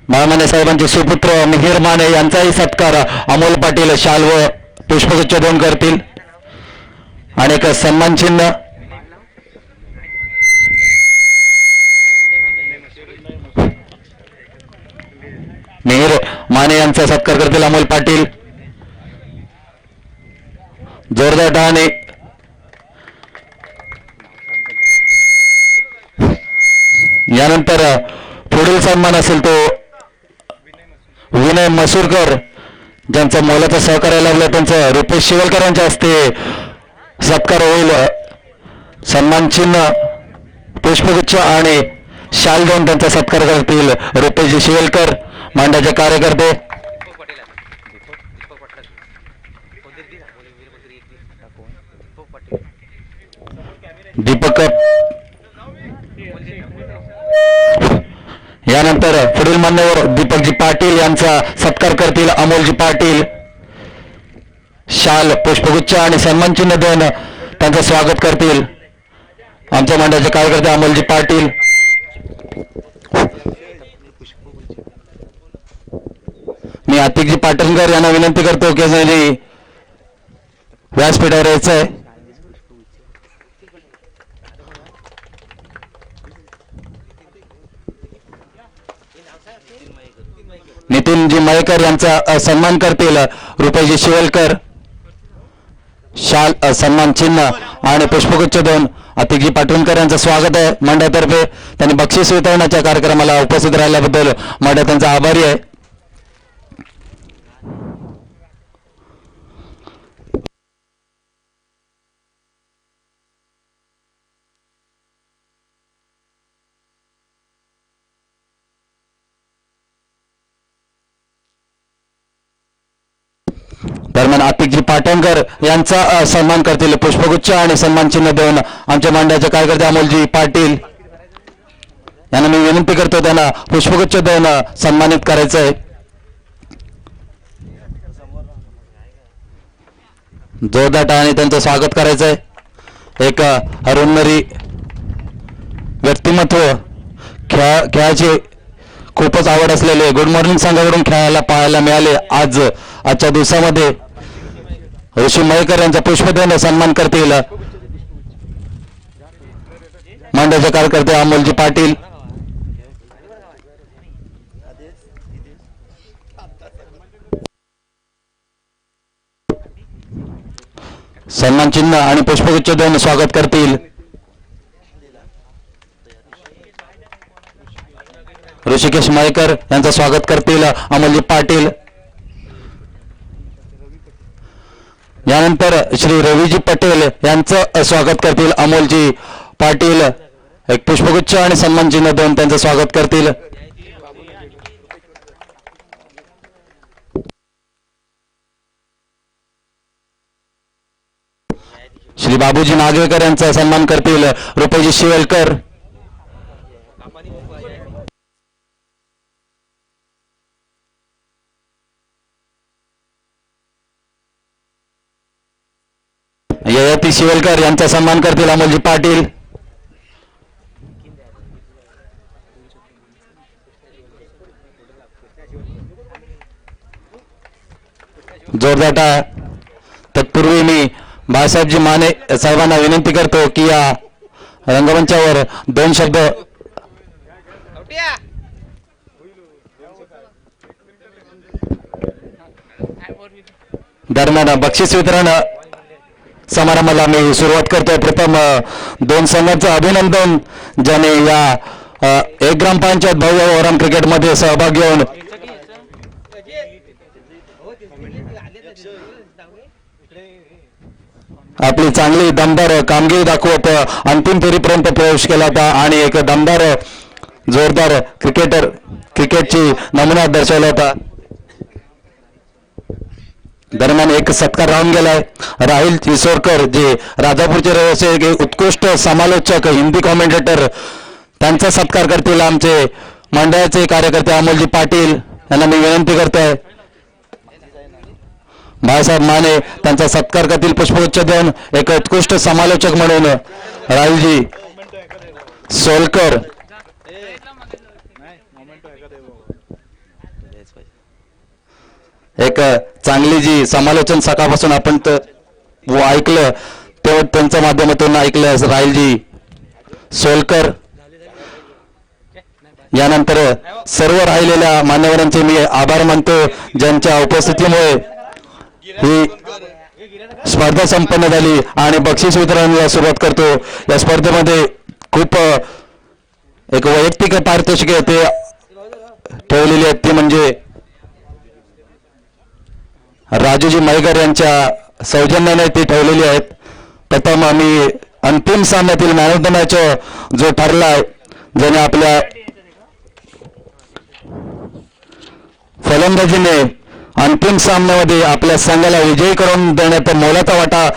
बाळमाने साहेबांचे सुपुत्र मिहीर माने यांचाही सत्कार अमोल पाटील शाल व पुष्पगुच्छ देऊन करतील आणि एक सन्मान चिन्ह मिहीर माने यांचा सत्कार करतील अमोल पाटील. जोरदार टाळ्याने यानंतर पुढील सन्मान असेल तो विनय मसूरकर ज्यांचं मोलाचं सहकार्य लाभलं त्यांचं रुपेश शिवलकर यांच्या हस्ते सत्कार होईल. सन्मान चिन्ह पुष्पगुच्छ आणि शाल देऊन त्यांचा सत्कार करतील रुपेशजी शिवलकर मांड्याचे कार्यकर्ते. दीपक यानंतर पुढील मान्यवर दीपकजी पाटील यांचा सत्कार करतील अमोलजी पाटील. शाल पुष्पगुच्छ आणि सन्मान चिन्ह देऊन त्यांचं स्वागत करतील आमच्या मंडळाचे कार्यकर्ते अमोलजी पाटील. मी आतिकजी पाटणकर यांना विनंती करतो की त्यांनी व्यासपीठावर यायचं आहे. नितीनजी मयेकर यांचा सन्मान करतील रुपेशजी शिवलकर. शाल सन्मान चिन्ह आणि पुष्पगुच्छ देऊन आतिकजी पाटणकर यांचं स्वागत आहे मंडळातर्फे. त्यांनी बक्षीस वितरणाच्या कार्यक्रमाला उपस्थित राहिल्याबद्दल मंडळ त्यांचा आभारी आहे. दरम्यान आतिकजी पाटणकर यांचा सन्मान करतील पुष्पगुच्छ आणि सन्मान चिन्ह देऊन आमच्या मंडळाचे कार्यकर्ते अमोलजी पाटील यांना मी विनंती करतो त्यांना पुष्पगुच्छ देऊन सन्मानित करायचं आहे. जोरदार टाळ्याने त्यांचं स्वागत करायचं आहे. एक हरवणारी व्यक्तिमत्व खेळाची खूपच आवड असलेले गुड मॉर्निंग संघाकडून खेळायला पाहायला मिळाले. आजच्या दिवसामध्ये ऋषी मयेकर यांचा पुष्प देऊन सन्मान करतील मंडळाचे कार्यकर्ते अमोलजी पाटील. सन्मान चिन्ह आणि पुष्पगुच्छ देऊन स्वागत करतील ऋषिकेश मयेकर यांचं स्वागत करतील अमोलजी पाटील. यानंतर श्री रवीजी पटेल यांचं स्वागत करतील अमोलजी पाटील. एक पुष्पगुच्छ आणि सन्मान चिन्ह देऊन त्यांचं स्वागत करतील. श्री बाबूजी नागवेकर यांचा सन्मान करतील रुपेजी शिवेलकर. ययाती शिवेलकर यांचा सन्मान करतील अमोलजी पाटील. जोरदार टाळ्या. तत्पूर्वी मी बाळासाहेबजी माने साहेबांना विनंती करतो की या रंगमंचावर 2 शब्द दरम्यान बक्षीस वितरण समारंभाला मी सुरुवात करतोय. प्रथम 2 संघांचं अभिनंदन ज्याने या 1 ग्रामपंचायत भव्य ओव्हरऑल क्रिकेटमध्ये सहभाग घेऊन आपली चांगली दमदार कामगिरी दाखवत अंतिम फेरीपर्यंत प्रवेश केला होता आणि एक दमदार जोरदार क्रिकेटची नमुना दर्शवला होता. दरम्यान एक सत्कार राहून गेलाय. राहुल इसोरकर जे राजापूरचे रहिवासी उत्कृष्ट समालोचक हिंदी कॉमेंटेटर त्यांचा सत्कार करतील आमचे मंडळाचे कार्यकर्ते अमोलजी पाटील यांना मी विनंती करतोय. बाळासाहेब माने त्यांचा सत्कार करतील पुष्पगुच्छ देऊन. एक उत्कृष्ट समालोचक म्हणून राहुलजी सोलकर एक चांगली जी समालोचन सकाळपासून आपण ऐकलं तेव्हा त्यांच्या माध्यमातून ऐकलं राहुलजी सोलकर. यानंतर सर्व राहिलेल्या मान्यवरांचे मी आभार मानतो ज्यांच्या उपस्थितीमुळे ही स्पर्धा संपन्न झाली आणि बक्षीस वितरणाला सुरुवात करतो. या स्पर्धेमध्ये खूप एक वैयक्तिक पारितोषिके ते ठेवलेली आहेत ती म्हणजे राजूजी मयेकर यांच्या सौजन्याने ती ठेवलेली आहेत. प्रथम आम्ही अंतिम सामन्यातील मॅन ऑफ द मॅच जो ठरलाय ज्याने आपल्या फलंदाजीने अंतिम सामन्यामध्ये आपल्या संघाला विजयी करून देण्यात मोलाचा वाटा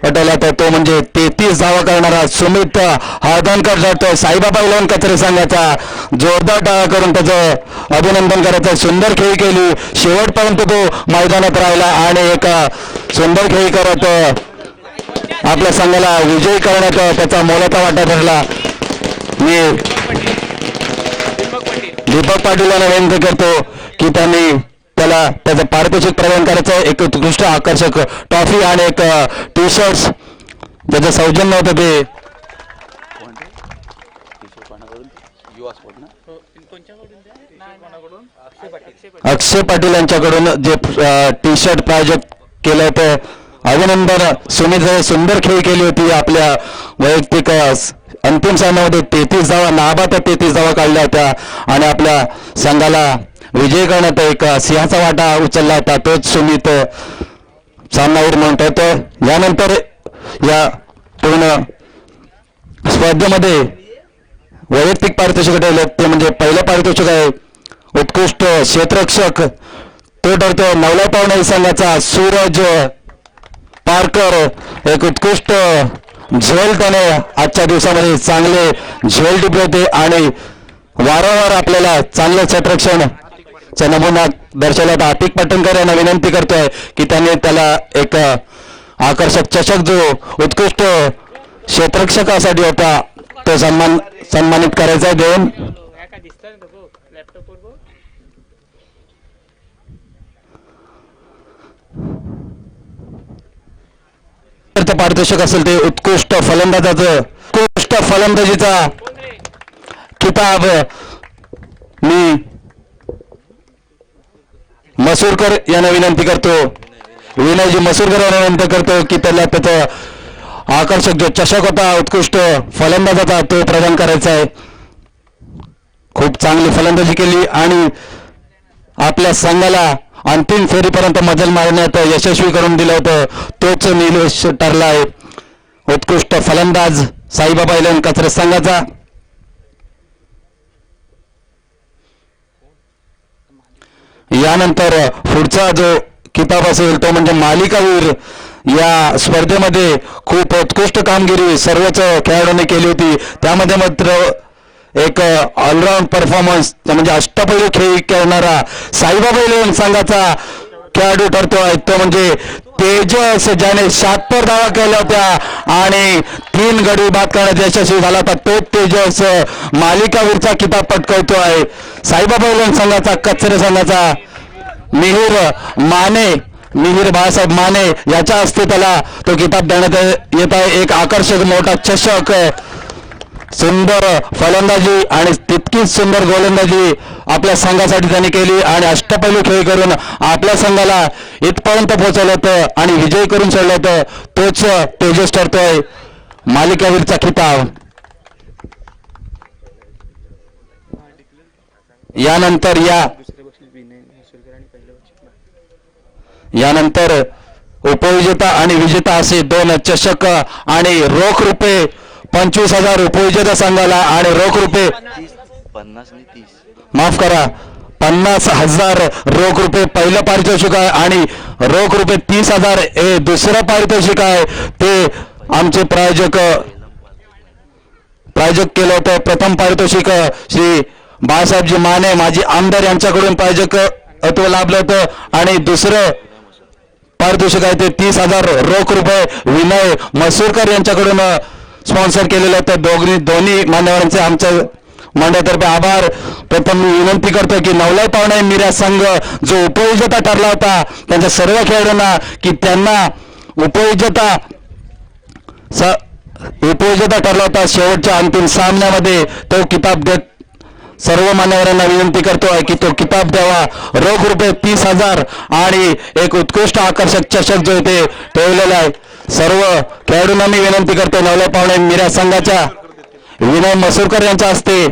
वटवला तर तो म्हणजे 33 धावा करणारा सुमित हाळदानकर जातो. साईबाबा इलेव्हन कचरे संघाचा जोरदार टाळा करून त्याचं अभिनंदन करायचं. सुंदर खेळी केली शेवटपर्यंत तो मैदानात राहिला आणि एका सुंदर खेळी करत आपल्या संघाला विजयी करण्यात त्याचा मोलाचा वाटा ठरला. मी दीपक पाटील यांना विनंती करतो की त्यांनी त्याला त्याचं पारितोषिक प्रदान करायचं. एक उत्कृष्ट आकर्षक ट्रॉफी आणि एक टी शर्ट्स ज्याचं सौजन्य होतं ते अक्षय पाटील यांच्याकडून जे टी शर्ट प्रायोजक केलं होतं. अभिनंदन. सुमित सुंदर खेळी केली होती आपल्या वैयक्तिक अंतिम सामन्यामध्ये 33 धावा नाबाद 33 धावा काढल्या होत्या आणि आपल्या संघाला विजय करण्यात एक सिंहाचा वाटा उचलला होता. तोच सुमित सामनावीर म्हणून ठरतो. यानंतर या पूर्ण स्पर्धेमध्ये वैयक्तिक पारितोषिक ठेवले ते म्हणजे पहिलं पारितोषिक आहे उत्कृष्ट क्षेत्ररक्षक. तो ठरतो नवला पावणे संघाचा सूरज पारकर. एक उत्कृष्ट झेल त्याने आजच्या दिवसामध्ये चांगले झेल टिपले होते आणि वारंवार आपल्याला चांगलं क्षेत्ररक्षण चा नमुना दर्शवला होता. अतिक पटणकर यांना विनंती करतोय की त्यांनी त्याला एक आकर्षक चषक जो उत्कृष्ट क्षेत्ररक्षकासाठी होता तो सन्मानित करायचा देऊन पारितोषिक असेल ते उत्कृष्ट फलंदाजीचा किताब मी मसूरकर यांना विनंती करतो विनयजी मसूरकर यांना विनंती करतो की त्याला त्याचा आकर्षक जो चषक होता, उत्कृष्ट फलंदाज होता, तो प्रदान करायचा आहे. खूप चांगली फलंदाजी केली आणि आपल्या संघाला अंतिम फेरीपर्यंत मजल मारण्यात यशस्वी करून दिलं होतं. तोच निलेश ठरला आहे, उत्कृष्ट फलंदाज साईबाबा इलेव्हन कचरे संघाचा. यानंतर पुढचा जो किताब असेल तो म्हणजे मालिकावीर. या स्पर्धेमध्ये खूप उत्कृष्ट कामगिरी सर्वच खेळाडूंनी केली होती. त्यामध्ये मात्र एक ऑलराऊंड परफॉर्मन्स म्हणजे अष्टपैलू खेळ खेळणारा साईबाबा इलेव्हन संघाचा खेळाडू ठरतोय, तो म्हणजे तेजस, ज्याने 76 धावा केल्या होत्या आणि 3 गडी बाद करण्यात यशस्वी झाला होता. तो तेजस मालिकावीरचा किताब पटकावतोय. साईबाबा इलेव्हन संघाचा कचरे संघाचा मिहीर बाळासाहेब माने याच्या हस्ते त्याला तो किताब देण्यात येत आहे. एक आकर्षक मोठा चषक, सुंदर फलंदाजी आणि तितकीच सुंदर गोलंदाजी आपल्या संघासाठी त्यांनी केली आणि अष्टपैलू खेळ करून आपल्या संघाला इथपर्यंत पोहोचवलं होतं आणि विजयी करून सोडलं होतं. तोच तेजस ठरतोय मालिकावीरचा किताब. यानंतर उपविजेता आणि विजेता असे 2 चषक आणि रोख रुपये 25,000 उपविजेता संघाला आणि रोख रुपये 50,000 रोख रुपये पहिलं पारितोषिक आहे आणि रोख रुपये 30,000 हे दुसरं पारितोषिक आहे. ते आमचे प्रायोजक केलं होतं. प्रथम पारितोषिक श्री बाळासाहेबजी माने माजी आमदार यांच्याकडून प्रायोजक तो लाभलं होतं आणि दुसरं पारितोषिक आहे ते 30,000 रोख रुपये विनय मसूरकर यांच्याकडून स्पॉन्सर केलेलं होतं. दोन्ही मान्यवरांचे आमच्या मंडळातर्फे आभार. प्रथम मी विनंती करतो की नवलाई पावणे मिरा संघ जो उपविजेता ठरला होता त्यांच्या सर्व खेळाडूंना की त्यांना उपविजेता ठरला होता शेवटच्या अंतिम सामन्यामध्ये तो किताब देत सर्व मान्यवरांना विनंती करतोय की तो किताब द्यावा. रोख रुपये 30,000 आणि एक उत्कृष्ट आकर्षक चषक जो इथे ठेवलेला आहे. सर्व खेळाडूंना मी विनंती करतो नवलाई पावणे मिरा संघाच्या विनय मसूरकर यांच्या हस्ते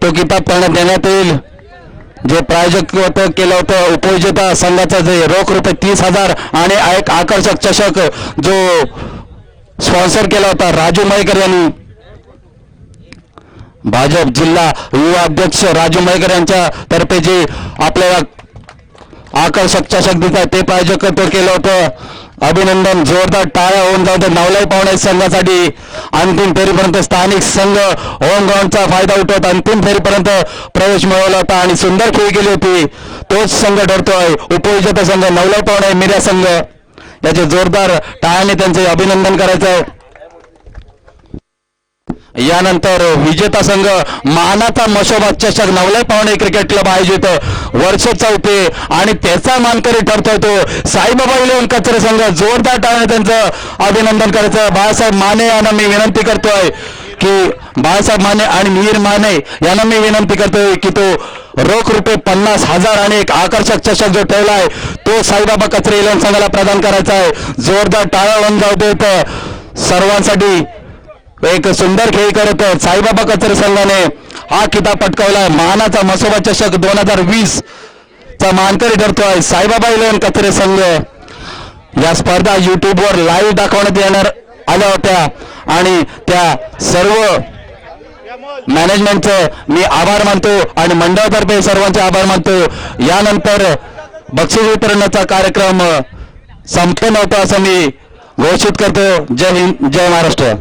तो किताब त्यांना देण्यात येईल. जे प्रायोजक केलं होतं उपविजेता संघाचा जे रोख रुपये 30,000 आणि एक आकर्षक चषक जो स्पॉन्सर केला होता राजू मयेकर यांनी. भाजप जिल्हा युवा अध्यक्ष राजू मयेकर यांच्या तर्फे जे आपल्याला आकर्षक चषक देत आहे ते प्रायोजक तो केलं होतं. अभिनंदन, जोरदार टाळ्या होऊन जाऊ दे नवलाई पावणे संघासाठी. अंतिम फेरीपर्यंत स्थानिक संघ होम ग्राउंडचा फायदा उठवत अंतिम फेरीपर्यंत प्रवेश मिळवला होता आणि सुंदर खेळ केली होती. तोच संघ ठरतोय उपविजेता संघ नवलाई पावणे मिरा संघ. याचे जोरदार टाळ्याने त्यांचे अभिनंदन करायचं आहे. यानंतर विजेता संघ मानाचा मशोबा चषक नवलाई पावणे क्रिकेट क्लब आयोजित वर्ष 4 आणि त्याचा मानकरी ठरतोय तो साईबाबा इलेव्हन कचरे संघ. जोरदार टाळ्याने त्यांचं अभिनंदन करायचं. बाळासाहेब माने यांना मी विनंती करतोय की बाळासाहेब माने आणि मिहीर माने यांना मी विनंती करतोय की तो रोख रुपये 50,000 आणि एक आकर्षक चषक जो ठेवला आहे तो साईबाबा कचरे इलेव्हन संघाला प्रदान करायचा आहे. जोरदार टाळ्या होऊन जाऊ देत सर्वांसाठी. एक सुंदर खेळ करत साईबाबा कचरे संघाने हा किताब पटकावला. मानाचा मसोबा चषक 2020 चा मानकरी ठरतोय साईबाबा इलेव्हन कचरे संघ. या स्पर्धा युट्यूबवर लाईव्ह दाखवण्यात येणार आल्या होत्या आणि त्या सर्व मॅनेजमेंटचं मी आभार मानतो आणि मंडळातर्फे सर्वांचे आभार मानतो. यानंतर बक्षीस वितरणाचा कार्यक्रम संपन्न होतो असं मी घोषित करतो. जय हिंद, जय महाराष्ट्र.